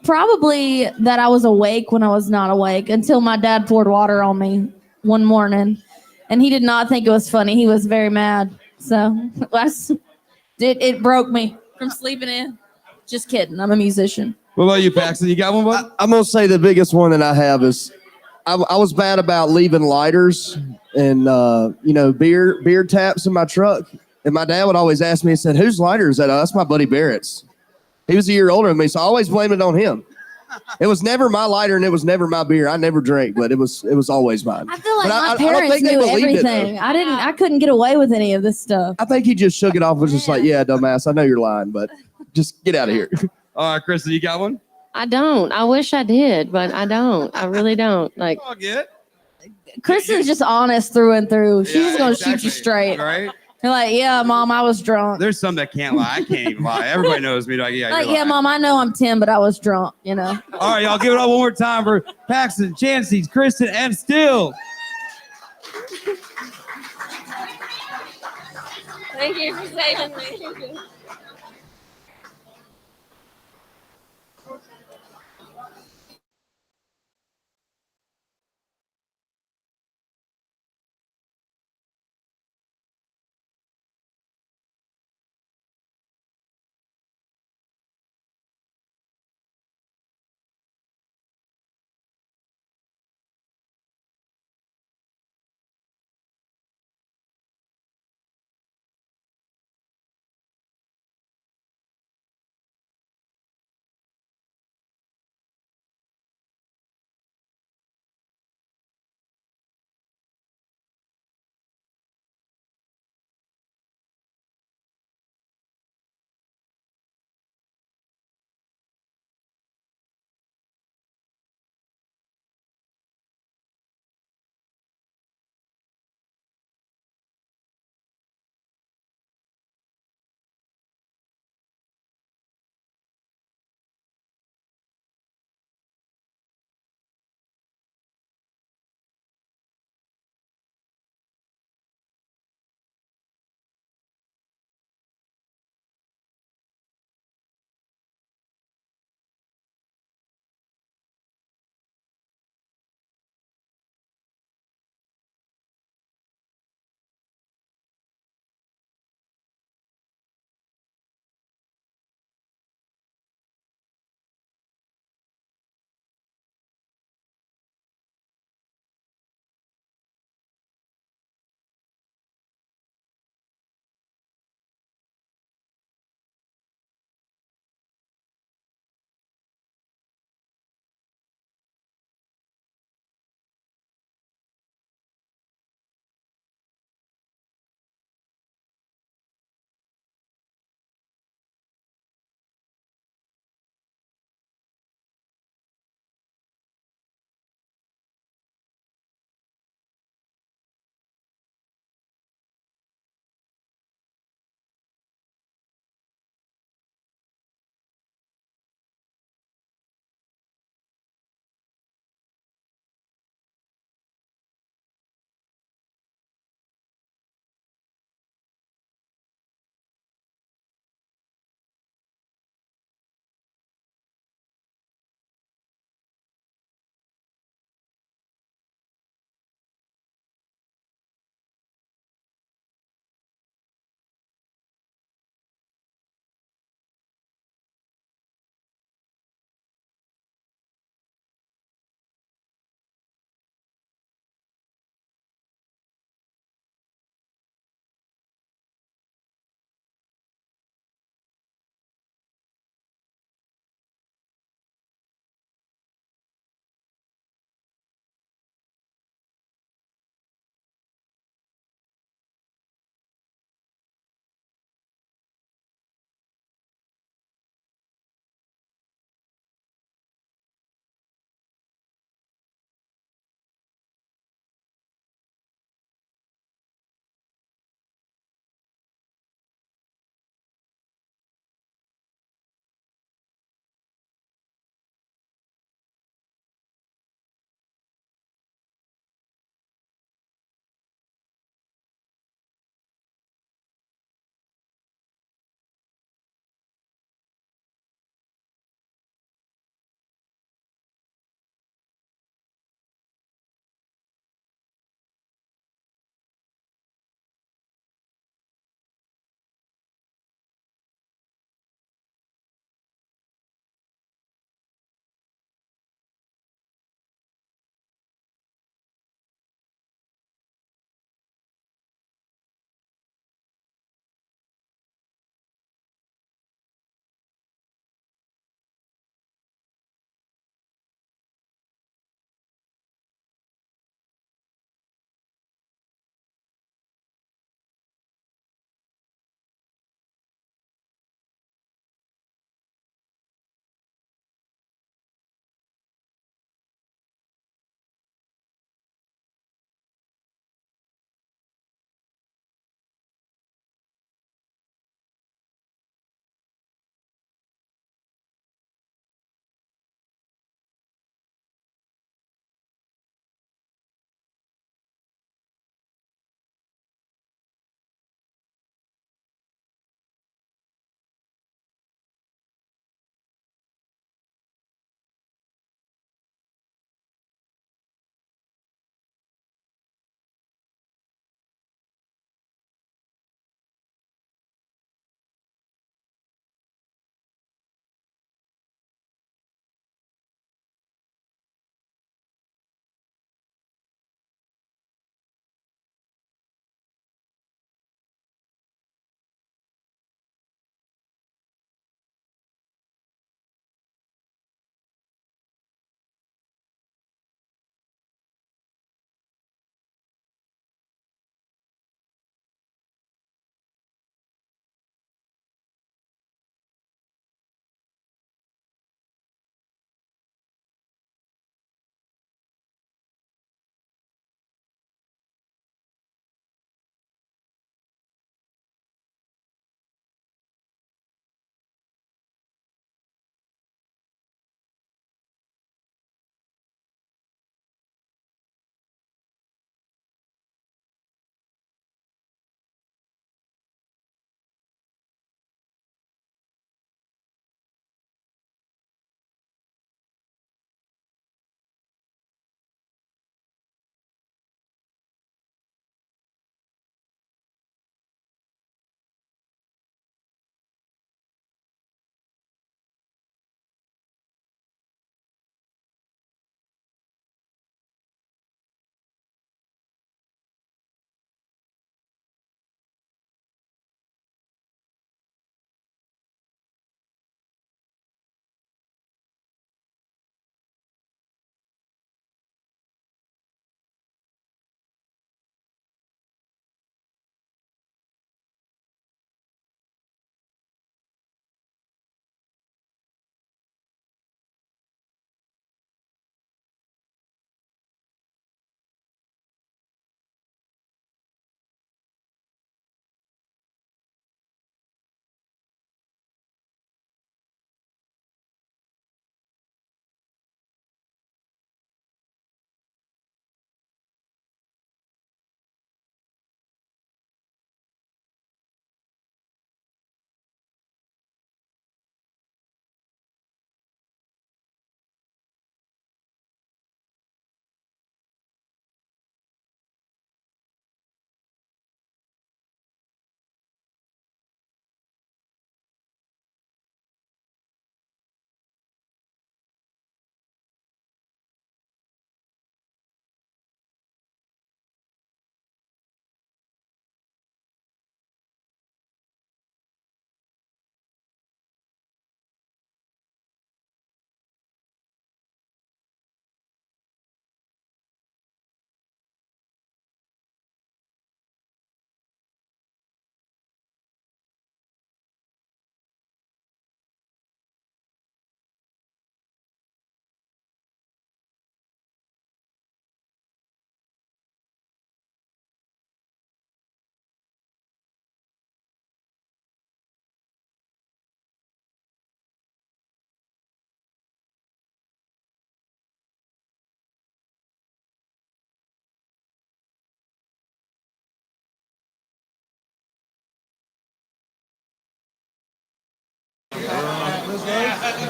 Probably that I was awake when I was not awake until my dad poured water on me one morning, and he did not think it was funny. He was very mad. So it broke me from sleeping in. Just kidding. I'm a musician. What about you, Paxton? You got one, bud? I'm gonna say the biggest one that I have is I was bad about leaving lighters and beer taps in my truck. And my dad would always ask me, he said, "Whose lighter is that?" "Oh, that's my buddy Barrett's." He was a year older than me, so I always blamed it on him. It was never my lighter and it was never my beer. I never drank, but it was always mine. I feel like But my I don't parents think they knew believed it, though. everything. I couldn't get away with any of this stuff. I think he just shook it off, was just like, "Yeah, dumbass, I know you're lying, but just get out of here." All right, Kristen, you got one? I don't. I wish I did, but I don't. I really don't. Like, All good. Kristen's just honest through and through. She's Yeah, gonna exactly. shoot you straight. Right? You're like, yeah, Mom, I was drunk. There's some that can't lie. I can't even lie. Everybody knows me. Like, yeah, Like, you're yeah, lying. Mom, I know I'm 10, but I was drunk, you know. All right, y'all give it up one more time for Paxton, Chancey, Kristen, and Still. Thank you for saving me.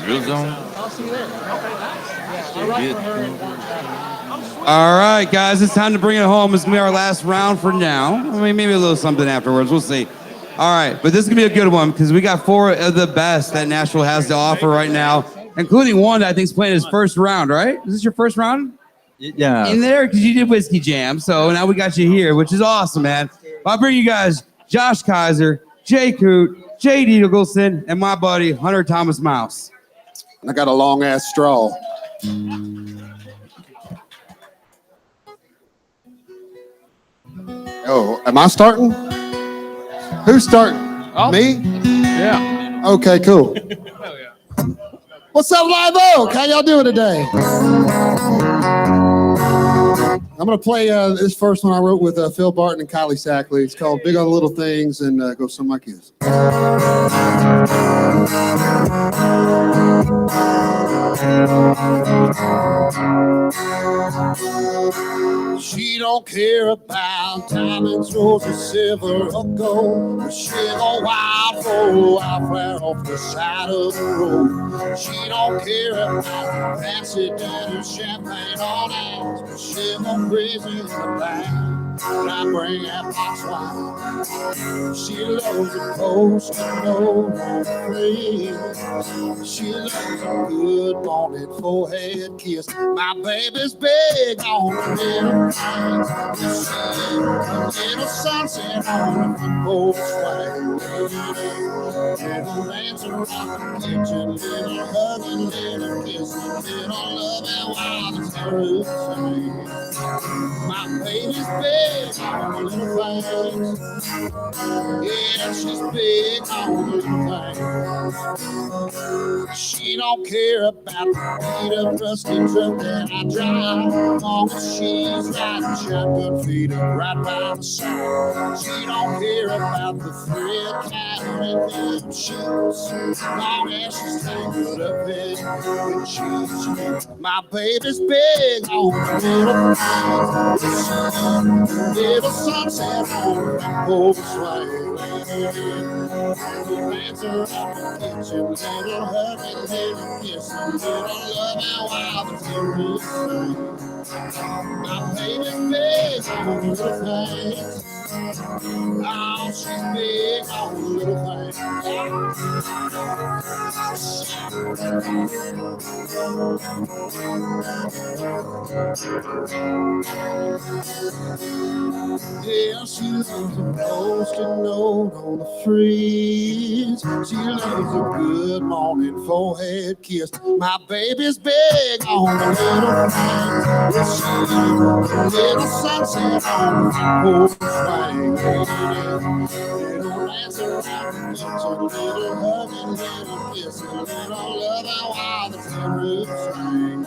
Drill zone. All right, guys, it's time to bring it home. It's gonna be our last round for now. I mean, maybe a little something afterwards. We'll see. All right, but this is gonna be a good one because we got 4 of the best that Nashville has to offer right now, including one that I think is playing his first round. Right? Is this your first round? Yeah. In there because you did Whiskey Jam, so now we got you here, which is awesome, man. I'll bring you guys Josh Kaiser, Jay Coot, J.D. Nicholson, and my buddy Hunter Thomas Mouse. I got a long ass straw. Oh, am I starting? Who's starting? Me? Yeah. Okay, cool. What's up, Live Oak? How y'all doing today? I'm gonna play this first one I wrote with Phil Barton and Kylie Sackley. It's called "Big on the Little Things," and goes something like this. She don't care about diamonds, roses, silver, or gold. But she go wild for a wildflower off the side of the road. She don't care about fancy dinner, champagne on ice. But she go crazy in the back when I bring that box wine. She loves a post and no free. She loves a good morning forehead kiss. My baby's big on the little things. Little sunset on the porch swing. Little dance around the kitchen. Little hugging, little kissing. Little loving while the terrors sing. My baby's big on the little things. Yeah, she's big on the little things. She don't care about the beat of rusty truck that I drive. As long as she's riding shotgun feet up right by my side. She don't care about the thread count and them sheets. As long as she's tangled up in the sheets. My baby's big on the little things. Little sunset on the porch swing. Dance around the kitchen, little hugging, little kissing, little loving while the tears sing. My baby's big on the little things. Oh, she's big on the little Yeah, she loves a post-it note on the fridge. She loves a good morning forehead kiss. My baby's big on the little things. Yes, she is. Little sunset on the porch swing. Little dance around the kitchen. Little hugging, little kissing. Little loving while the terrors sing.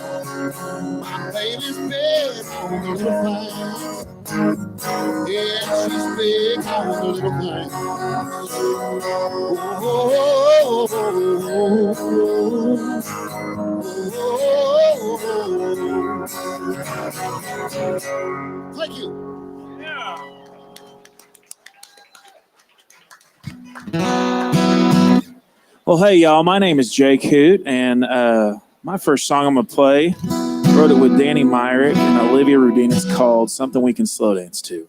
My baby's big on the little things. Yeah, she's big on the little thing. Oh, thank you. Well, hey, y'all. My name is Jay Coot, and my first song I'm going to play, wrote it with Danny Myrick and Olivia Rudin. It's called Something We Can Slow Dance To.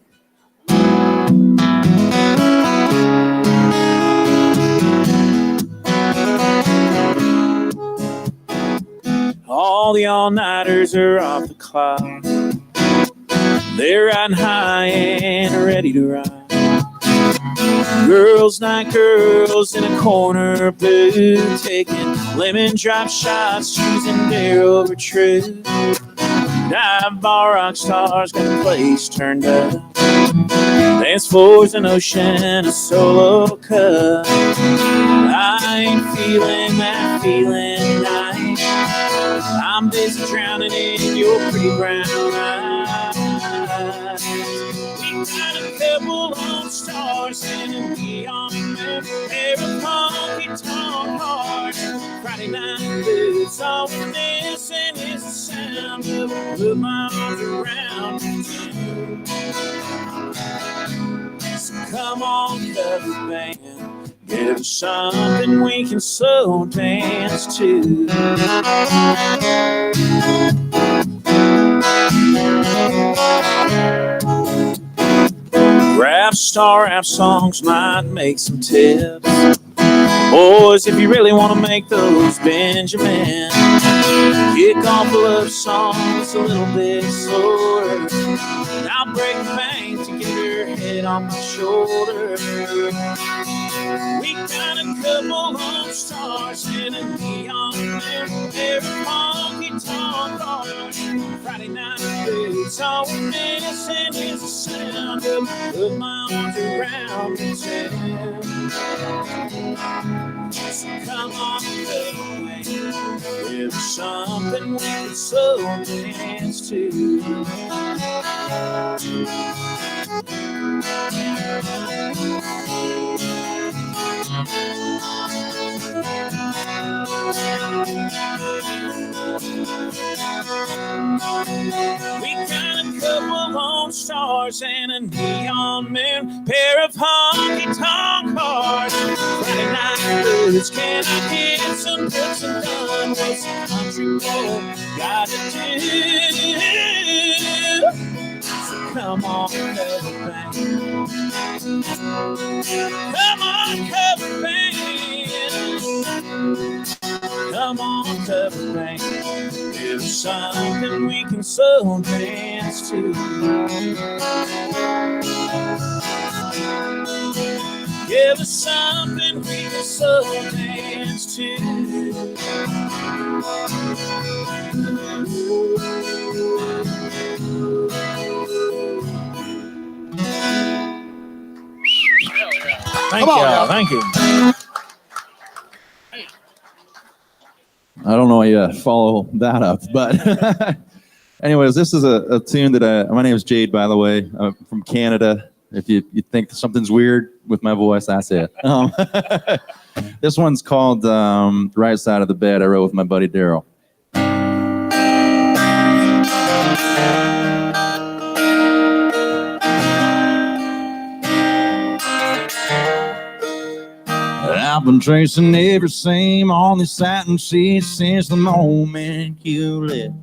All the all-nighters are off the clock. They're riding high and ready to ride. Girls like girls in a corner booth, taking lemon drop shots, choosing dare over truth. Dive bar rock stars got the place turned up. Dance floor's an ocean, a solo cup. I ain't feeling that feeling tonight. I'm busy drowning in your pretty brown eyes. We got a couple of stars and a neon moon. Every funky tongue hard. Friday night blues. All we're missing is the sound of put my arms around you. So come on, love band. Give us something we can slow dance to. Rap star rap songs might make some tips. Boys, if you really want to make those Benjamin, kick off a love song that's a little bit slower. And I'll break the bank to get her head on my shoulder. We got a couple of stars in a neon lamp. They're honky tonk bars. Friday night boots, all we're missing is the sound of put my arms around the town. So come on, away. There's something we can slow dance to. We got a couple lone stars and a neon moon, pair of honky-tonk cars. Friday night blues, can I get some books and done? What's a country boy gotta do? So come on, cover band. Come on, cover band. Come on, cover band. Give us something we can slow dance to. Give us something we can slow dance to. Thank you. Thank you. I don't know how you follow that up, but anyways, this is a tune that my name is Jade, by the way. I'm from Canada. If you think something's weird with my voice, that's it. This one's called Right Side of the Bed. I wrote with my buddy Daryl. I've been tracing every seam on these satin sheets since the moment you left.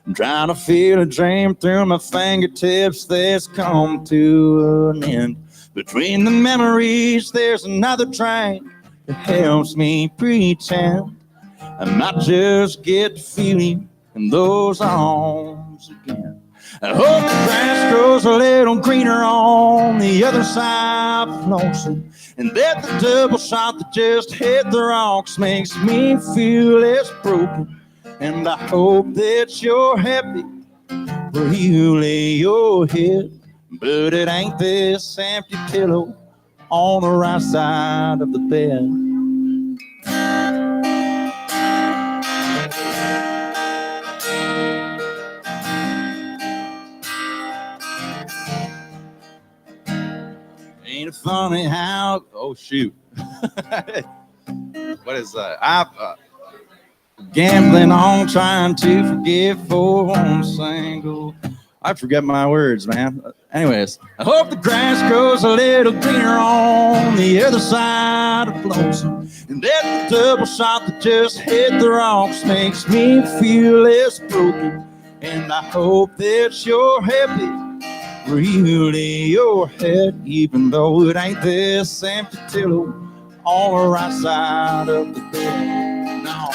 I'm trying to feel a dream through my fingertips that's come to an end. Between the memories, there's another train that helps me pretend I might just get the feeling in those arms again. I hope the grass grows a little greener on the other side of Lonesome, and that the double shot that just hit the rocks makes me feel less broken. And I hope that you're happy where you lay your head, but it ain't this empty pillow on the right side of the bed. Ain't it funny how, oh shoot. What is that? I've gambling on trying to forget for one single. I forget my words, man. Anyways, I hope the grass grows a little greener on the other side of Lonesome, and that the double shot that just hit the rocks makes me feel less broken. And I hope that you're happy where you lay your head, even though it ain't this empty pillow on the right side of the bed. No.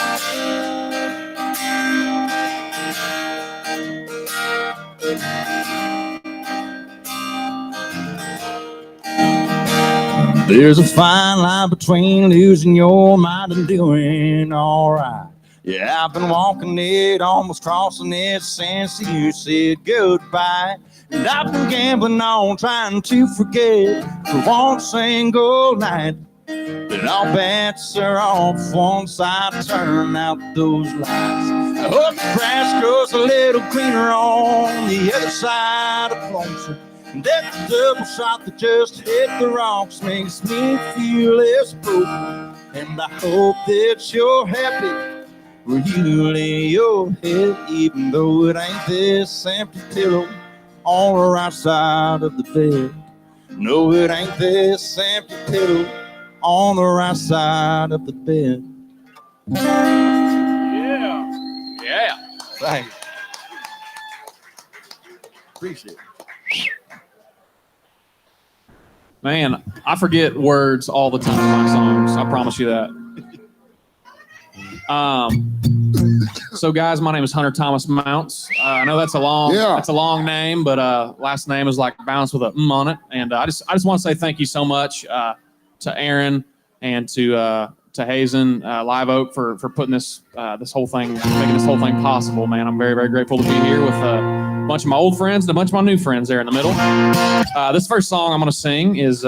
There's a fine line between losing your mind and doing all right. Yeah, I've been walking it, almost crossing it since you said goodbye. And I've been gambling on trying to forget for one single night. But all bets are off once I turn out those lights. I hope the grass grows a little greener on the other side of Lonesome, and that the double shot that just hit the rocks makes me feel less broken. And I hope that you're happy where you lay your head, even though it ain't this empty pillow on the right side of the bed. No, it ain't this empty pillow on the right side of the bed. Yeah. Thank you. Appreciate it. Man, I forget words all the time in my songs. I promise you that. So guys, my name is Hunter Thomas Mounts. I know that's a long name, but last name is like bounced with a on it. And I just want to say thank you so much to Aaron and to Hazen, Live Oak for putting this whole thing, making this whole thing possible. Man, I'm very, very grateful to be here with a bunch of my old friends and a bunch of my new friends there in the middle. This first song I'm going to sing is.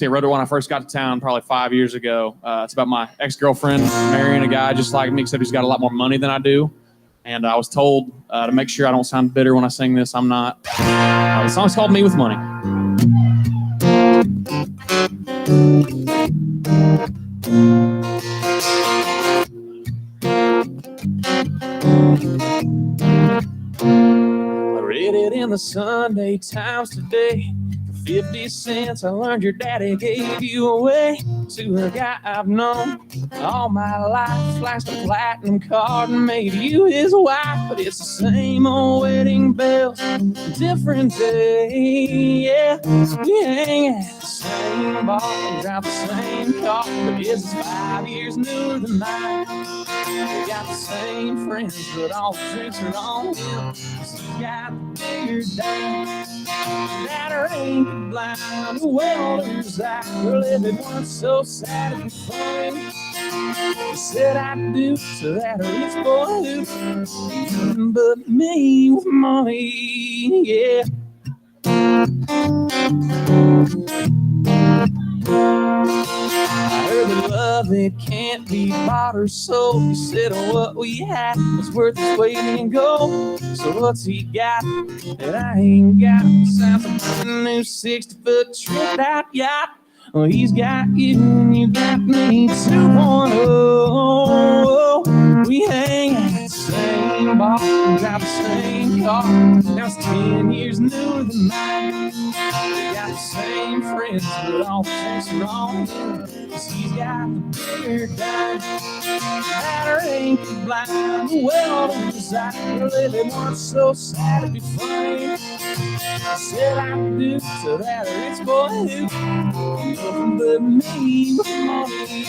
I wrote it when I first got to town probably 5 years ago. It's about my ex-girlfriend marrying a guy just like me, except he's got a lot more money than I do. And I was told to make sure I don't sound bitter when I sing this. I'm not. The song's called Me With Money. I read it in the Sunday Times today. 50 cents I learned your daddy gave you away to a guy I've known all my life. Flashed a platinum card and made you his wife. But it's the same old wedding bells, different day. Yeah, we hang at the same bar and drive the same car. But his is 5 years newer than mine. We got the same friends, but all the drinks are on him. 'Cause he got the bigger dime. That ain't blind. Well, there's that living once so sad and funny. He said I do to that rich boy who nothing but me with money. Yeah. I heard that love, it can't be bought or sold. He said what we had was worth its weight in gold. So what's he got that I ain't got? Sounds like a new 60-foot tricked out yacht. Well, he's got you and you got me 2.0. We hang at the same bar and drive the same car. Now it's 10 years newer than mine. We got the same friends, but all the things are wrong. 'Cause he's got the bigger dime. That ain't the blind. Well, desire living once so sad to be funny. I said I do to that rich boy who nothing but me with money.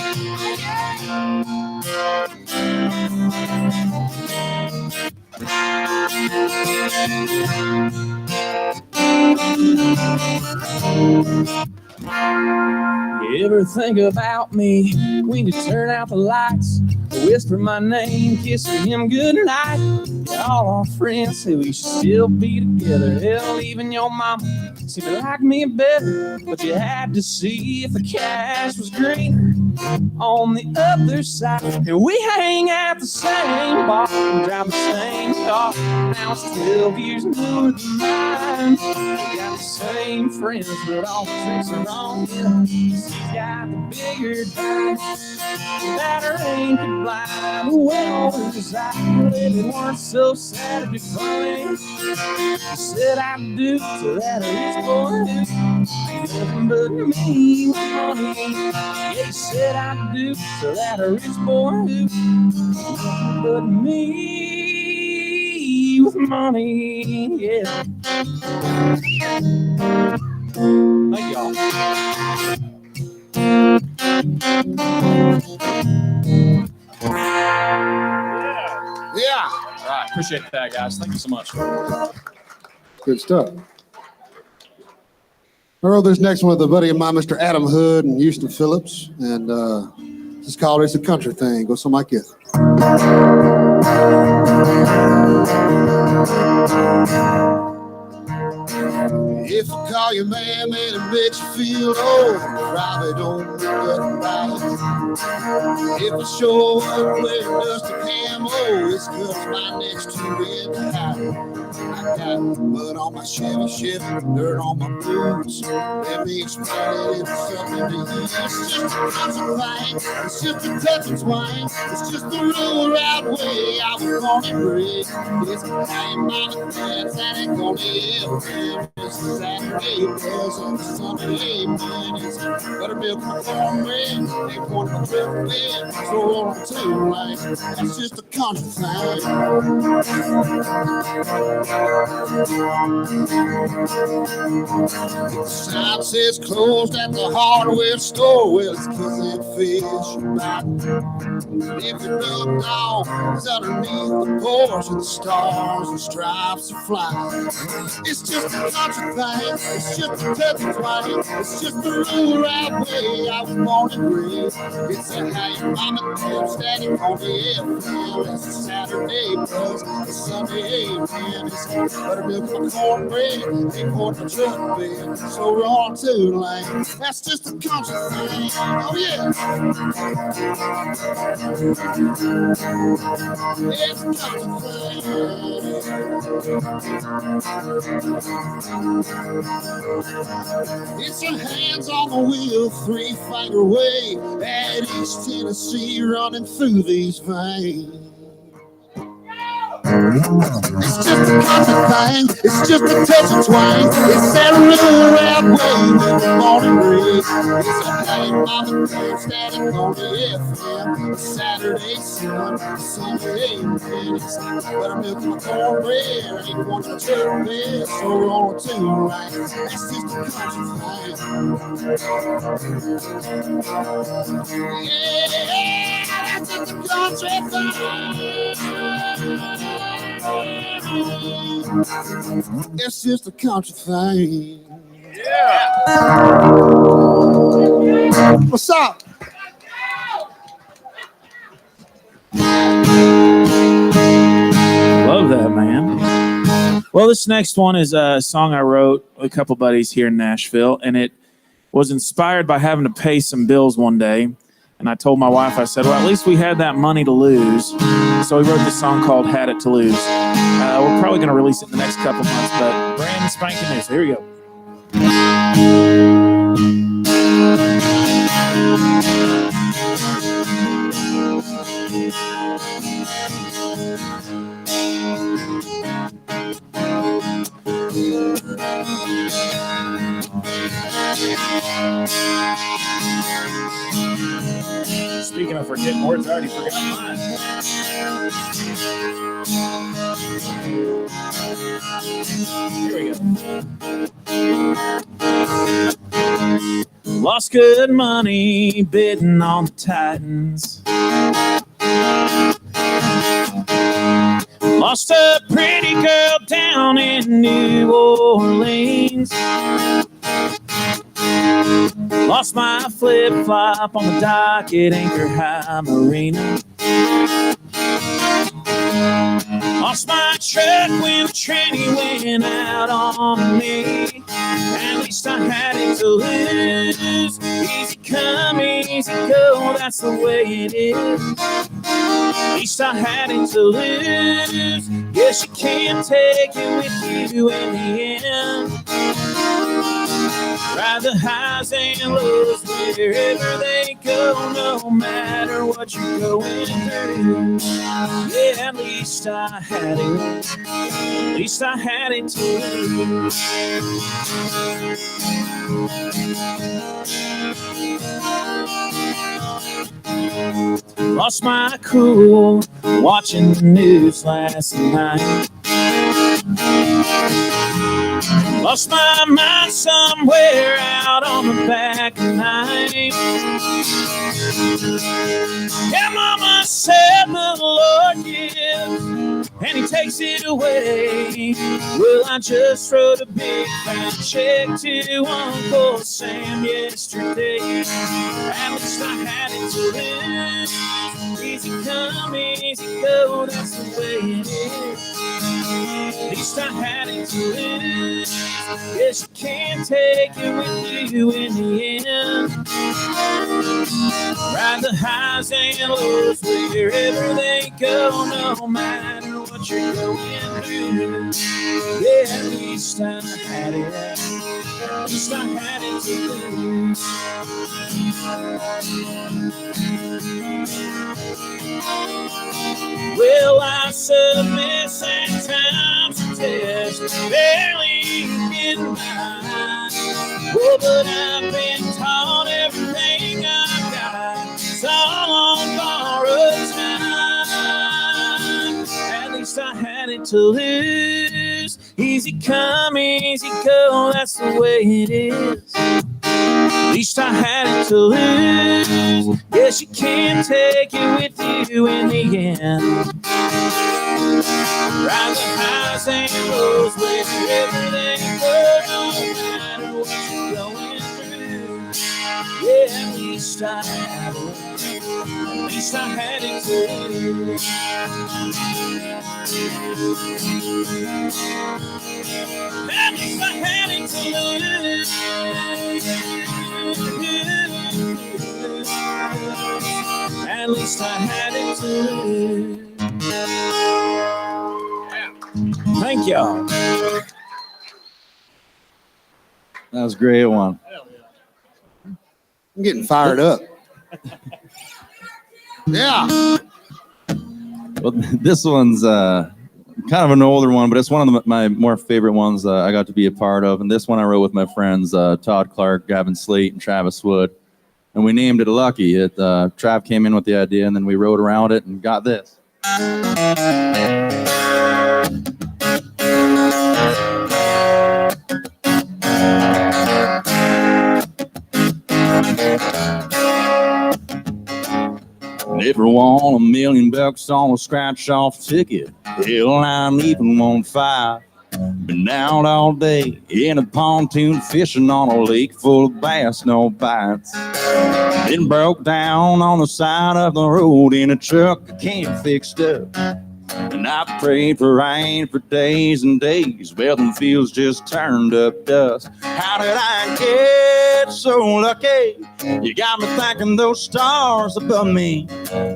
You ever think about me when you turn out the lights? Whisper my name, kissing him goodnight. All our friends say we should still be together. Hell, even your mama seemed to like me better. But you had to see if the cash was greener on the other side. And we hang at the same bar and drive the same car. Now it's 12 years newer than mine. We got the same friends, but all the tricks are on him. He's got the bigger dime. That ain't the blind. Well, desire living once so sad to be funny. He said I do to that rich boy who nothing but me with money. Yeah, he said I do to that rich boy who nothing but me with money. Yeah. Thank y'all. Yeah. All right. Appreciate that, guys. Thank you so much. Good stuff. I wrote this next one with a buddy of mine, Mr. Adam Hood and Houston Phillips, and this is called It's a Country Thing. Goes something like this. If I call you man, man, and bet you feel old, probably don't look that right. If I show up wearing dusty camo, it's 'cause my next two ends high. I got mud on my Chevy, dirt on my boots. Let me explain it into something to you. It's just a country thing. It's just a touch twang. It's just the real right way I was born and raised. It's the same mama dance and it gonna ever be the same. Saturday buzz and Sunday man. It's buttermilk and cornbread. They want to trip bed, so on too, like that's just a country thing. The sign says closed at the hardware store. Well, it's 'cause that fish back. If you look down, it's underneath the porch and the stars and stripes are flying. It's just a country thing. It's just a country thing. It's just the rule right way I was born and raised. It's a how your mama tells daddy on the FM. It's a Saturday buzz, a Sunday man. It's buttermilk and cornbread. They poured the truck bed, so we're on two lane. That's just a country thing. Oh yeah. It's a country thing. It's your hands on the wheel, 3-finger way at East Tennessee, running through these veins. It's just a country thing. It's just a touch of twang. It's that real rap way we were born and raised. It's a hey mama dance static on the FM. Saturday sun, Sunday man. It's buttermilk and cornbread. Ain't one to turn bed, so we're on two right. That's just a country thing. Yeah, that's just a country thing. It's just a country thing. Yeah. What's up? Love that, man. Well, this next one is a song I wrote with a couple buddies here in Nashville, and it was inspired by having to pay some bills one day. And I told my wife, I said, well, at least we had that money to lose. So we wrote this song called Had It to Lose. We're probably going to release it in the next couple months, but brand spanking new. So here we go. Speaking of forgetting words, I already forgot mine. Here we go. Lost good money bidding on the Titans. Lost a pretty girl down in New Orleans. Lost my flip-flop on the dock at Anchor High Marina. Lost my truck when the tranny went out on me. At least I had it to lose. Easy come, easy go, that's the way it is. At least I had it to lose. Guess you can't take it with you in the end. Ride the highs and lows wherever they go, no matter what you're going through. Yeah, at least I had it. At least I had it to lose. Lost my cool watching the news last night. Lost my mind somewhere out on the back nine. Yeah, Mama said the Lord gives and He takes it away. Well, I just wrote a big fat check to Uncle Sam yesterday. At least I had it to lose. Easy come, easy go, that's the way it is. At least I had it to lose. Guess you can't take it with you in the end. Ride the highs and lows wherever they go, no matter what you're going through. Yeah, at least I had it. At least I had it to lose. Well, I submit at times to test, barely getting by. but I've been taught everything I've got. It's all on borrowed time. At least I had it to lose. Easy come, easy go, that's the way it is. At least I had it to lose. Guess you can't take it with you in the end. Rising highs and lows, wherever they go, no matter what you're going through. Yeah, at least I had it. At least I had it to lose. At least I had it to lose. At least I had it to lose. Thank y'all. That was a great one. I'm getting fired up. Yeah. Well, this one's kind of an older one, but it's one of my more favorite ones I got to be a part of. And this one I wrote with my friends Todd Clark, Gavin Slate, and Travis Wood. And we named it Lucky. Trav came in with the idea, and then we wrote around it and got this. Never won $1 million on a scratch-off ticket. Hell, I ain't even won 5. Been out all day in a pontoon fishing on a lake full of bass, no bites. Then broke down on the side of the road in a truck I can't fix up. And I prayed for rain for days and days. Well, them fields just turned up dust. How did I get so lucky? You got me thanking those stars above me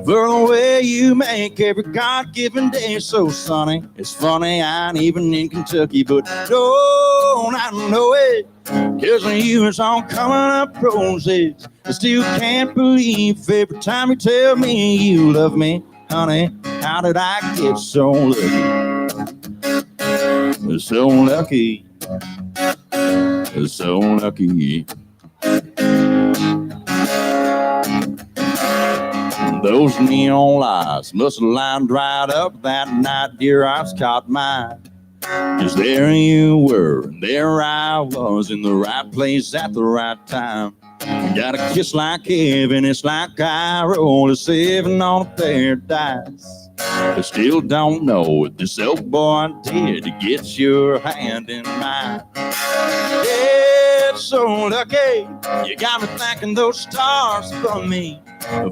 for the way you make every God-given day so sunny. It's funny, I ain't even in Kentucky, but don't I know it? 'Cause of you, it's all coming up roses. I still can't believe every time you tell me you love me. Honey, how did I get so lucky? So lucky. So lucky. Those neon lights must have lined right up that night, dear, I was caught mine. 'Cause there you were, and there I was in the right place at the right time. You got a kiss like heaven, it's like I rolled a 7 on a paradise. I still don't know what this old boy did to get your hand in mine. Yeah, it's so lucky, you got me thanking those stars for me,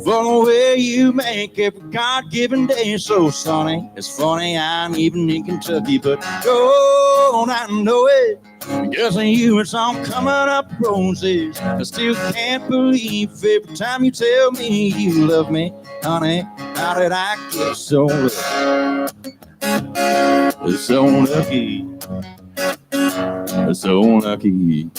for the way you make every God-given day so sunny. It's funny, I'm even in Kentucky, but don't I know it? Because of you, it's all coming up roses. I still can't believe every time you tell me you love me. Honey, how did I get so lucky? So lucky. So lucky.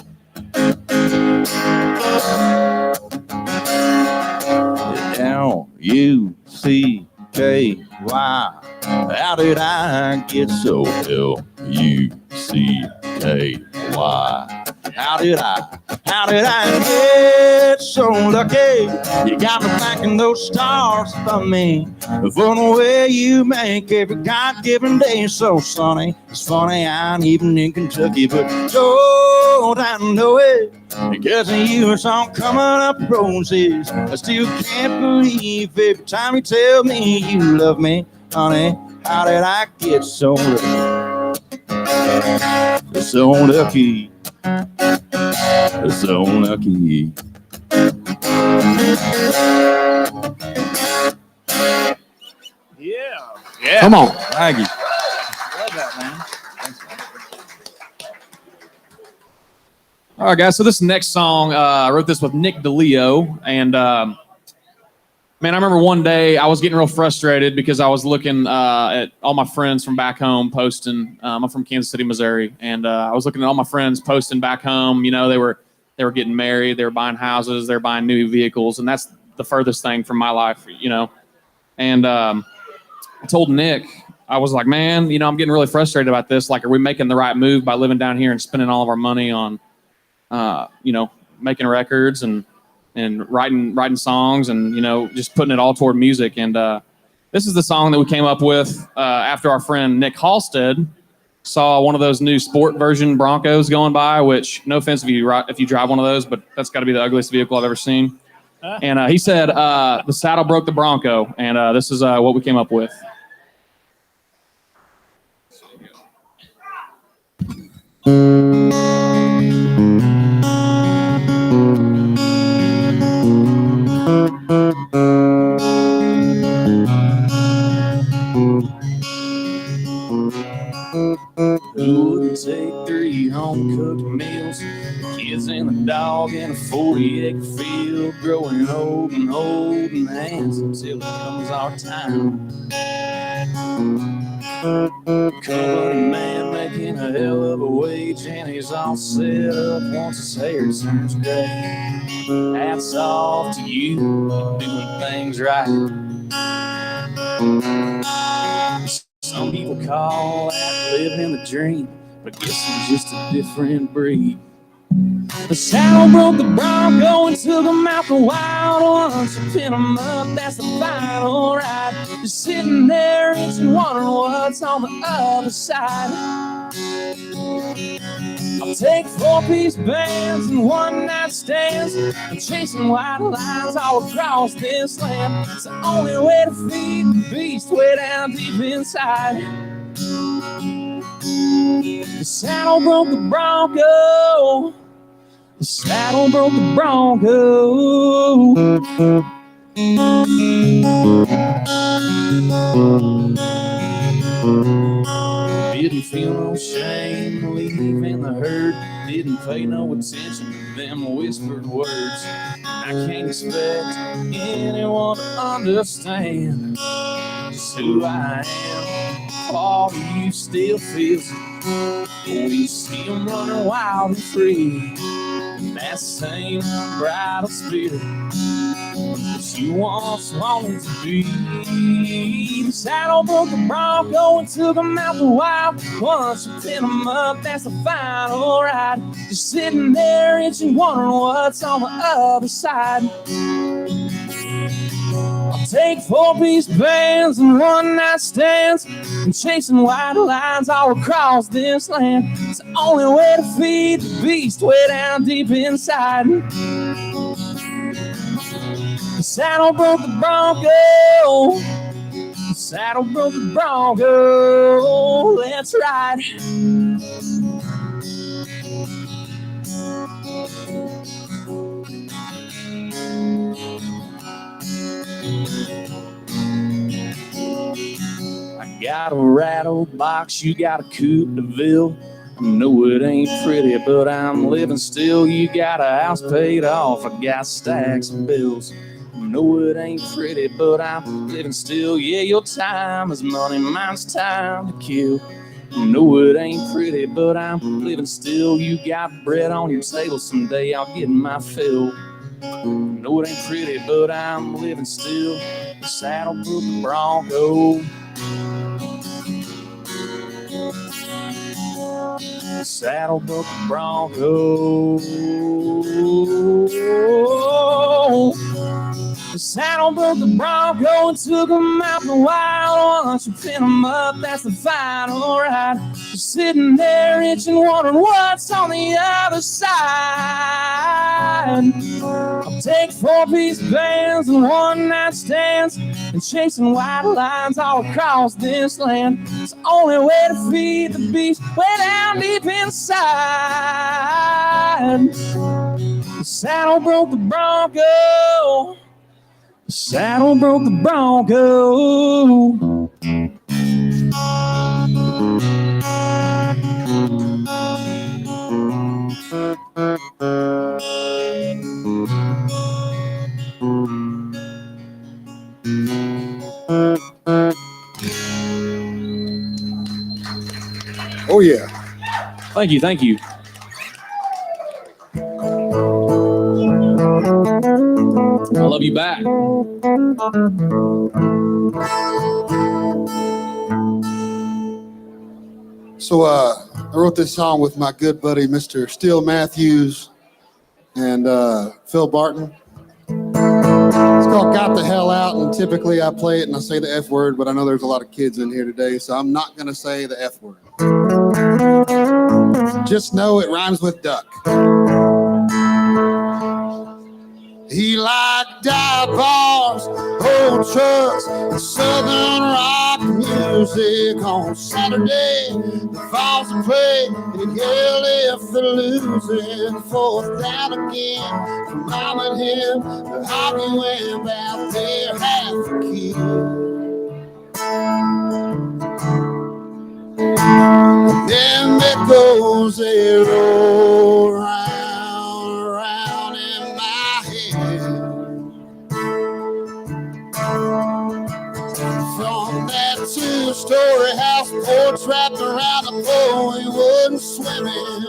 L-U-C-K-Y. How did I get so L-U-C-K-Y? How did I get so lucky? You got me thanking those stars for me, for the way you make every God-given day so sunny. It's funny, I ain't even in Kentucky, but don't I know it? Because of you, it's all coming up roses. I still can't believe every time you tell me you love me. Honey, how did I get so lucky? So lucky. So lucky. Yeah. Come on. Maggie. Love that, man. Thanks, man. All right, guys. So this next song, I wrote this with Nick DeLeo, and man, I remember one day I was getting real frustrated because I was looking at all my friends from back home posting. I'm from Kansas City, Missouri, and I was looking at all my friends posting back home. You know, they were getting married, they were buying houses, they were buying new vehicles, and that's the furthest thing from my life, you know. And I told Nick, I was like, man, you know, I'm getting really frustrated about this. Like, are we making the right move by living down here and spending all of our money on making records and writing songs and, just putting it all toward music. And this is the song that we came up with after our friend Nick Halstead saw one of those new sport version Broncos going by, which, no offense if you drive one of those, but that's got to be the ugliest vehicle I've ever seen. And he said, the saddle broke the Bronco. And this is what we came up with. Who would take 3 home-cooked meals? Kids and the dog in a 40-acre field, growing old and holding hands until it comes our time. Company man making a hell of a wage, and he's all set up once his hair turns gray. Hats off to you, doing things right. Some people call that living the dream, but I guess I'm just a different breed. The saddle broke the Bronco and took him out the wild ones. To pin him up, that's the final ride. Just sitting there itching, wondering what's on the other side. I'll take 4-piece bands and one-night stands. I'm chasing white lines all across this land. It's the only way to feed the beast way down deep inside. The saddle broke the Bronco. The saddle broke the Bronco. Didn't feel no shame leaving the herd. Didn't pay no attention to them whispered words. I can't expect anyone to understand just who I am. All of you still feels it when you see them running wild and free. That same bridal spirit that you once wanted to be. The saddle broke the Bronco and took him out the wild. Once you pin him up, that's the final ride. Just sitting there itching, wondering what's on the other side. I'll take 4-piece bands and one-night stands and chasing white lines all across this land. It's the only way to feed the beast way down deep inside. The saddle broke the Bronco. The saddle broke the Bronco. Let's ride. I got a rattle box, you got a coupe de ville. I know it ain't pretty, but I'm living still. You got a house paid off, I got stacks of bills. I know it ain't pretty, but I'm living still. Yeah, your time is money, mine's time to kill. I know it ain't pretty, but I'm living still. You got bread on your table, someday I'll get my fill. I know it ain't pretty, but I'm living still. The saddle broke the Bronco. The saddle broke the Bronco. The saddle broke the Bronco and took him out the wild. Once you pin him up, that's the final ride. Just sitting there itching, wondering what's on the other side. I'll take 4-piece bands and one-night stands and chasing white lines all across this land. It's the only way to feed the beast way down deep inside. The saddle broke the Bronco. The saddle broke the Bronco. Oh, yeah. Thank you. Thank you. I love you back. So I wrote this song with my good buddy, Mr. Steele Matthews. and Phil Barton. It's called Got the Hell Out, and typically I play it and I say the F word, but I know there's a lot of kids in here today, so I'm not going to say the F word. Just know it rhymes with duck. He liked dive bars, old trucks, and southern rock music. On Saturday, the Falls would play, he'd yell if they're losing. Fourth down again, for Mom and him, they're arguing about their half a kid. Them echoes, they roll round in my head. From that two-story house porch wrapped around the pole, he wasn't swimming.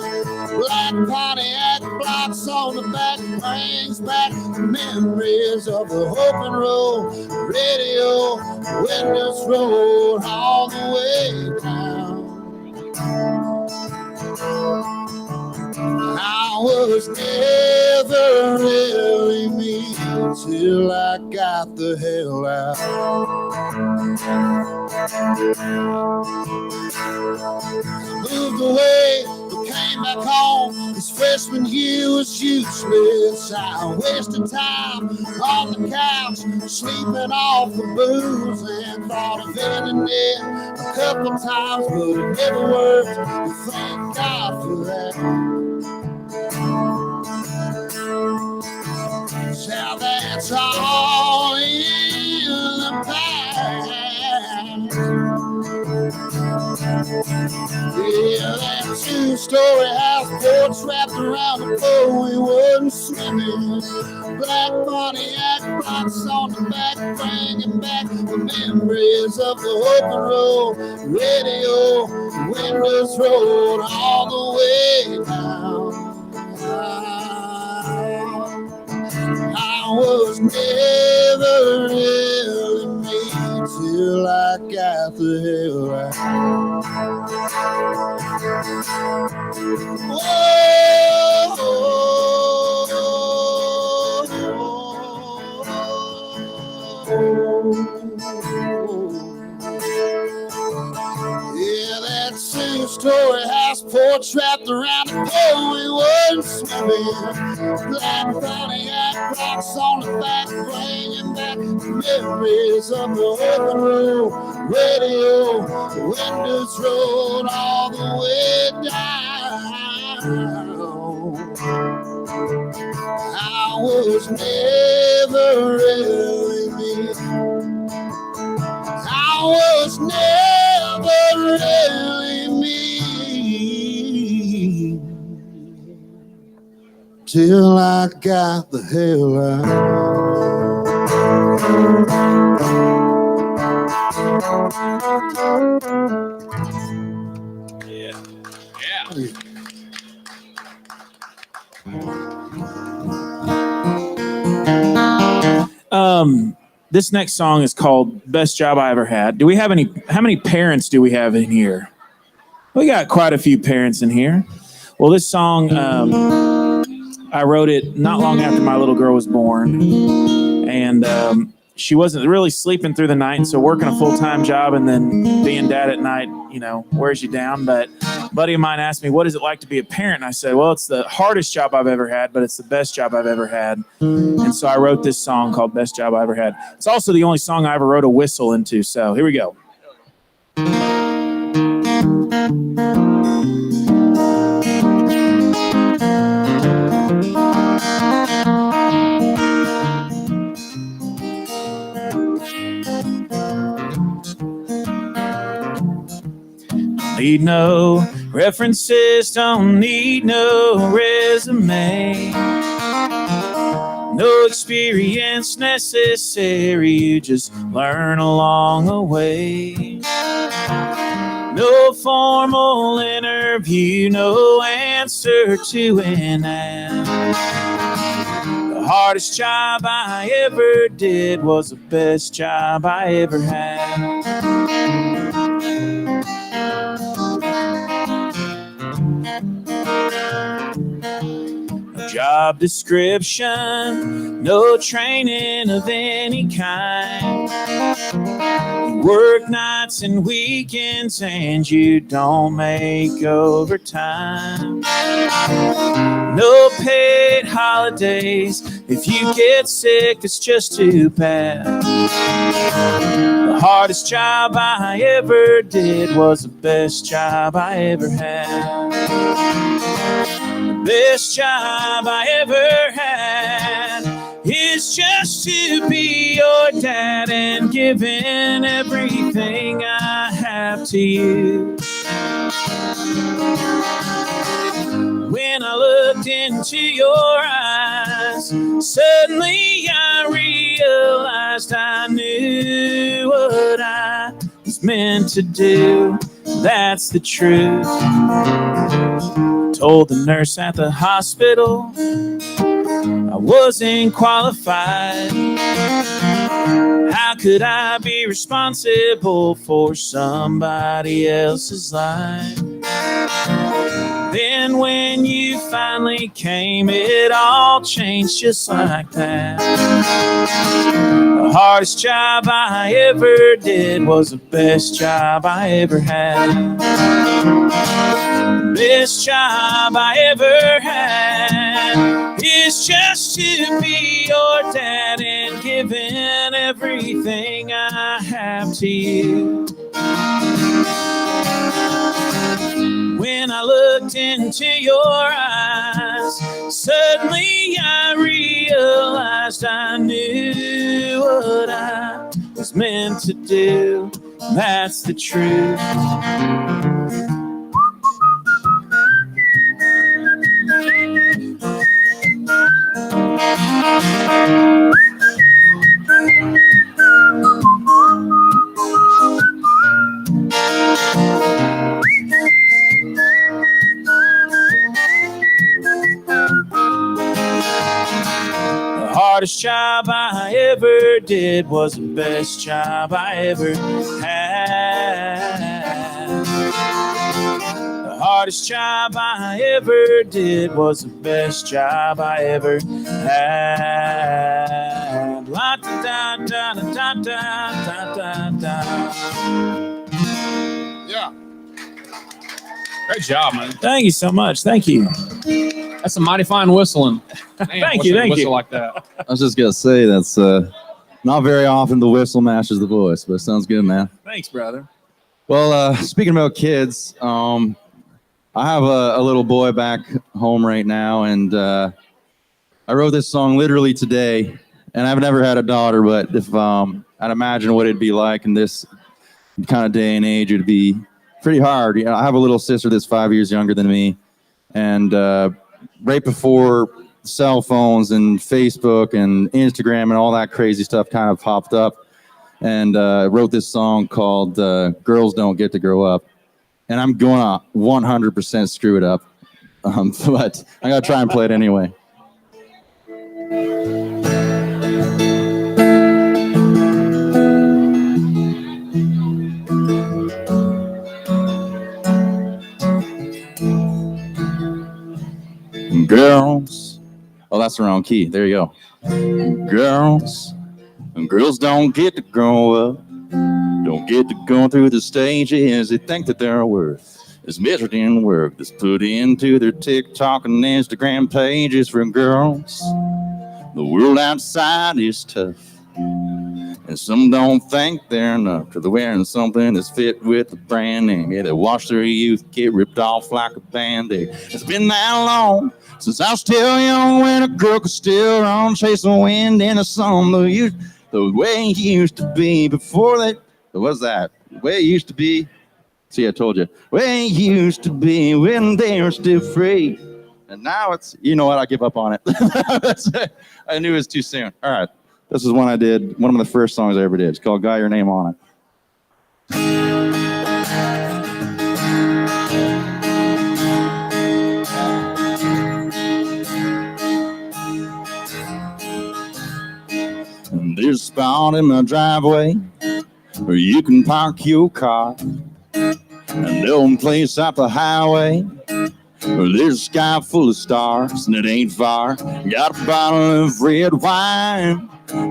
Black Pontiac blocks on the back brings back the memories of the open road radio. Windows rolled all the way down. I was never really me till I got the hell out. Moved away, but came back home. This freshman year was useless. I wasted time on the couch, sleeping off the booze, and thought of ending it a couple times, but it never worked. And thank God for that. Now that's all in the past. Yeah, that two-story house porch wrapped around the pole, we wasn't swimming. Black Pontiac blocks on the back, bringing back the memories of the open road radio. Windows rolled all the way down. I was never really me till I got the hell out. Yeah, that two-story house porch wrapped around the pole, we wasn't swimming. Black Pontiac blocks on the back, bringing back the memories of the open road radio. Windows rolled all the way down. I was never really me. I was never really me till I got the hell out. This next song is called Best Job I Ever Had. Do we have how many parents do we have in here? We got quite a few parents in here. Well, this song, I wrote it not long after my little girl was born. And she wasn't really sleeping through the night, so working a full-time job and then being dad at night, wears you down. But a buddy of mine asked me, what is it like to be a parent? And I said, well, it's the hardest job I've ever had, but it's the best job I've ever had. And so I wrote this song called Best Job I Ever Had. It's also the only song I ever wrote a whistle into, so here we go. Need no references, don't need no resume. No experience necessary, you just learn along the way. No formal interview, no answer to an ad. The hardest job I ever did was the best job I ever had. A job description, no training of any kind. You work nights and weekends and you don't make overtime. No paid holidays. If you get sick, it's just too bad. The hardest job I ever did was the best job I ever had. The best job I ever had is just to be your dad and giving everything I have to you. When I looked into your eyes, suddenly I realized I knew what I was meant to do. That's the truth. Told the nurse at the hospital I wasn't qualified. How could I be responsible for somebody else's life? Then when you finally came, it all changed just like that. The hardest job I ever did was the best job I ever had. The best job I ever had is just to be your dad and giving everything I have to you. When I looked into your eyes, suddenly I realized I knew what I was meant to do. That's the truth. The hardest job I ever did was the best job I ever had. The hardest job I ever did was the best job I ever had. La da da da da da da da da. Yeah. Great job, man. Thank you so much. Thank you. That's some mighty fine whistling. Man, Thank I you, wish I could thank whistle you. like that. I was just gonna say that's not very often the whistle matches the voice, but it sounds good, man. Thanks, brother. Well, speaking about kids, I have a little boy back home right now, and I wrote this song literally today. And I've never had a daughter, but if I'd imagine what it'd be like in this kind of day and age, it'd be pretty hard. You know, I have a little sister that's 5 years younger than me, and right before cell phones and Facebook and Instagram and all that crazy stuff kind of popped up, and I wrote this song called Girls Don't Get to Grow Up. And I'm going to 100% screw it up, but I'm going to try and play it anyway. Girls, oh, that's the wrong key. There you go. Girls don't get to grow up, don't get to go through the stages they think that they're worth. It's measured in work that's put into their TikTok and Instagram pages. For girls, the world outside is tough, and some don't think they're enough till they're wearing something that's fit with the brand name. Yeah, they watch their youth get ripped off like a Band-Aid. It's been that long since I was still young, when a girl could still run, chase the wind in the sun. The way it used to be before they... What was that? The way it used to be... See, I told you. The way it used to be when they were still free. And now it's... You know what? I give up on it. I knew it was too soon. All right. This is one I did. One of the first songs I ever did. It's called Got Your Name on It. And there's a spot in my driveway where you can park your car. And no place off the highway Well, there's a sky full of stars and it ain't far. Got a bottle of red wine,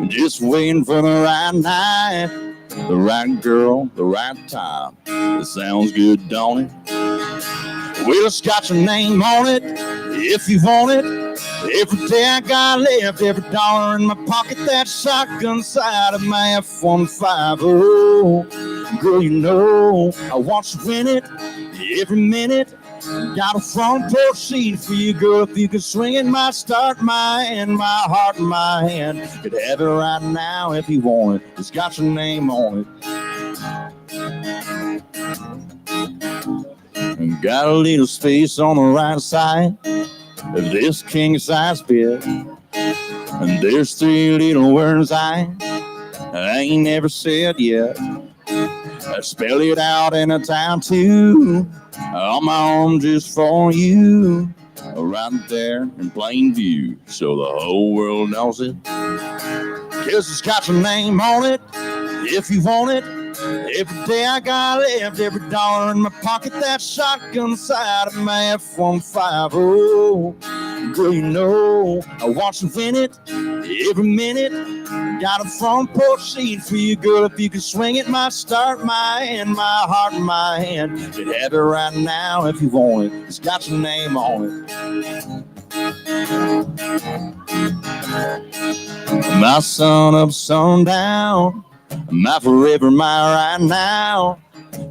just waiting for the right night. The right girl, the right time. It sounds good, don't it? Well, it's got your name on it, if you want it. Every day I got left, every dollar in my pocket, that shotgun side of my F-150. Girl, you know I want you in it every minute. Got a front porch seat for you, girl. If you can swing it, my start, my hand, my heart in my hand. Could have it right now if you want it. It's got your name on it. Got a little space on the right side of this king-size bed, and there's 3 little words I ain't never said yet. I spell it out in a tattoo on my arm just for you, right there in plain view, so the whole world knows it. 'Cause it's got your name on it, if you want it. Every day I got left, every dollar in my pocket, that shotgun side of my F-150. Girl, you know I want you in it every minute. Got a front porch seat for you, girl. If you can swing it, my start, my hand, my heart in my hand. Could have it right now if you want it. It's got your name on it. My sun up, sundown. My forever, my right now.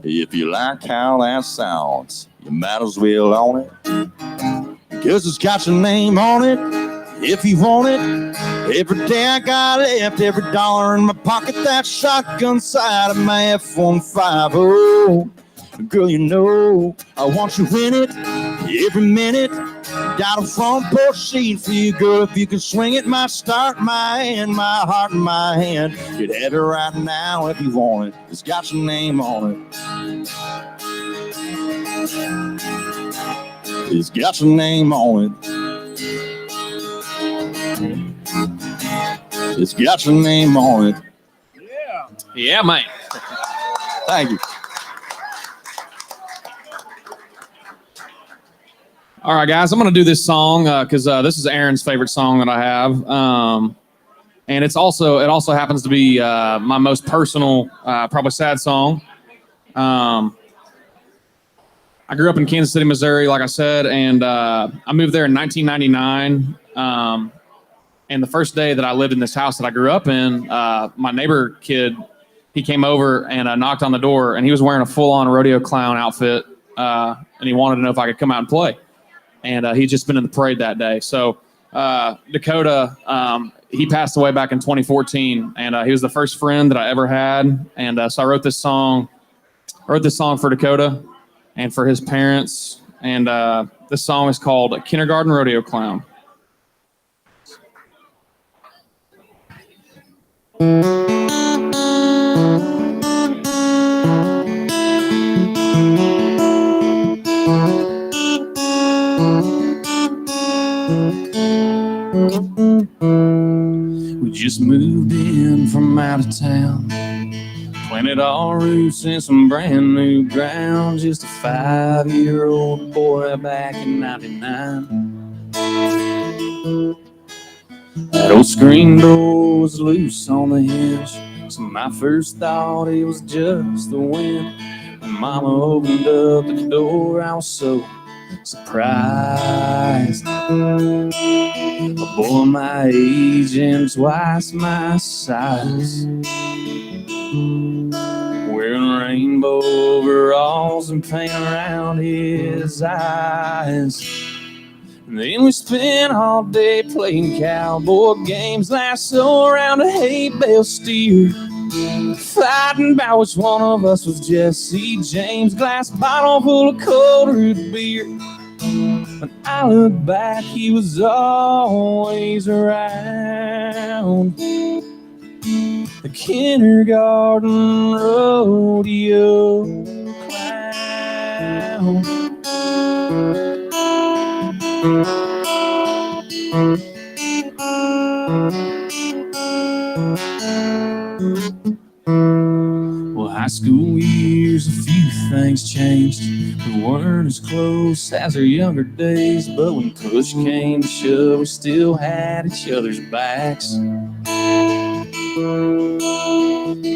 If you like how that sounds, you might as well own it. 'Cause it's got your name on it, if you want it. Every day I got left, every dollar in my pocket, that shotgun side of my F-150. Girl, you know I want you in it every minute. Got a front porch seat for you, girl. If you can swing it, my start, my hand, my heart in my hand. You'd have it right now if you want it. It's got your name on it. It's got your name on it. It's got your name on it. Yeah, man. Thank you. All right, guys, I'm going to do this song because this is Aaron's favorite song that I have. And it also happens to be my most personal, probably sad song. I grew up in Kansas City, Missouri, like I said, and I moved there in 1999. And the first day that I lived in this house that I grew up in, my neighbor kid, he came over and knocked on the door, and he was wearing a full-on rodeo clown outfit, and he wanted to know if I could come out and play. And he'd just been in the parade that day. So Dakota, he passed away back in 2014, and he was the first friend that I ever had. And so I wrote this song for Dakota and for his parents. And this song is called Kindergarten Rodeo Clown. We just moved in from out of town, planted our roots in some brand new ground. Just a 5-year-old boy back in 99. That old screen door was loose on the hinge, so my first thought it was just the wind. When Mama opened up the door, I was so surprised. A boy my age and twice my size, wearing rainbow overalls and paint around his eyes. And then we spent all day playing cowboy games, lasso around a hay bale steer, fighting about which one of us was Jesse James. Glass bottle full of cold root beer. When I look back, he was always around. The kindergarten rodeo clown. Well, high school years, a few things changed. We weren't as close as our younger days, but when push came to shove, we still had each other's backs.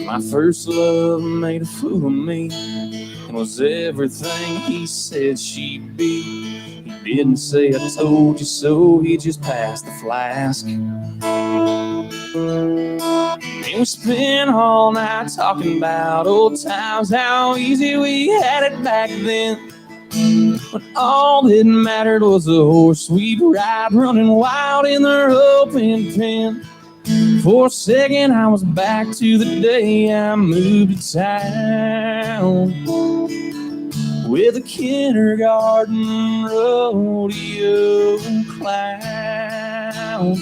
My first love made a fool of me and was everything he said she'd be. He didn't say I told you so, he just passed the flask. And we spent all night talking about old times, how easy we had it back then. But all that mattered was the horse we'd ride, running wild in their open pen. For a second, I was back to the day I moved to town with a kindergarten rodeo clown.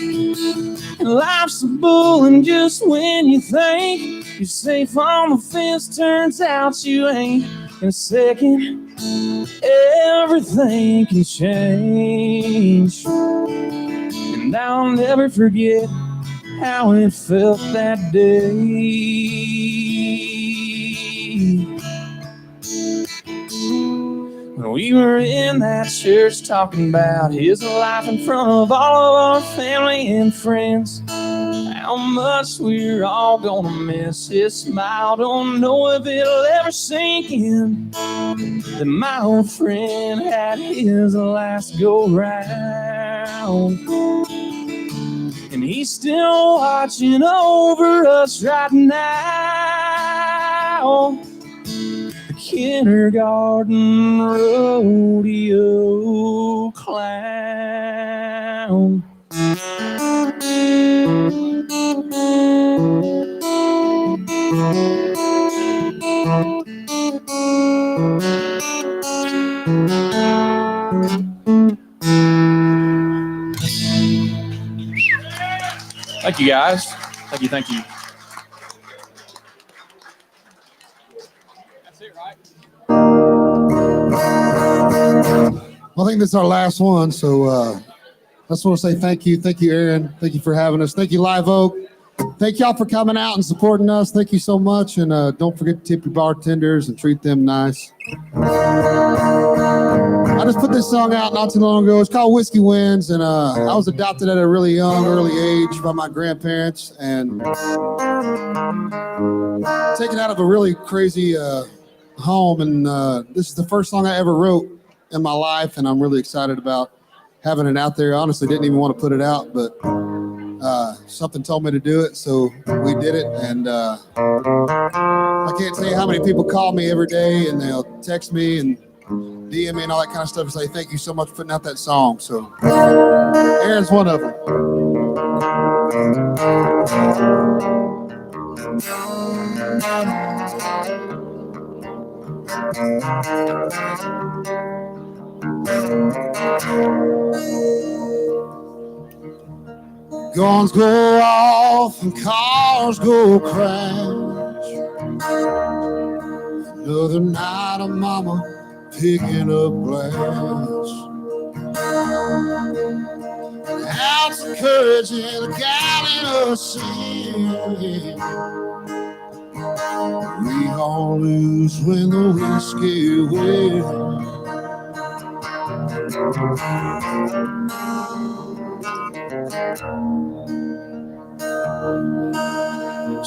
And life's a bull, and just when you think you're safe on the fence, turns out you ain't. In a second, everything can change. And I'll never forget how it felt that day. When we were in that church talking about his life in front of all of our family and friends. How much we're all gonna miss his smile. Don't know if it'll ever sink in that my old friend had his last go round. And he's still watching over us right now. The kindergarten rodeo clown. Thank you, guys. Thank you. That's it, right? I think this is our last one, so I just want to say thank you. Thank you, Aaron. Thank you for having us. Thank you, Live Oak. Thank y'all for coming out and supporting us. Thank you so much, and don't forget to tip your bartenders and treat them nice. I just put this song out not too long ago. It's called Whiskey Wins, and I was adopted at a really young, early age by my grandparents, and taken out of a really crazy home. And this is the first song I ever wrote in my life, and I'm really excited about having it out there. I honestly didn't even want to put it out, but something told me to do it, so we did it. And I can't tell you how many people call me every day, and they'll text me and DM me and all that kind of stuff and say thank you so much for putting out that song. So Aaron's one of them. Guns go off and cars go crash. Another night of mama picking up glass. An ounce of courage and a gallon of sin. We all lose when the whiskey wins.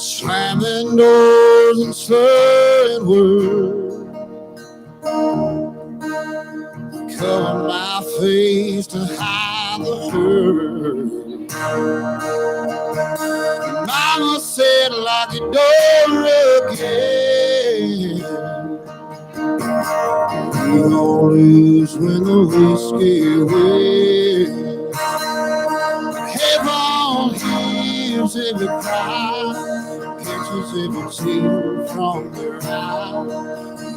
Slamming doors and slurring words, cover my face to hide the hurt. Mama said, lock your door again. We all lose when the whiskey wins. Heaven hears every cry, catches every tear from their eye.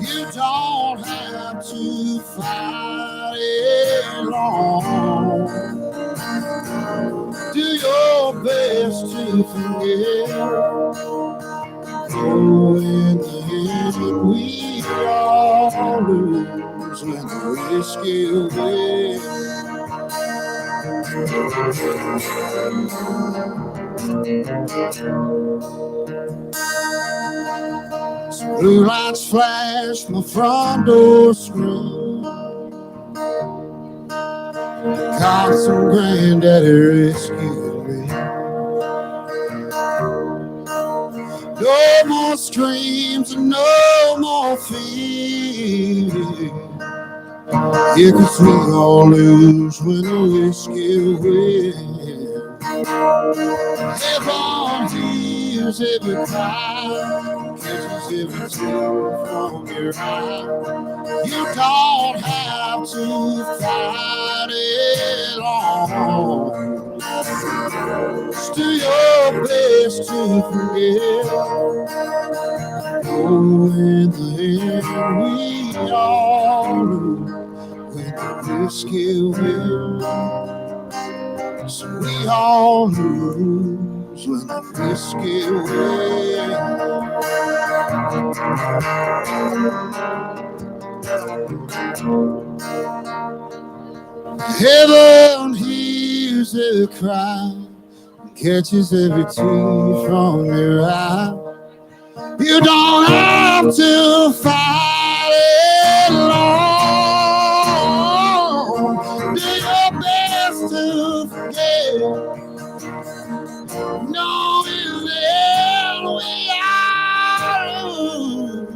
You don't have to fight it long. Do your best to forget. Oh, in the end, we all lose when the whiskey wins. Blue lights flash my front door screen. Cops and granddaddy rescued me. No more screams and no more fear. Yeah, 'cause we all lose when the whiskey wins. Heaven hears every cry, catches every tear from your eye. You don't have to fight it long. Just do your best to forget. Oh, in the end, we all lose when the whiskey wins. So we all lose when the whiskey wins. Heaven hears the cry, catches every tear from your eye. You don't have to fight it long. Do your best to forget. No, in the end we are lose.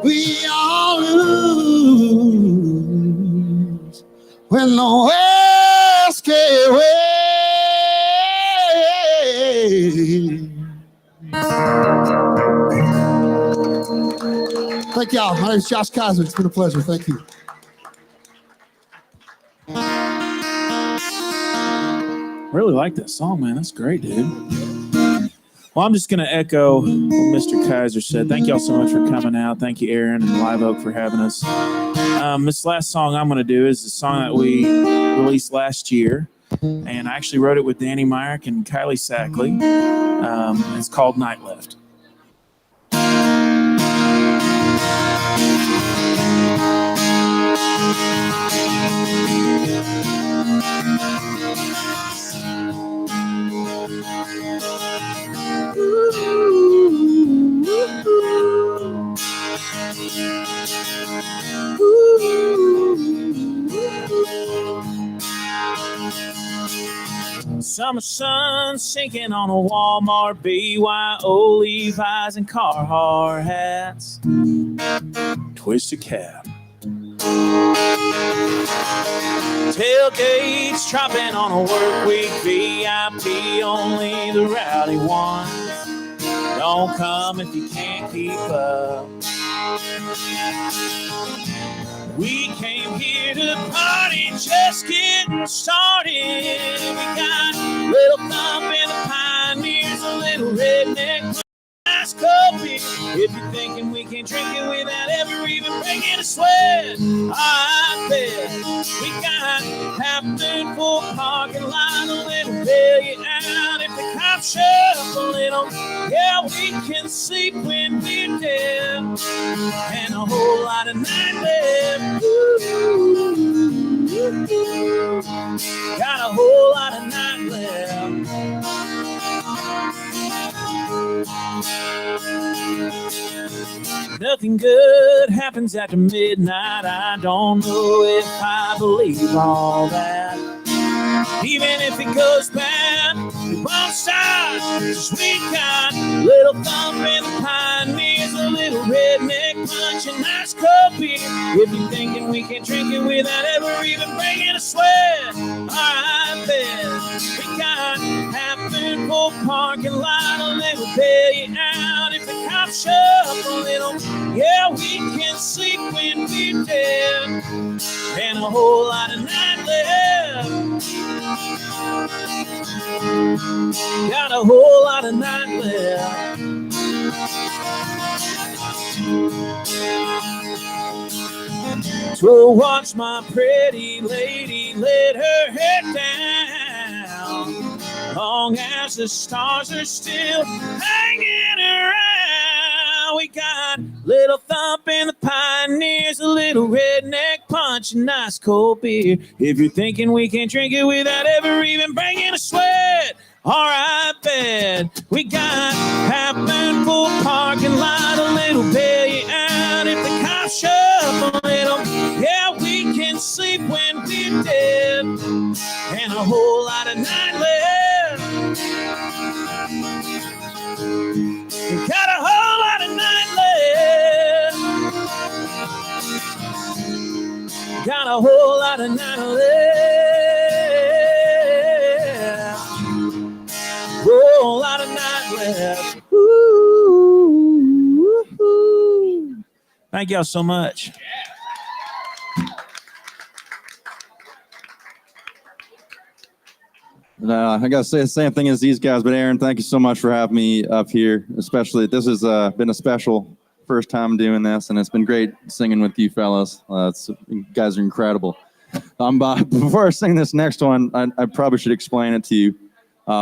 We all lose when the whiskey wins. Thank y'all. My name is Josh Kaiser. It's been a pleasure. Thank you. Really like that song, man. That's great, dude. Well, I'm just going to echo what Mr. Kaiser said. Thank y'all so much for coming out. Thank you, Aaron and Live Oak, for having us. This last song I'm going to do is a song that we released last year. And I actually wrote it with Danny Myrick and Kylie Sackley. It's called Night Left. Summer sun sinking on a Walmart, BYO, Levi's, and Carhartt hats. Twisted cap. Tailgates dropping on a work week, VIP, only the rowdy ones. Don't come if you can't keep up. We came here to party, just getting started. We got a little thump in the pioneers, a little redneck, nice coffee. If you're thinking we can drink it without ever even breaking a sweat, I bet we got half moon full parking lot, a little bail you out if the cops show up a little. Yeah, we can sleep when we're dead, and a whole lot of night left. Got a whole lot of night left. Nothing good happens after midnight. I don't know if I believe all that. Even if it goes bad, it won't stop. 'Cause we got a little thump in the pioneers, a little redneck punch, and nice cold beer. If you're thinking we can drink it without ever even breaking a sweat, I bet we got half moon full parking lot, a little bail you out if the cops show up a little. Yeah, we can sleep when we're dead, and a whole lot of night left. Got a whole lot of night left. To watch my pretty lady let her head down, long as the stars are still hanging around. We got little thump in the pioneers, a little redneck punch, and nice cold beer. If you're thinking we can drink it without ever even breaking a sweat, Alright, bed. We got half moon full parking lot, a little bail out if the cops show up a little. Yeah, we can sleep when we're dead, and a whole lot of night left. We got a whole lot of night left. Got a whole lot of night left. Whole lot of night left. Ooh. Thank y'all so much. I gotta say the same thing as these guys, but Aaron, thank you so much for having me up here. Especially, this has been a special first time doing this, and it's been great singing with you fellas. You guys are incredible. Before I sing this next one, I probably should explain it to you.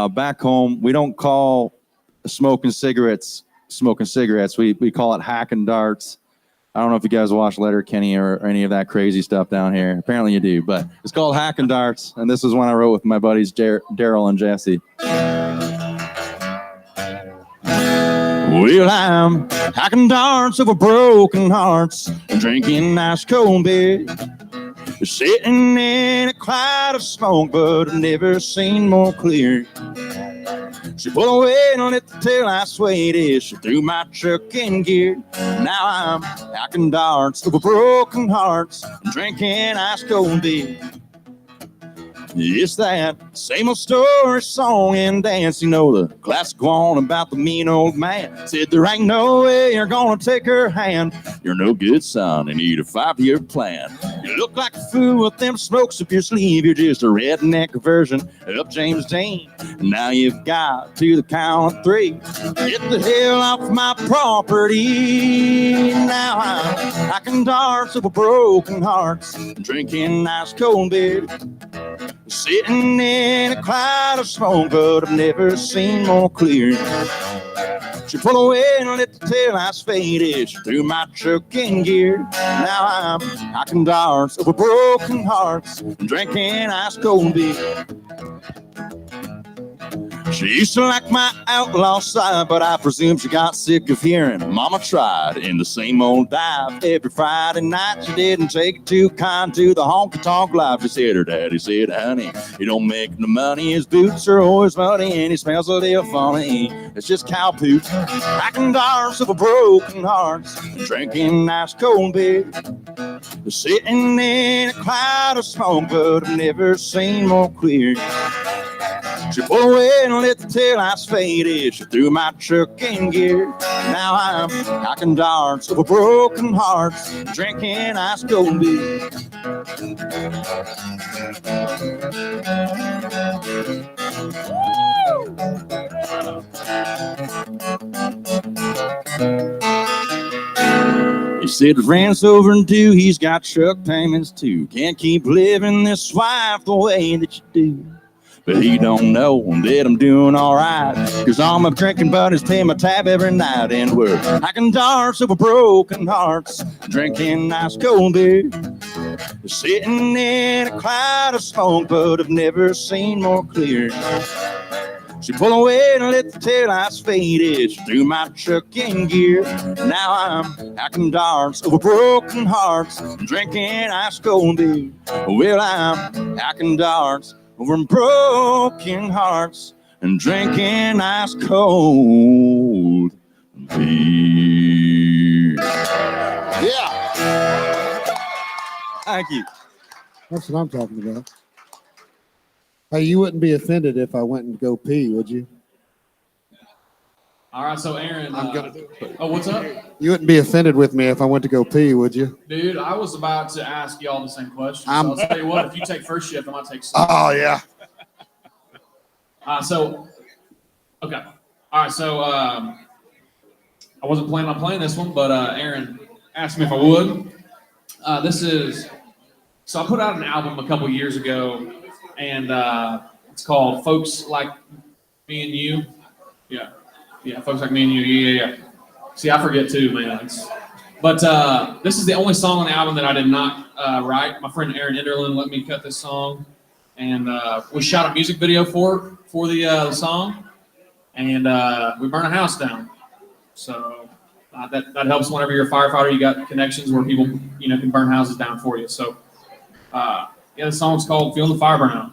Back home, we don't call smoking cigarettes. We call it hacking darts. I don't know if you guys watch Letterkenny or any of that crazy stuff down here. Apparently you do, but it's called hacking darts, and this is one I wrote with my buddies Daryl and Jesse. Well, I'm hacking darts over broken hearts, drinking nice cold beer, sitting in a cloud of smoke, but I've never seen more clear. She pulled away and let the tail I swayed as she threw my truck in gear. Now I'm hacking darts over broken hearts, drinking ice cold beer. It's that same old story, song and dance. You know the classic one about the mean old man. Said there ain't no way you're gonna take her hand. You're no good, son, and need a 5-year plan. You look like a fool with them smokes up your sleeve. You're just a redneck version of James Dean. And now you've got to the count of 3. Get the hell off my property. Now I'm hacking darts over broken hearts, drinking nice cold beer, sitting in a cloud of smoke, but I've never seen more clear. She pulled away and let the tail lights fade as she threw my truck in gear. Now I'm hacking darts over broken hearts, drinking ice cold beer. She used to like my outlaw side, but I presume she got sick of hearing Mama tried in the same old dive. Every Friday night she didn't take it too kind to the honky-tonk life. She said her daddy said, honey, he don't make no money. His boots are always muddy and he smells a little funny. It's just cow poop. Hacking darts over broken hearts, drinking nice cold beer, sitting in a cloud of smoke, but I've never seen more clear. She pulled away and let the tail lights fade as she threw my truck in gear. Now I'm hacking darts over broken hearts, drinking ice cold beer. He said his rent's over and due, he's got truck payments too. Can't keep living this life the way that you do. But he don't know that I'm doing alright, cause all my drinking buddies pay my tab every night. And we're hacking darts over broken hearts, drinking nice cold beer, sitting in a cloud of smoke, but I've never seen more clear. She pulled away and let the taillights fade as she threw my truck in gear. Now I'm hacking darts over broken hearts, drinking ice cold beer. Well, I'm hacking darts over broken hearts and drinking ice cold beer. Yeah. Thank you. That's what I'm talking about. Hey, you wouldn't be offended if I went and go pee, would you? All right, so Aaron. I'm gonna do it. Oh, what's up? You wouldn't be offended with me if I went to go pee, would you? Dude, I was about to ask y'all the same question. So I'll tell you what, if you take first shift, I might take second. Oh, yeah. Okay. All right, so I wasn't planning on playing this one, but Aaron asked me if I would. So I put out an album a couple years ago, and it's called Folks Like Me and You. Yeah, Folks Like Me and You. Yeah. See, I forget too, man. But this is the only song on the album that I did not write. My friend Aaron Enderlin let me cut this song. and we shot a music video for the song, and we burned a house down. So that helps whenever you're a firefighter. You got connections where people can burn houses down for you. So the song's called "Feeling the Fire Burn Out."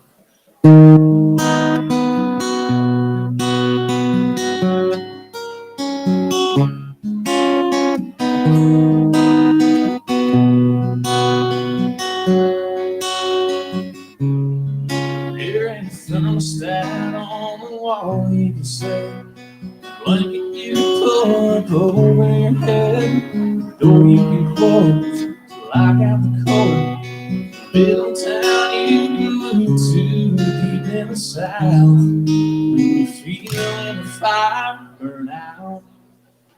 There ain't a thermostat on the wall you can say. Blanket you pull up over your head. Door you can close to lock out the cold. Middle town you can move to deep in the south. When you're feeling the fire burn out.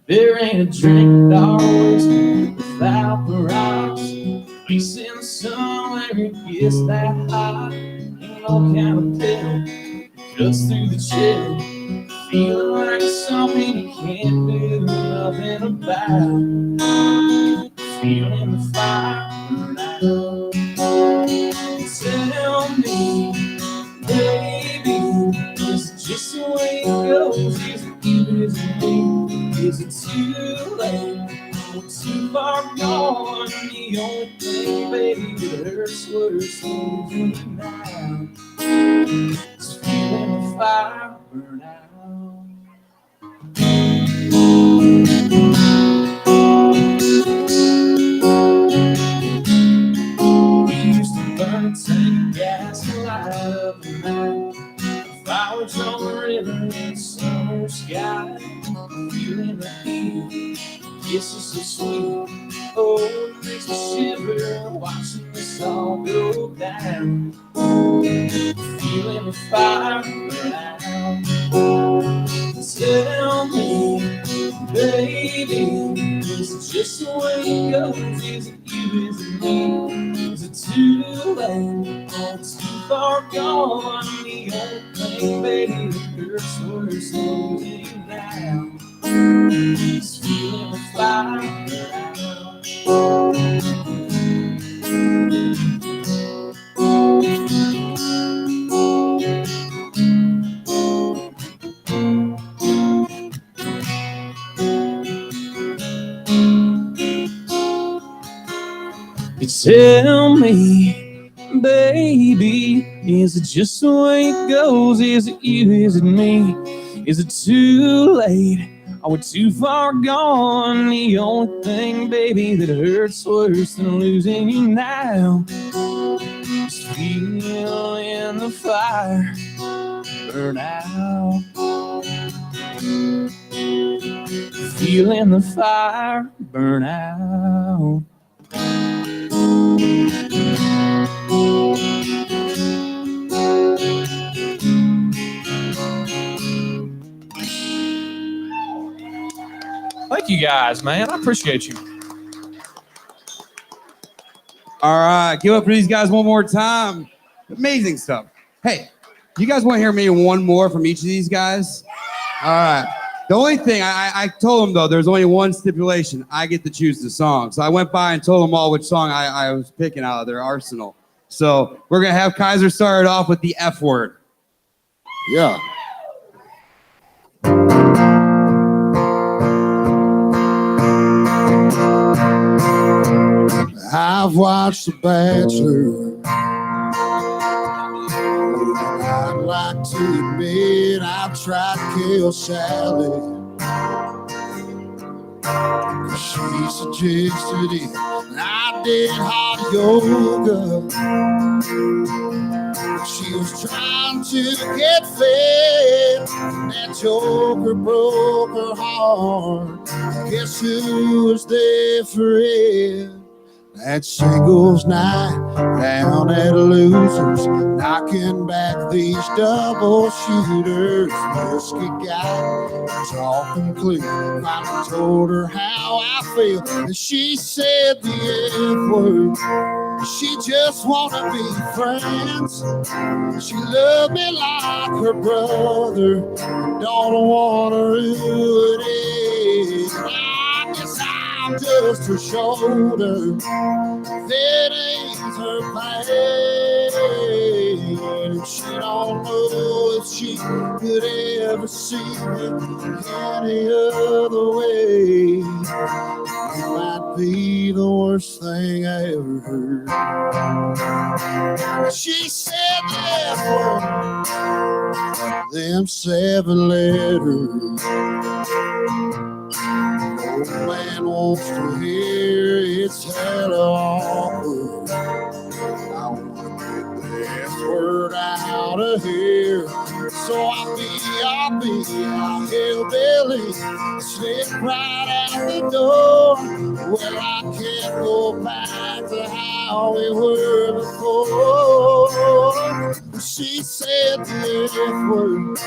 There ain't a drink dog whiskey without the rocks. Place in the sun where it gets that hot. Ain't no kind of pill cuts through the chill. Feeling like something you can't do nothing about. Feeling the fire burn out. Tell me, baby, is it just the way it goes? Is it you, is it me? Is it too late? Or too far gone? The only thing, baby, that hurts worse than you now is feeling the fire burn out. We used to burn a tank of gas and light up the night. Fireworks on the river in the summer sky. Feeling the heat, kisses so sweet. Oh, it makes me shiver watching this all go down. Feeling the fire burn out. Tell me, baby, is it just the way it goes? Is it you, is it me? Is it too late or too far gone? The only thing, baby, that hurts worse than losing now is feeling the fire burn out. You tell me, baby, is it just the way it goes? Is it you, is it me? Is it too late? Are we too far gone? The only thing, baby, that hurts worse than losing you now is feeling the fire burn out. Feeling the fire burn out. Thank you guys, man. I appreciate you. All right, give up for these guys one more time. Amazing stuff. Hey, you guys want to hear maybe one more from each of these guys? All right. The only thing, I told them, though, there's only one stipulation. I get to choose the song. So I went by and told them all which song I was picking out of their arsenal. So we're going to have Kaiser start off with the F word. Yeah. I've watched The Bachelor. I'd like to admit I've tried to kill Sally. She suggested it, and I did hot yoga. She was trying to get fed. That joker broke her heart. Guess who was there for it? That singles night down at Losers, knocking back these double shooters. Whiskey guy, talking clear. Finally told her how I feel, and she said the F word. She just wanna be friends. She loved me like her brother. Don't wanna ruin it. I guess I'm just her shoulder. That ain't her pain. She don't know if she could ever see it any other way. It might be the worst thing I ever heard. She said the F word, them 7 letters. Old man wants to hear it's hella awkward. I want to get the F word out of here. So I'll be a hillbilly, slip right out the door. Well, I can't go back to how we were before. She said the F word,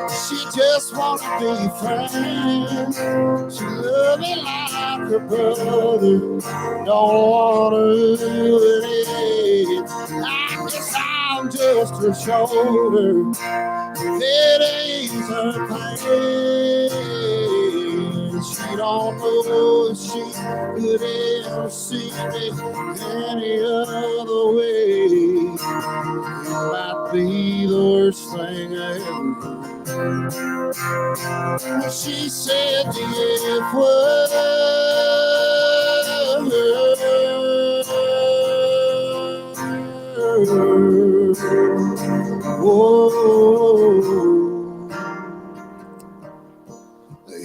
she just wanna be friends. She love me like her brother, don't wanna ruin it. I guess I'm just her shoulder, that ain't her pain. She don't know if she could ever see me any other way. It might be the worst thing I ever heard. She said the F word. Whoa.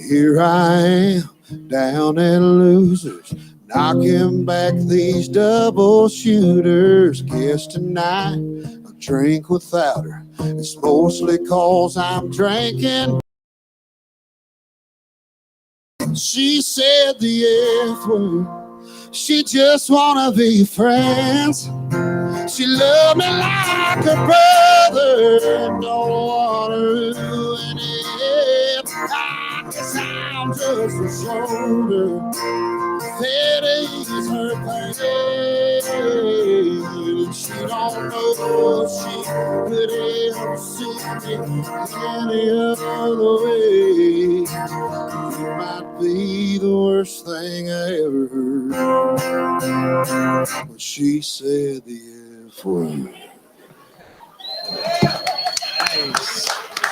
Here I am down at Losers, knocking back these double shooters. Guess tonight I'll drink without her. It's mostly 'cause I'm drinking. She said the F word, she just wanna be friends. She loved me like a brother, don't wanna ruin it. I guess I'm just a shoulder, that is her pain. She don't know if she could ever see me any other way. It might be the worst thing I ever heard, when she said the F word.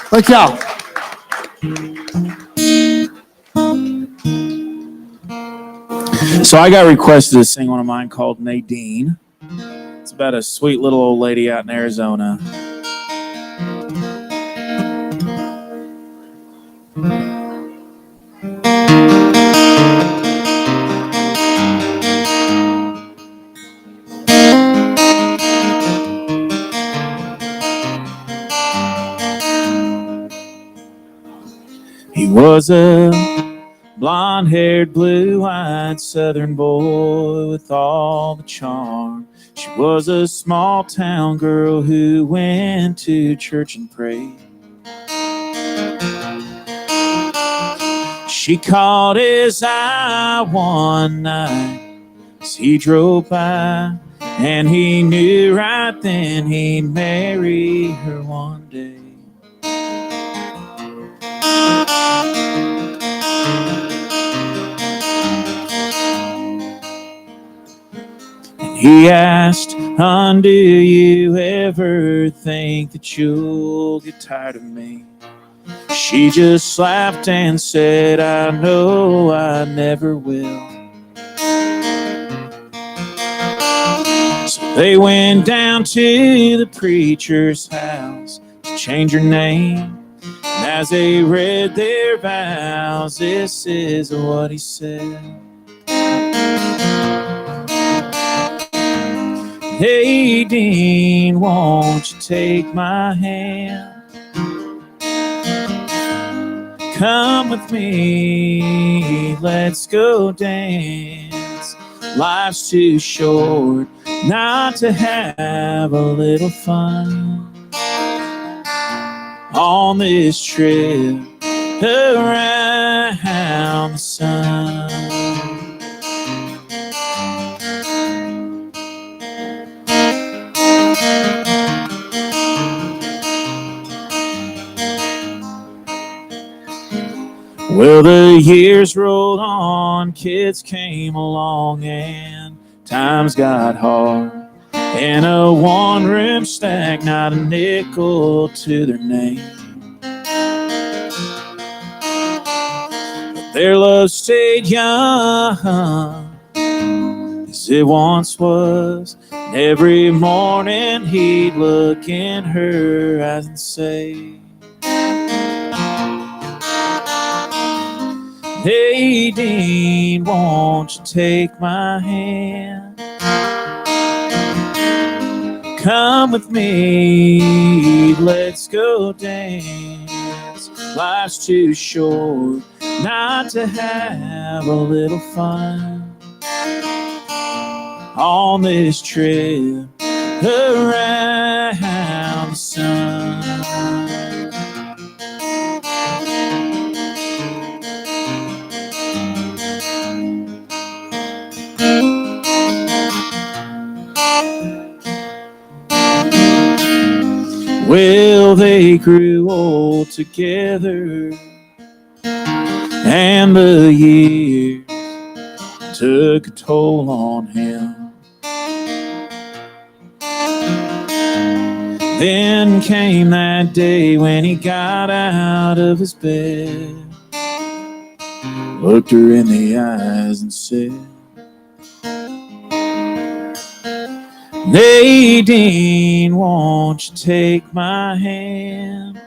Thank y'all. So I got requested to sing one of mine called Nadine. It's about a sweet little old lady out in Arizona. He was a blonde-haired, blue-eyed southern boy with all the charm. She was a small-town girl who went to church and prayed. She caught his eye one night as he drove by, and he knew right then he'd marry her one day. He asked, "Hon, do you ever think that you'll get tired of me?" She just laughed and said, "I know I never will." So they went down to the preacher's house to change her name. And as they read their vows, this is what he said. "Hey, Dean, won't you take my hand? Come with me, let's go dance. Life's too short not to have a little fun on this trip around the sun." Well, the years rolled on, kids came along, and times got hard. in a one-room stack, not a nickel to their name. Their love stayed young as it once was. And every morning he'd look in her eyes and say, "Hey, Dean, won't you take my hand? Come with me, let's go dance. Life's too short not to have a little fun on this trip around the sun." Well, they grew old together, and the years took a toll on him. Then came that day when he got out of his bed, looked her in the eyes and said, "Nadine, won't you take my hand?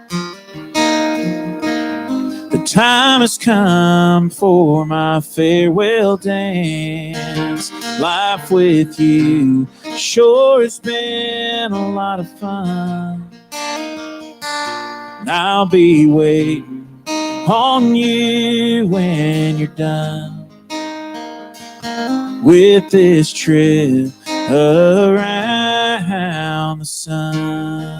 The time has come for my farewell dance. Life with you sure has been a lot of fun. And I'll be waiting on you when you're done with this trip around the sun."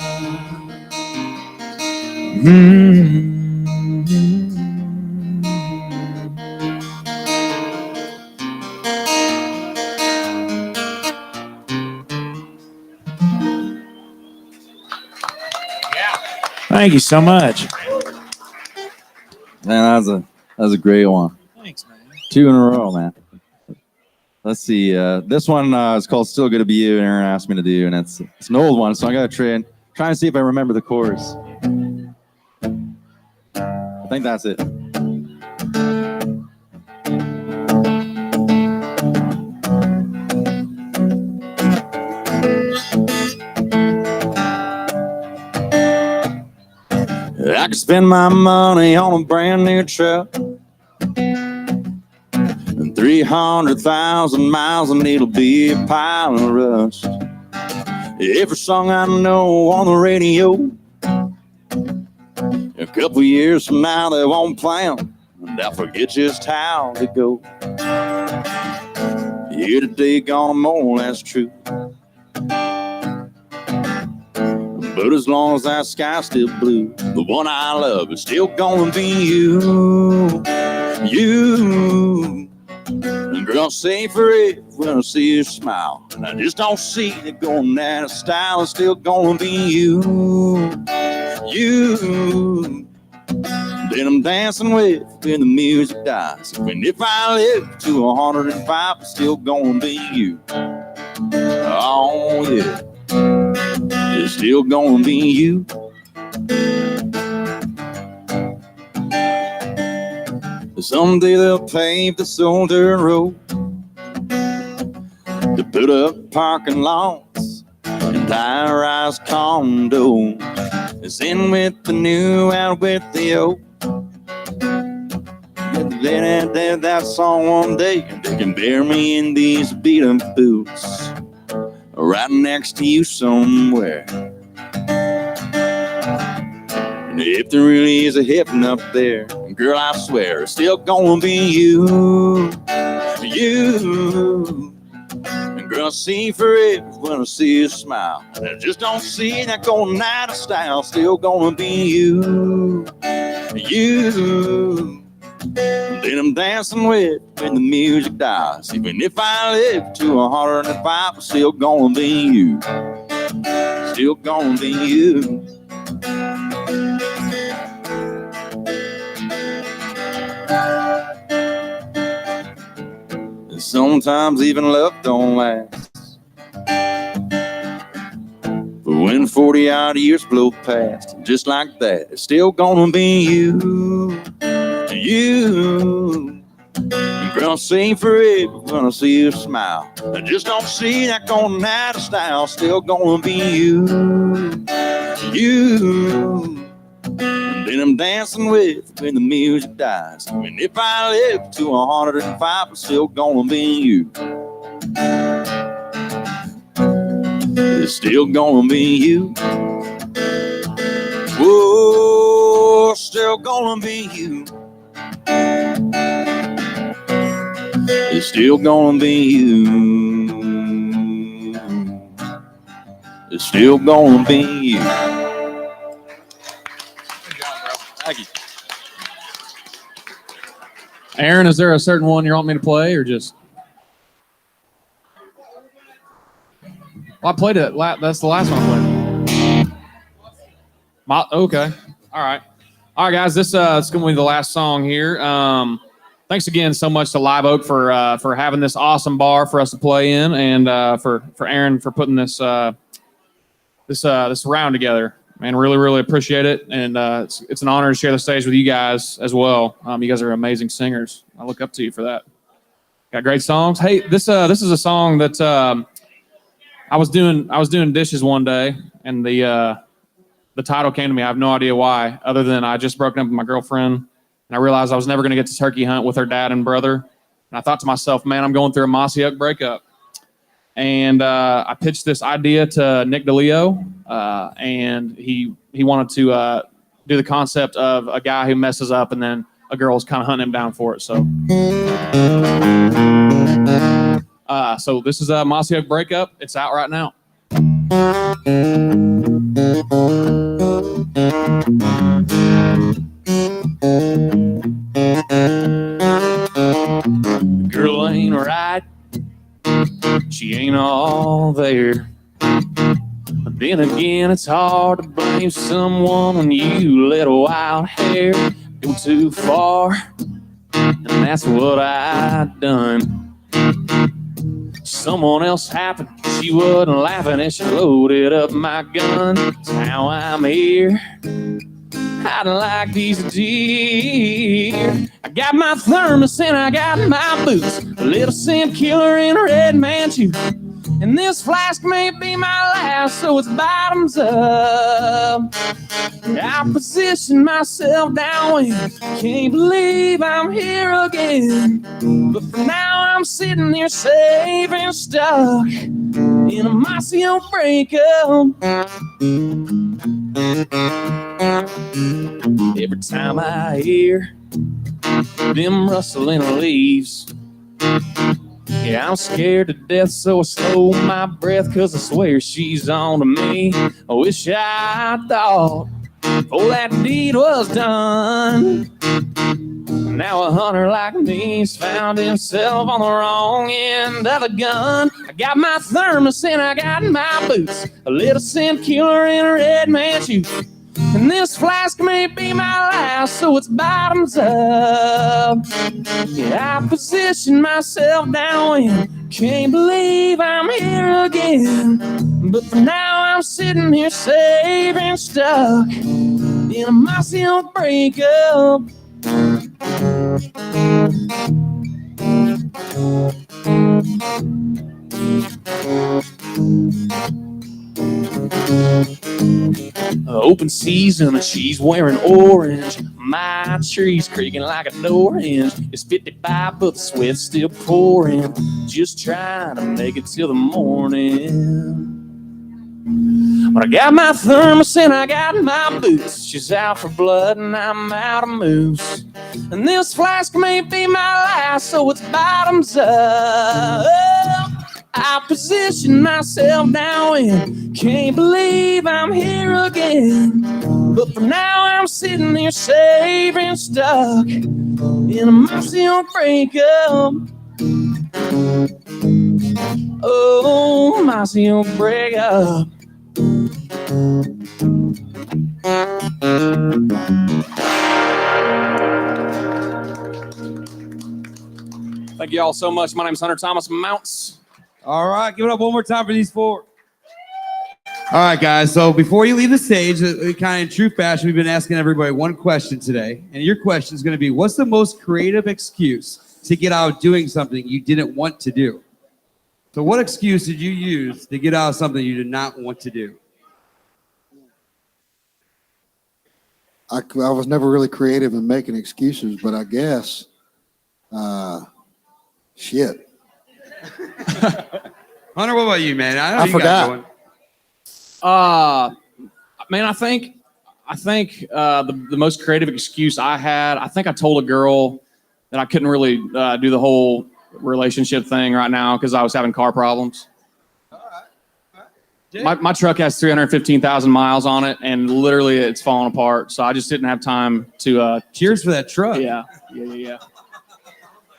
Thank you so much. Man, that was a great one. Thanks, man. 2 in a row, man. Let's see. This one is called "Still Gonna Be You," and Aaron asked me to do, and it's an old one, so I gotta try and see if I remember the chorus. I think that's it. I could spend my money on a brand new truck and 300,000 miles, and it'll be a pile of rust. Every song I know on the radio, a couple years from now they won't play 'em, and I'll forget just how they go. Here today, gone tomorrow, that's true. But as long as that sky's still blue, the one I love is still gonna be you. You. And girl, I'll say forever when I see your smile, and I just don't see it going out of style. It's still gonna be you. You. That I'm dancing with when the music dies. And if I live to 105, it's still gonna be you. Oh yeah. It's still gonna be you. Someday they'll pave this old dirt road to put up parking lots and high-rise condos. It's in with the new, out with the old. They that song one day, and they can bury me in these beat-up boots right next to you somewhere. And if there really is a heaven up there, girl, I swear it's still gonna be you. You. And girl, I see forever when I see you smile, and I just don't see that going out of style. Still gonna be you. You. Then I'm dancing with when the music dies. Even if I live to 105, I'm still gonna be you. Still gonna be you. And sometimes even love don't last. When 40 odd years blow past, just like that, it's still gonna be you. You. Gonna see forever, gonna see you smile. I just don't see that going out of style. Still gonna be you. You. And then I'm dancing with when the music dies. And if I live to 105, I'm still gonna be you. It's still gonna be you. Whoa, still gonna be you. It's still gonna be you. It's still gonna be you. Thank you. Aaron, is there a certain one you want me to play, or just? Well, I played it. That's the last one I played. Okay. All right, guys. This is going to be the last song here. Thanks again so much to Live Oak for having this awesome bar for us to play in, and for Aaron for putting this this round together. Man, really appreciate it, and it's an honor to share the stage with you guys as well. You guys are amazing singers. I look up to you for that. Got great songs. Hey, this is a song that I was doing dishes one day, and the title came to me. I have no idea why, other than I just broken up with my girlfriend. And I realized I was never going to get to turkey hunt with her dad and brother. And I thought to myself, man, I'm going through a Mossy Oak breakup. And I pitched this idea to Nick DeLeo, and he wanted to do the concept of a guy who messes up and then a girl's kind of hunting him down for it. So this is a Mossy Oak breakup. It's out right now. Girl ain't right, she ain't all there. But then again, it's hard to blame someone when you let a wild hair go too far, and that's what I done. Someone else happened, she wasn't laughing as she loaded up my gun. That's how I'm here, hiding like these deer. I got my thermos and I got my boots, a little scent killer in a red Manchu. And this flask may be my last, so it's bottoms up. I position myself downwind, can't believe I'm here again. But for now I'm sitting here safe and stuck in a Mossy Oak breakup. Every time I hear them rustling leaves, yeah, I'm scared to death, so I slow my breath, 'cause I swear she's on to me. I wish I thought before that deed was done. Now a hunter like me's found himself on the wrong end of the gun. I got my thermos and I got my boots, a little scent killer in a red Manchu. And this flask may be my last, so it's bottoms up. Yeah, I position myself downwind, can't believe I'm here again. But for now I'm sitting here safe and stuck in a Mossy Oak breakup. Open season and she's wearing orange. My tree's creaking like a door hinge. It's 55 but the sweat's still pouring. Just trying to make it till the morning. But I got my thermos and I got my boots. She's out for blood and I'm out of moose. And this flask may be my last, so it's bottoms up. I position myself now and can't believe I'm here again. But for now I'm sitting here safe and stuck in a Mossy Oak breakup. Oh, Mossy Oak breakup. Thank you all so much. My name is Hunter Thomas Mounts. All right, give it up one more time for these four. All right, guys. So before you leave the stage, kind of in true fashion, we've been asking everybody one question today. And your question is going to be, what's the most creative excuse to get out of doing something you didn't want to do? So what excuse did you use to get out of something you did not want to do? I was never really creative in making excuses, but I guess, shit. Hunter, what about you, man? I know I you forgot. got one. Man, I think the most creative excuse I had, I think I told a girl that I couldn't really do the whole relationship thing right now because I was having car problems. My truck has 315,000 miles on it, and literally it's falling apart. So I just didn't have time to. Cheers for that truck. Yeah.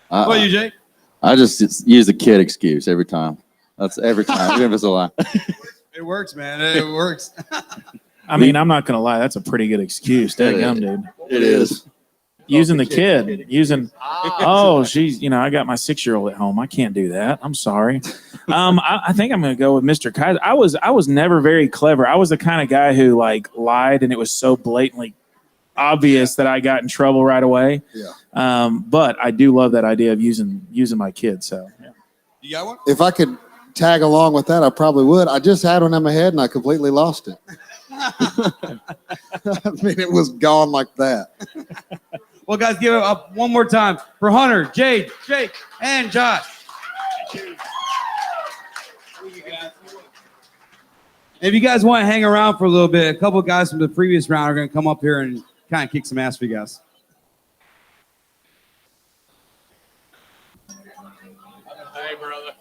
What about you, Jake? I just use the kid excuse every time. That's every time, even if it's a lie. It works, man. It works. I mean, I'm not gonna lie. That's a pretty good excuse, dadgum, dude. It is. Using the kid, she's, I got my 6-year-old at home. I can't do that. I'm sorry. I think I'm going to go with Mr. Kaiser. I was never very clever. I was the kind of guy who lied, and it was so blatantly obvious that I got in trouble right away. Yeah. But I do love that idea of using my kid. So, yeah. You got one? If I could tag along with that, I probably would. I just had one in my head and I completely lost it. I mean, it was gone like that. Well, guys, give it up one more time for Hunter, Jade, Jake, and Josh. If you guys want to hang around for a little bit, a couple of guys from the previous round are going to come up here and kind of kick some ass for you guys. Hey, brother.